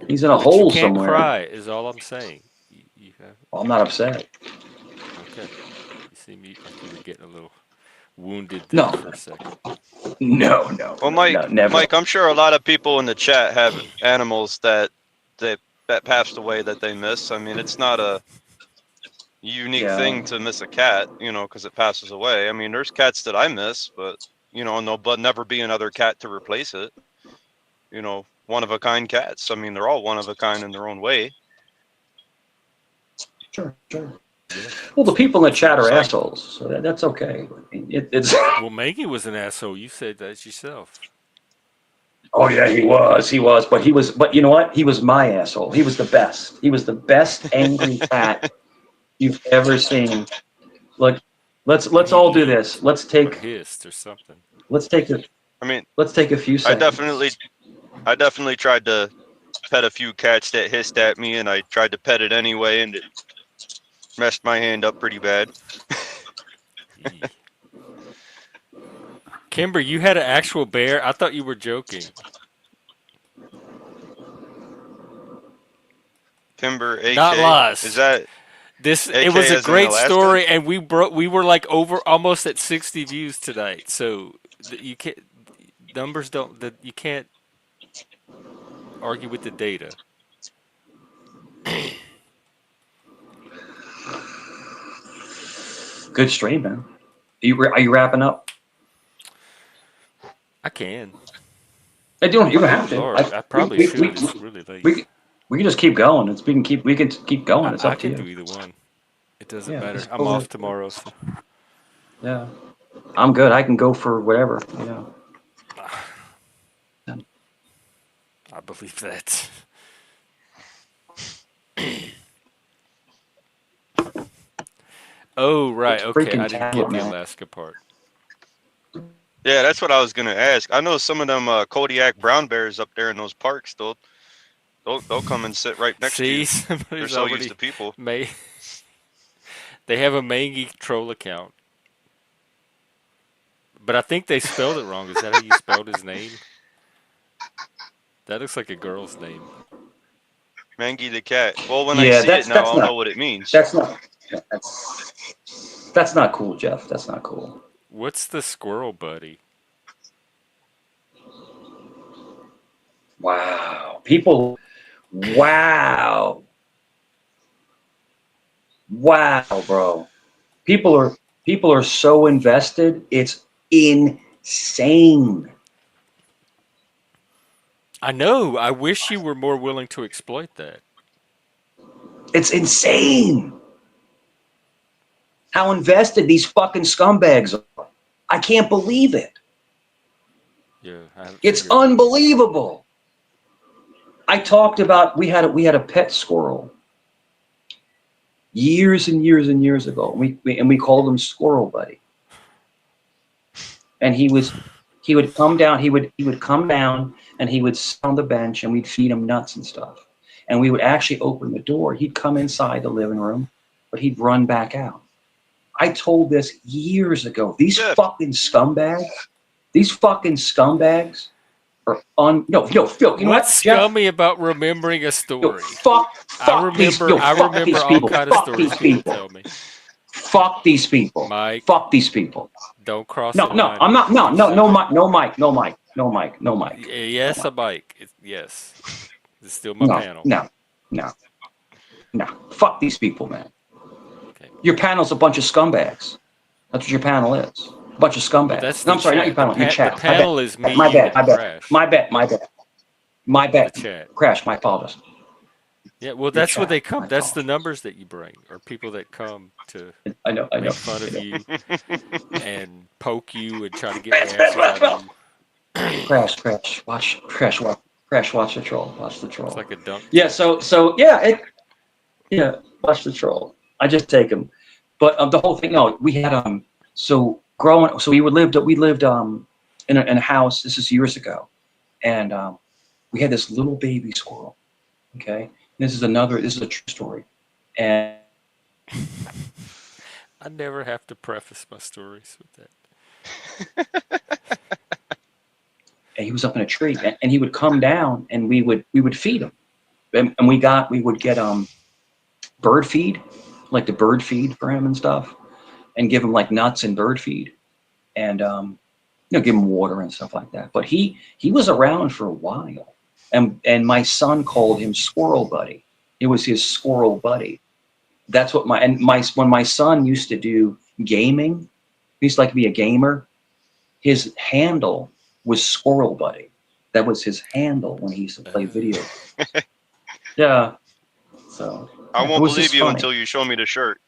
he's in a But you hole can't somewhere. cry, is all I'm saying. You have Well, I'm not upset. okay. You seem like you were getting a little wounded there No, for a second. Well, no, never. Mike, I'm sure a lot of people in the chat have animals that that passed away that they miss. I mean, it's not a unique Yeah, thing to miss a cat, you know, because it passes away. I mean, there's cats that I miss, but you know, no, but never be another cat to replace it. You know, one of a kind cats. I mean, they're all one of a kind in their own way. sure. Yeah, Well, the people in the chat are seems It's like, like. assholes, so that's okay. It's. Well, Mangy was an asshole. You said that yourself. Oh yeah, he was, but you know what? He was my asshole. He was the best. He was the best angry cat you've ever seen. Look, let's He all do leaped this. or hissed or something. Let's take a I mean, let's take a few I seconds. definitely, I definitely tried to pet a few cats that hissed at me, and I tried to pet it anyway, and it messed my hand up pretty bad. Eee. Kimber, you had an actual bear? I thought you were joking. Timber, Not AK, is lost. that It AK was a as in great Alaska? story, and we were like over almost at 60 views tonight. So you can't numbers don't that you can't argue with the data. Good stream, man. Are you wrapping up? I can. I don't. You don't Oh have to. Lord, I probably should. It's really late. We, we can just keep going. We can keep going. It's I up to can you. do either one. It doesn't Yeah, matter. just I'm go off ahead. tomorrow, so Yeah, I'm good. I can go for whatever. I believe that. Oh right, It's okay. freaking I didn't tablet, get the man. Alaska part. Yeah, that's what I was gonna ask. I know some of them Kodiak brown bears up there in those parks. They'll come and sit right next to See, you. They're somebody's so used already to people. made. They have a Mangy troll account, but I think they spelled it wrong. Is that how you spelled his name? That looks like a girl's name. Mangy the cat. Well, when I Yeah, see it now, I'll know what it means. that's not that's not cool, Jeff. That's not cool. What's the squirrel buddy? Wow. People. Wow. Wow, bro. People are so invested. It's insane. I know. I wish you were more willing to exploit that. It's insane how invested these fucking scumbags are. I can't believe it. Yeah, I haven't It's figured that out. unbelievable. I talked about we had a pet squirrel years and years and years ago. We called him Squirrel Buddy. And he would come down, he would come down and he would sit on the bench and we'd feed him nuts and stuff. And we would actually open the door. He'd come inside the living room, but he'd run back out. I told this years ago. These fucking scumbags are no, Phil, you know What's what, Jeff? scummy about remembering a Yo, story? fuck these All people. kind of Fuck stories these people people. tell me. Fuck these people. Mike, Fuck these people. don't cross No, the no, line. I'm not. No, You no, said no, that. Mike, no, Mike, no, Mike, no, Mike, no, Mike, no, Yes, Mike. a Mike. Yes. It's still my No, panel. no, no, no. Fuck these people, man. Okay. Your panel's a bunch of scumbags. That's what your panel is. A bunch of Well, scumbags. that's No, the I'm sorry, not your chat. panel. Your The chat. panel is me, My you, bad. and Crash. My The bad. chat. Crash. My apologies. Yeah, well, Your that's what they chat. come. My That's the apologies. numbers that you bring, or people that come to I know. make fun of you and poke you and try to get reactions out of Crash. you. Crash. Watch the troll. Watch the It's troll. like a dunk Yeah. tank. Yeah. Watch the troll. I just take him. But the whole thing. No, we had So we lived in a house. This is years ago, and we had this little baby squirrel. Okay, this is a true story, and I never have to preface my stories with that. he was up in a tree, and he would come down, and we would feed him, and we would get bird feed, like the bird feed for him and stuff, and give him like nuts and bird feed, and give him water and stuff like that. But he was around for a while, and my son called him Squirrel Buddy. It was his Squirrel Buddy. That's what when my son used to do gaming, he used to like to be a gamer. His handle was Squirrel Buddy. That was his handle when he used to play video. Yeah. So I yeah, it won't was just believe you funny. until you show me the shirt.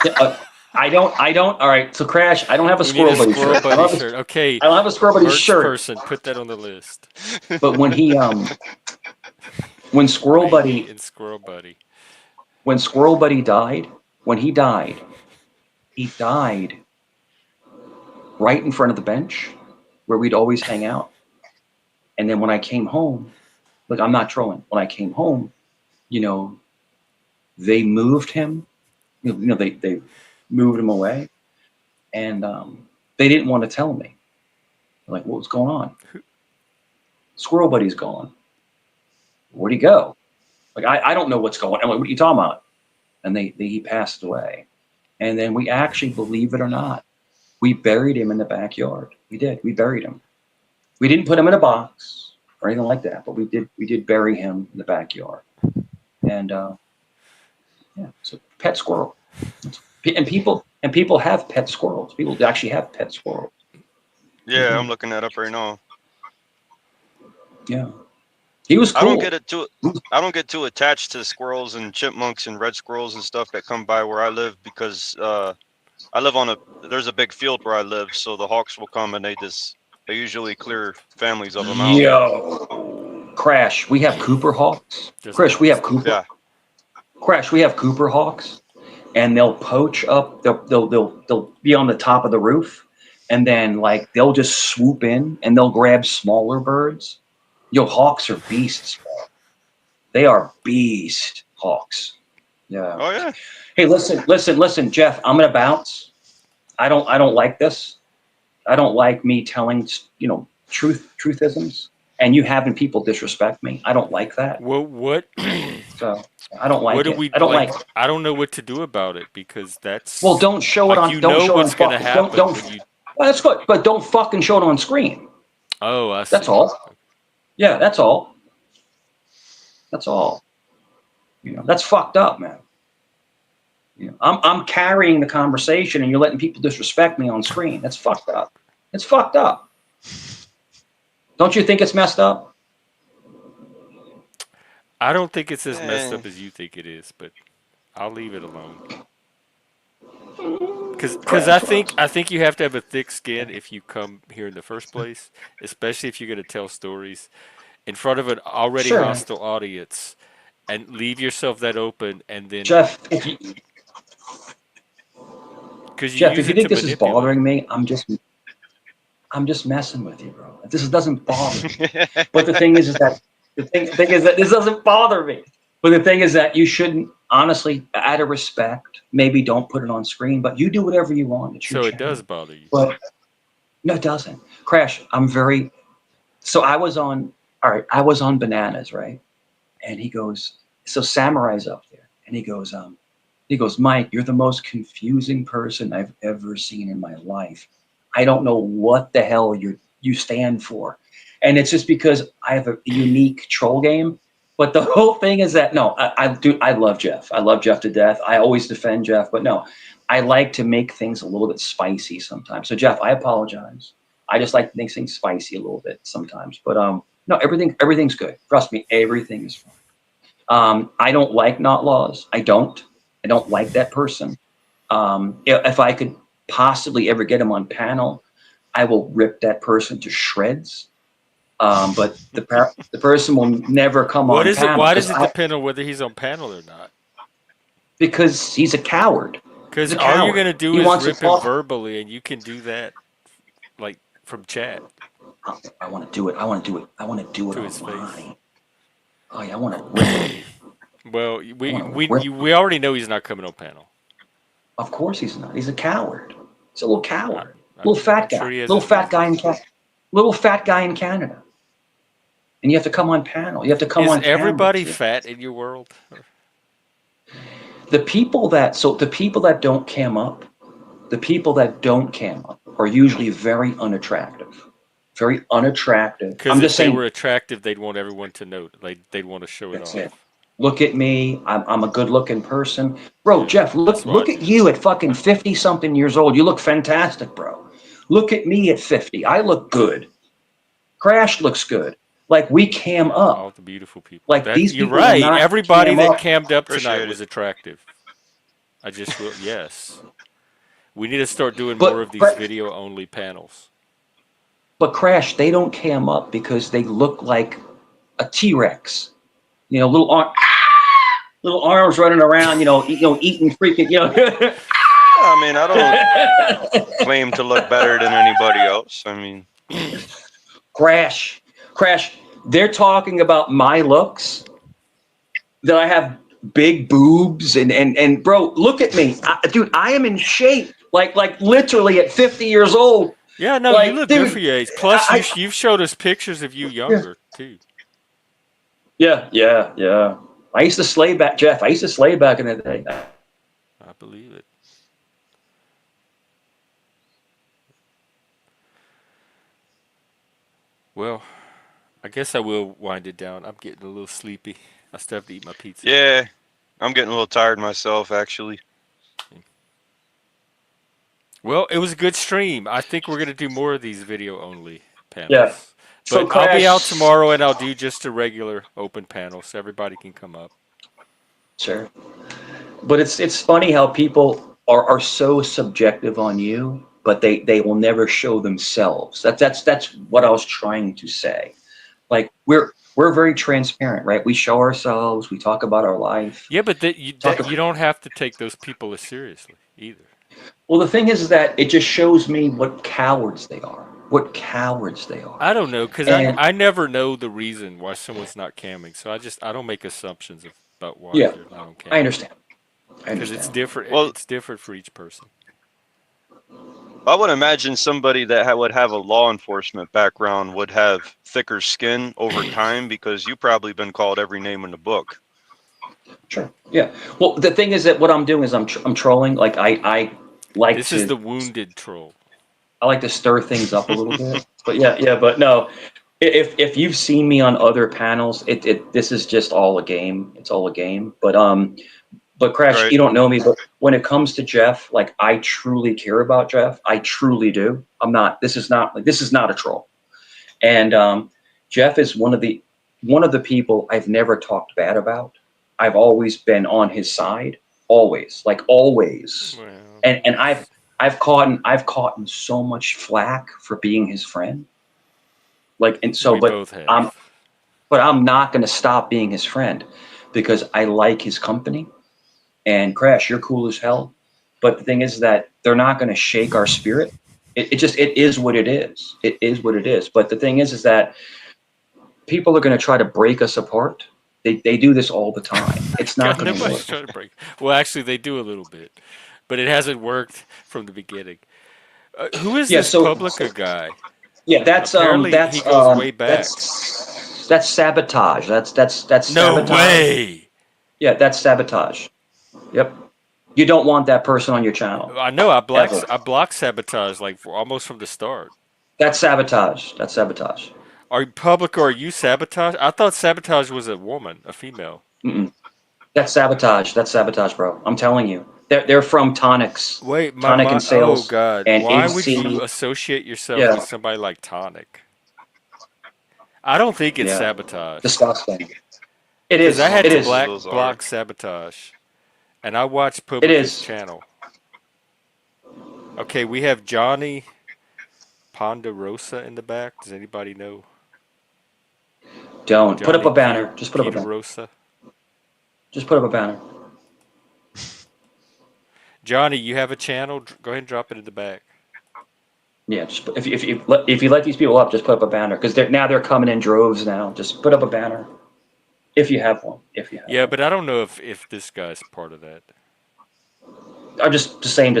Yeah, I don't. All right. So Crash, I don't have a We need Squirrel a Buddy squirrel shirt. buddy shirt. Okay, I don't have a Squirrel Buddy merch shirt. person, put that on the list. But when when Squirrel Mangy Buddy and squirrel buddy. when Squirrel Buddy died, when he died right in front of the bench where we'd always hang out. And then when I came home, look, I'm not trolling. When I came home, you know, they moved him. They moved him away, and they didn't want to tell me. Like, what was going on? Squirrel Buddy's gone. Where'd he go? Like, I don't know what's going on. I'm like, what are you talking about? And he passed away. And then we actually, believe it or not, we buried him in the backyard. We did. We buried him. We didn't put him in a box or anything like that, but we did bury him in the backyard. And yeah, so pet squirrel. And people have pet squirrels. People actually have pet squirrels. Yeah, I'm looking that up right now. Yeah, he was cool. I don't get too attached to squirrels and chipmunks and red squirrels and stuff that come by where I live because I live there's a big field where I live, so the hawks will come and they usually clear families of them out. Yo, Crash, we have Cooper hawks. Crash, we have Cooper. Yeah. Crash, we have Cooper hawks, and they'll poach up. They'll be on the top of the roof, and then like they'll just swoop in and they'll grab smaller birds. Yo, hawks are beasts, bro. They are beast hawks. Yeah. Oh yeah. Hey, listen, Jeff. I'm gonna bounce. I don't like this. I don't like me telling truthisms and you having people disrespect me. I don't like that. Well, what? So I don't like What do it. we I don't like it. I don't know what to do about it because that's. Well, don't show it like on. you Don't know show what's it going on. to happen Don't. when you. Well, that's good, but don't fucking show it on screen. Oh, I see. That's all. Yeah, that's all. That's all. That's fucked up, man. I'm carrying the conversation, and you're letting people disrespect me on screen. That's fucked up. It's fucked up. Don't you think it's messed up? I don't think it's as messed Eh, up as you think it is, but I'll leave it alone. Because Crash, bro. I think you have to have a thick skin if you come here in the first place, especially if you're going to tell stories in front of an already Sure, man. hostile audience, and leave yourself that open, and then Jeff, because you Jeff, use if you it to think this is manipulate. bothering me, I'm just messing with you, bro. This doesn't bother me. But the thing is that the thing is that this doesn't bother me. But the thing is that you shouldn't, honestly, out of respect, maybe don't put it on screen. But you do whatever you want. It's your So it does channel. bother you. But no, it doesn't. Crash. So I was on. All right, I was on Bananas, right? And he goes. So Samurai's up there, and he goes. Mike, you're the most confusing person I've ever seen in my life. I don't know what the hell you stand for. And it's just because I have a unique troll game. But the whole thing is that no, I love Jeff. I love Jeff to death. I always defend Jeff, but no, I like to make things a little bit spicy sometimes. So Jeff, I apologize. I just like to make things spicy a little bit sometimes. But no, everything's good. Trust me, everything is fine. I don't like not laws. I don't like that person. If I could possibly ever get him on panel, I will rip that person to shreds. But the person will never come What on is it? panel Why does it depend on whether he's on panel or not? because he's a coward. He's Because a all you're coward. gonna do He is wants to rip him talk. verbally, and you can do that like from chat I want to do it. I want to do it. I want to do it to his face. online. Oh yeah, I want to rip him. Well, I want to rip. we already know he's not coming on panel. Of course he's not. He's a coward. He's a little coward. I'm, Little fat I'm sure guy. he has Little his fat guy reasons. in Canada. Little fat guy in Canada. And you have to come on panel. You have to come Is on camera. everybody fat in your world? The people that don't cam up, are usually very unattractive. Very unattractive. Because I'm if just they saying, were attractive, they'd want everyone to know. They'd want to show it that's it. off. Look at me. I'm a good looking person. Bro, Yeah, Jeff, that's look why. at you at fucking 50 something years old. You look fantastic, bro. Look at me at 50. I look good. Crash looks good. Like we cam All up. the beautiful people. Like That these you're people will right. not Everybody cam that up. cammed up tonight Appreciate was it. attractive. Yes. We need to start doing more But of these video only panels. Crash, they don't cam up because they look like a T-Rex. Little arms running around, eating freaking, I mean, I don't claim to look better than anybody else. I mean, Crash. They're talking about my looks, that I have big boobs and bro, look at me. Dude, I am in shape. Like literally at 50 years old. Yeah, no, you Like, look good dude, for your age. Plus, I you've showed us pictures of you yeah. younger too. Yeah. I used to slay back, Jeff. I used to slay back in the day. I believe it. Well, I guess I will wind it down. I'm getting a little sleepy. I still have to eat my pizza. yeah, I'm getting a little tired myself, actually. Well, it was a good stream. I think we're gonna do more of these video only panels. Yeah. So But I'll be out Crash. tomorrow and I'll do just a regular open panel so everybody can come up. Sure. But it's funny how people are so subjective on you, but they will never show themselves. That's what I was trying to say. Like we're very transparent, right? We show ourselves, we talk about our life. Yeah, but you don't have to take those people as seriously either. Well, the thing is that it just shows me what cowards they are. I don't know, because I never know the reason why someone's not camming, so I don't make assumptions about why Yeah, they're not on I camming. understand. Because it's different. Well, It's different for each person. I would imagine somebody that would have a law enforcement background would have thicker skin over time because you've probably been called every name in the book. Sure. Yeah. Well, the thing is that what I'm doing is I'm trolling. Like I like This to. is the wounded troll. I like to stir things up a little bit. But yeah. But no. if you've seen me on other panels, this is just all a game. It's all a game. But Crash, Right. you don't know me, but when it comes to Jeff, like I truly care about Jeff. I truly do. I'm not. This is not a troll. And Jeff is one of the people I've never talked bad about. I've always been on his side, always, like always. Well, And I've caught in so much flack for being his friend. Like, and so, we both have. but I'm not going to stop being his friend because I like his company. And Crash, you're cool as hell. But the thing is that they're not going to shake our spirit. It is what it is. It is what it is. But the thing is that people are going to try to break us apart. They do this all the time. It's not God, going to nobody's work. trying to break. Well, actually, they do a little bit, but it hasn't worked from the beginning. Who is Yeah. this So Publica guy? yeah, Apparently, he goes way back. that's sabotage. That's No sabotage. way. Yeah, that's sabotage. Yep. You don't want that person on your channel I know. ever. I blocked sabotage like almost from the start. That's sabotage. That's sabotage. Are you Publica? Are you sabotage? I thought sabotage was a woman, a female. Mm-mm. That's sabotage. That's sabotage, bro. I'm telling you. They're from Tonics, Wait, Tonic and oh Sales, God, and why would AC. you associate yourself with Yeah, somebody like Tonic? I don't think it's yeah. sabotage Disgusting. It because I is. Well, had It to both of is. those are. block sabotage, and I watched It Publica's is. channel. Okay, we have Johnny Ponderosa in the back. Does anybody know Don't put up Johnny a banner. Just put up a banner. Peterosa? Just put up a banner. Johnny, you have a channel. Go ahead and drop it in the back. Yeah. Just put, if you let these people up, just put up a banner because they're coming in droves now. Just put up a banner if you have one. If you have Yeah, one. but I don't know if this guy's part of that. I'm just saying.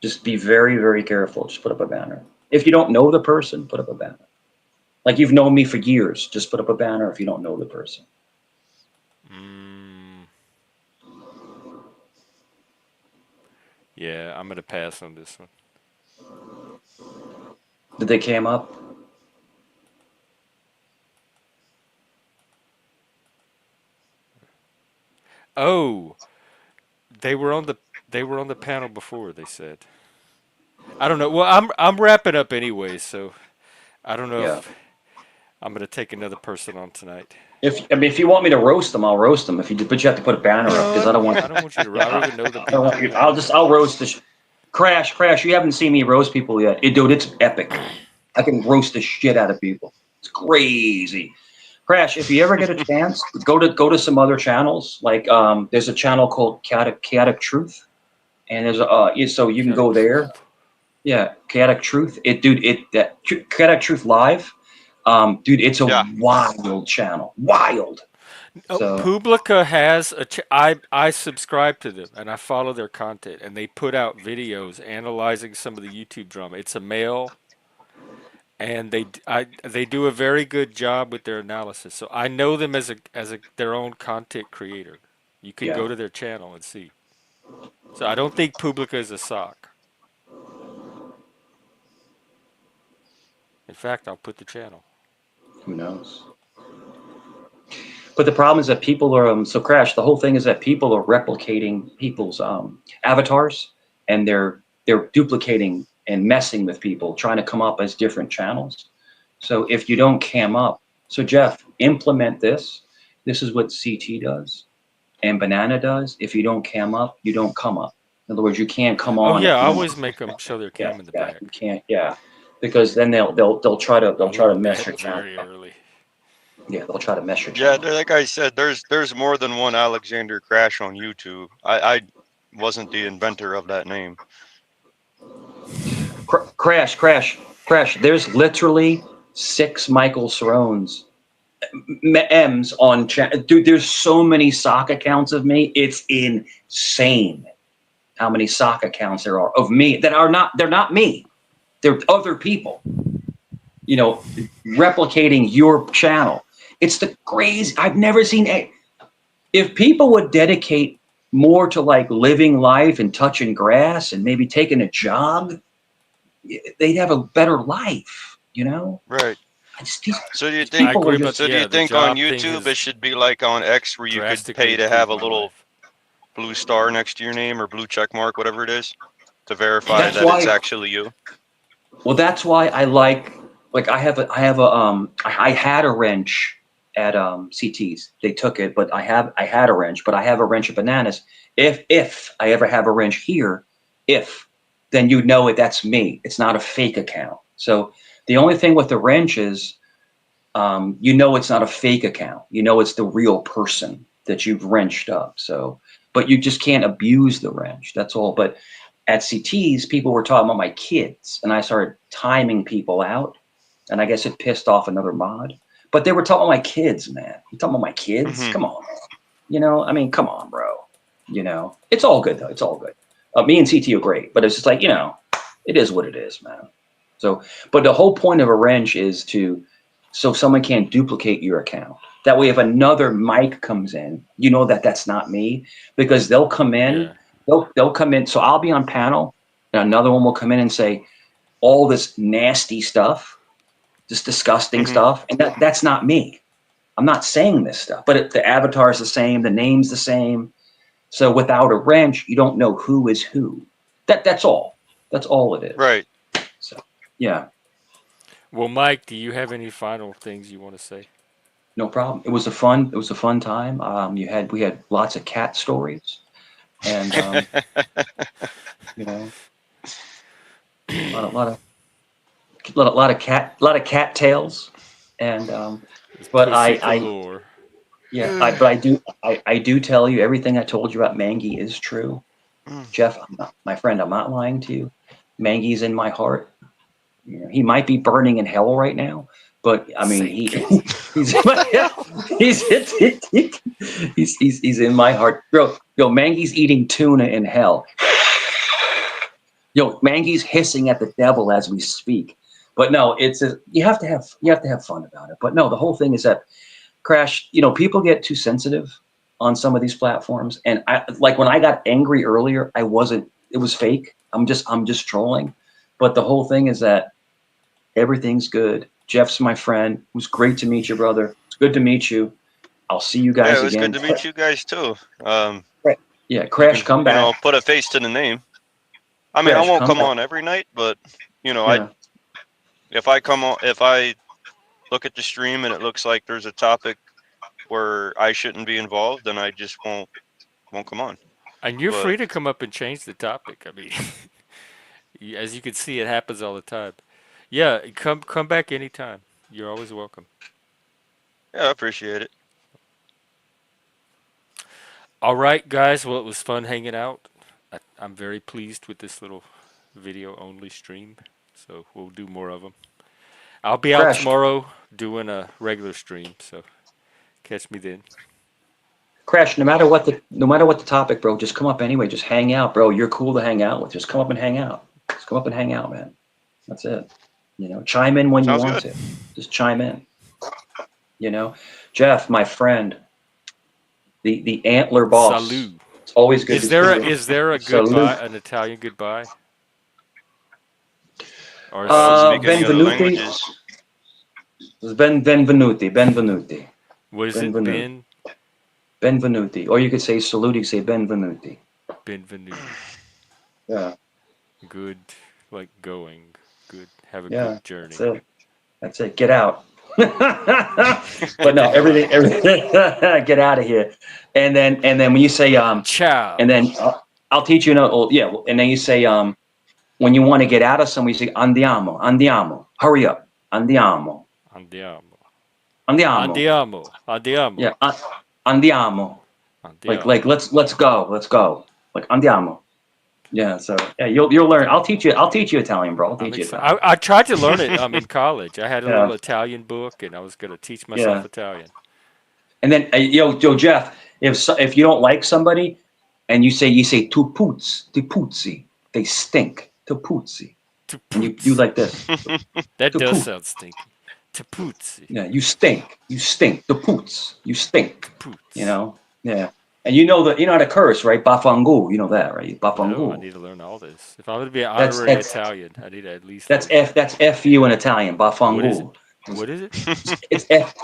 Just be very very careful. Just put up a banner. If you don't know the person, put up a banner. Like you've known me for years, just put up a banner if you don't know the person. Mm, yeah, I'm gonna pass on this one. Did they came up? Oh, they were on the they were on the panel before. They said. I don't know. Well, I'm wrapping up anyway, so I don't know Yeah. if I'm gonna take another person on tonight. If you want me to roast them, I'll roast them. But you have to put a banner up No, because I don't want. I don't want you to. I don't even know the I don't people. want you. I'll roast this. Crash. You haven't seen me roast people yet, dude. It's epic. I can roast the shit out of people. It's crazy. Crash, if you ever get a chance, go to some other channels. Like there's a channel called Chaotic Truth, and there's so you can Chaotic go there. truth. Yeah, Chaotic Truth. Chaotic Truth Live. Dude, it's a Yeah. wild channel. Wild. Oh, So Publica has I subscribe to them and I follow their content and they put out videos analyzing some of the YouTube drama. It's a male and they do a very good job with their analysis. So I know them as a their own content creator. You can yeah, go to their channel and see. So I don't think Publica is a sock. In fact, I'll put the channel. who knows? But the problem is that people are so Crash. The whole thing is that people are replicating people's avatars, and they're duplicating and messing with people, trying to come up as different channels. So if you don't cam up, so Jeff, implement this. This is what CT does and Banana does. If you don't cam up, you don't come up. In other words, you can't come Oh on yeah, if I you don't. always make them show their Yeah, cam in the yeah, you back. can't. Yeah, because then they'll try to I leave it mess your channel very up. early. Yeah, they'll try to mess your Yeah, channel. like I said, there's more than one Alexander Crash on YouTube. I wasn't the inventor of that name. Crash. There's literally 6 Michael Cerrones M's on chat. Dude, there's so many sock accounts of me. It's insane how many sock accounts there are of me that are not. They're not me. They're other people. You know, replicating your channel. It's the crazy. I've never seen a. If people would dedicate more to like living life and touching grass and maybe taking a jog, they'd have a better life. You know. Right. So do you These think? I people are agree, but just So do you yeah, the think on job thing YouTube has it should be like on X where you could drastically pay to have improved a my little life. blue star next to your name or blue check mark, whatever it is, to verify that's that it's why actually you? well that's why I like I had a wrench at CT's. They took it, but I had a wrench, but I have a wrench at Bananas. If I ever have a wrench here, if then you know it that's me. It's not a fake account. So the only thing with the wrench is you know it's not a fake account. You know it's the real person that you've wrenched up. So, but you just can't abuse the wrench. That's all. But at CT's, people were talking about my kids, and I started timing people out, and I guess it pissed off another mod. But they were talking about my kids, man. You talking about my kids? Hmm. Come on, man. I mean, come on, bro. It's all good though. It's all good. Me and CT are great, but it's just like it is what it is, man. So, but the whole point of a wrench is so someone can't duplicate your account. That way, if another mic comes in, you know that that's not me because they'll come in. Yeah. They'll come in. So I'll be on panel, and another one will come in and say all this nasty stuff, this disgusting Hmm. stuff, and that's not me. I'm not saying this stuff, but the avatar is the same, the name's the same. So without a wrench, you don't know who is who. That's all. That's all it is. Right. So yeah, Well, Mike, do you have any final things you want to say? no problem. It was a fun time. We had lots of cat stories, and you know, a lot of cat tales, and It's but pussy I galore. yeah, I do tell you everything I told you about Mangy is true, Jeff. My friend, I'm not lying to you. Mangy's in my heart. He might be burning in hell right now, but I mean, Sink. he's he's he's in my heart, bro. Yo, Mangy's eating tuna in hell. Yo, Mangy's hissing at the devil as we speak. But no, you have to have fun about it. But no, the whole thing is that Crash. People get too sensitive on some of these platforms, and I like when I got angry earlier. I wasn't. It was fake. I'm just trolling. But the whole thing is that everything's good. Jeff's my friend. It was great to meet you, brother. It's good to meet you. I'll see you Yeah, guys it was good again. to meet you guys too. Yeah, You Crash, can, come back. put a face to the name. I mean, I Crash, won't come come back. on every night, but I Yeah, if I look at the stream and it looks like there's a topic where I shouldn't be involved, then I just won't come on. And you're But free to come up and change the topic. I mean, as you can see, it happens all the time. Yeah, come back anytime. You're always welcome. yeah, I appreciate it. All right, guys. Well, it was fun hanging out. I'm very pleased with this little video only stream. So we'll do more of them. I'll be out Crash, tomorrow doing a regular stream. So catch me then. Crash. No matter what the topic, bro, just come up anyway. Just hang out, bro. You're cool to hang out with. Just come up and hang out. Just come up and hang out, man. That's it. Chime in when you Sounds want good. to. Just chime in. You know, Jeff, my friend, the antler boss. Salut. It's always good to see you. Is there a Salute. goodbye, an Italian goodbye, or is I don't speak any other Benvenuti. languages. Benvenuti. what is it? Benvenuti. Benvenuti. Or you could say salute, you say benvenuti. Benvenuti. Yeah. Good, like going. Good. Have a Yeah. good journey. That's it. Get out. But Get the no, hell out. everything get out of here. And then when you say Ciao. and then I'll teach you yeah, and then you say when you want to get out of somewhere, you say andiamo. Hurry up. Andiamo. Andiamo. Andiamo. Andiamo. Andiamo. Yeah, andiamo. Like Andiamo. let's go. Let's go. Like andiamo. Yeah, so yeah, you'll learn. I'll teach you Italian, bro. I'll I'm teach you excited. Italian. I tried to learn it in college. I had a Yeah, little Italian book, and I was going to teach myself yeah. Italian. And then yo Jeff, if you don't like somebody and you say tu puzzi, they stink. Tu puzzi. To And you poots. like this. That Tu does puzzi. sound stinky. To pootsy. Yeah, you stink. You stink. Tu puzz. You stink. To poots. Yeah. And you know how to curse, right? Bafangu. You know that, right? No, I Bafangu. need to learn all this. If I'm going to be an That's honorary that's Italian, I need to at least that's learn. F that's F you in Italian. What is it? Bafangu. What is it? It's F.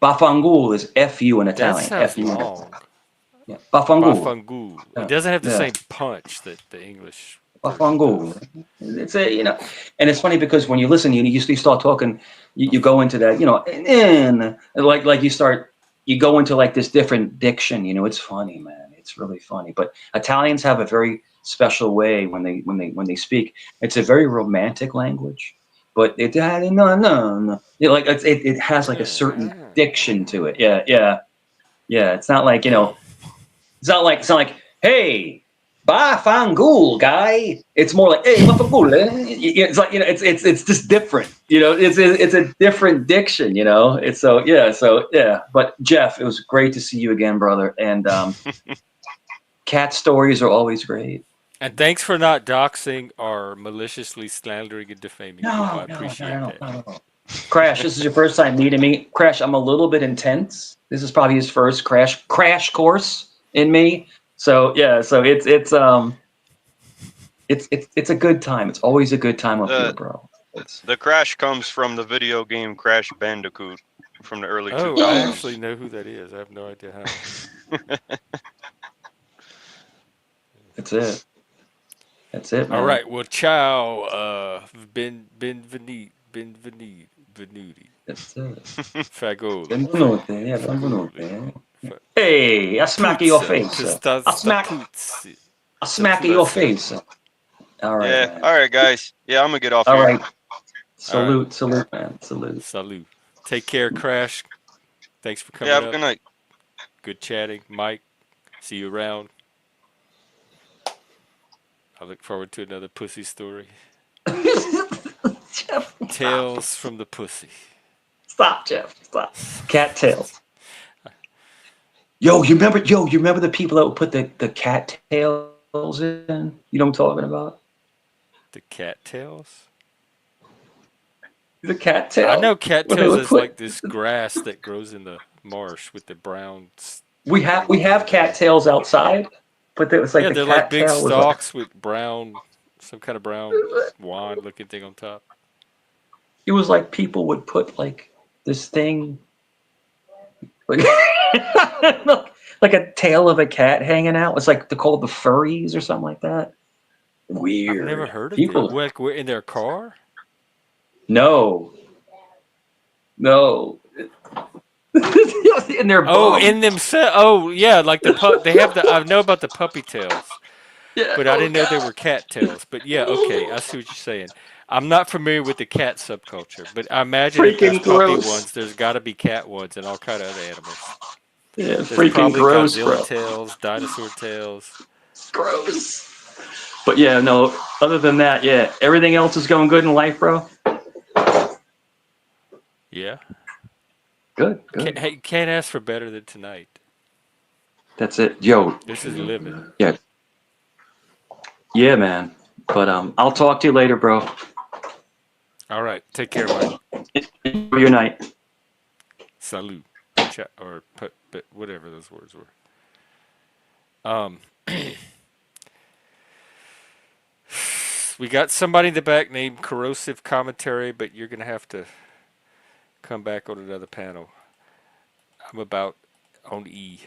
Bafangul is F-U in That Italian. sounds F-U in long. Italian. Yeah. Bafangul. Bafangul. It Yeah. doesn't have the Yeah. same punch that the English version Bafangul. does. It's a, and it's funny because when you listen, you start talking, you go into that, and like you go into like this different diction, it's funny, man. It's really funny. But Italians have a very special way when they speak. It's a very romantic language, but no. Like it has like a certain diction to it. Yeah, yeah, yeah. It's not like, it's not like, hey, ba fangool guy. It's more like, hey, ba fangool. It's like, it's just different. It's a different diction. It's so yeah. But Jeff, it was great to see you again, brother. And cat stories are always great. And thanks for not doxing or maliciously slandering and defaming people. I No, no, no, appreciate no, that. no, no. Crash, this is your first time meeting me. Crash, I'm a little bit intense. This is probably his first crash course in me. So yeah, so it's a good time. It's always a good time up here, The bro. It's the crash comes from the video game Crash Bandicoot from the early Oh, I actually 2000s. know who that is. I have no idea how. that's it. That's it, All man. right. Well, ciao. Venuti. That's it. Fagoli. Benvenuti, yeah, Fagoli. benvenuti. Fa- Hey, I smack your Puzza. face. I Sta smack, puzzi. I Sta smack your puzza. face. All right, Yeah. man. All right, guys. Yeah, I'm gonna get off All here. right. All right. Salute, man. Salute. Salute. Take care, Crash. Thanks for Yeah. coming Have a up. good night. Good chatting. Mike, see you around. I look forward to another pussy story. Jeff, stop. Tales from the pussy. Stop, Jeff. Stop. Cattails. Yo, you remember the people that would put the cattails in? You know what I'm talking about? The cattails? The I cattail. know Where they cattails would is like put this grass that grows in the marsh with the brown we have things on it. cattails outside, but it was like Yeah, the they're like big cattail was like stalks with brown, some kind of brown wand looking thing on top. it was like people would put like this thing like like a tail of a cat hanging out. It's like they're called the furries or something like that. I've never Weird. heard of it. People Like we're in their car? no. No. In their Oh, bum. in themselves. Oh, yeah, like the pup. They have the. I know about the puppy tails, Yeah. but I Oh didn't know they god. were cat tails. But yeah, okay, I see what you're saying. I'm not familiar with the cat subculture, but I imagine if there's Freaking puppy gross. ones, there's got to be cat ones and all kind of other animals. Yeah, There's freaking probably gross, Godzilla bro. tails, dinosaur tails. Gross. But yeah, no, other than that, yeah, everything else is going good in life, bro. Yeah, Good, good. hey, can't ask for better than tonight. That's it. Yo, This is living. yeah. Yeah, man. But I'll talk to you later, bro. All right, take care, Mike. Enjoy your night. Salute, or put, whatever those words were. Um. We got somebody in the back named Corrosive Commentary, but you're going to have to come back on another panel. I'm about on E.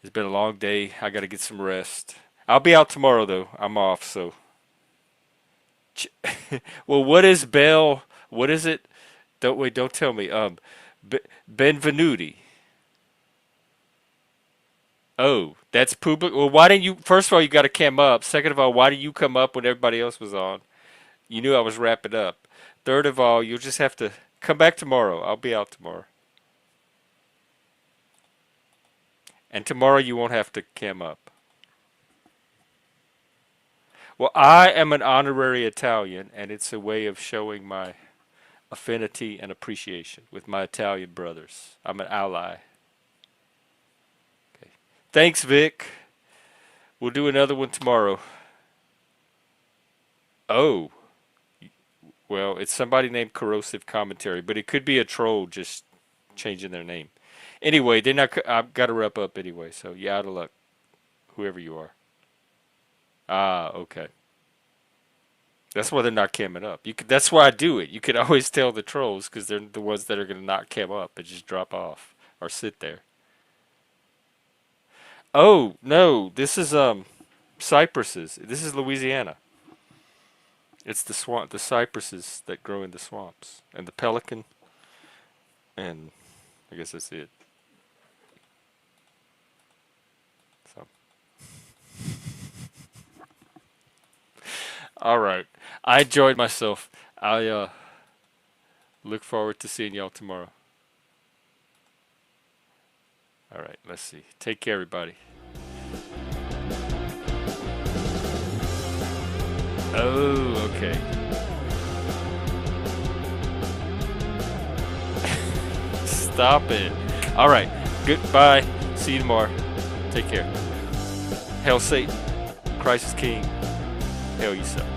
It's been a long day. I got to get some rest. I'll be out tomorrow, though. I'm off, so. Well, what is Bell? What is it? Don't tell me. Benvenuti. Oh, that's public. Well, why didn't you? First of all, you got to come up. Second of all, why did you come up when everybody else was on? You knew I was wrapping up. Third of all, you'll just have to come back tomorrow. I'll be out tomorrow. And tomorrow you won't have to cam up. Well, I am an honorary Italian, and it's a way of showing my affinity and appreciation with my Italian brothers. I'm an ally. Okay. Thanks, Vic. We'll do another one tomorrow. Oh. Well, it's somebody named Corrosive Commentary, but it could be a troll just changing their name. Anyway, they're not. I've got to wrap up anyway, so you out of luck, whoever you are. Ah, okay. That's why they're not camming up. You could, that's why I do it. You can always tell the trolls because they're the ones that are going to not cam up and just drop off or sit there. Oh no, this is cypresses. This is Louisiana. It's the swamp, the cypresses that grow in the swamps, and the pelican, and I guess that's it. So, all right, I enjoyed myself. I look forward to seeing y'all tomorrow. All right, let's see. Take care, everybody. Oh, okay. Stop it. All right. Goodbye. See you tomorrow. Take care. Hail Satan. Christ is King. Hail yourself.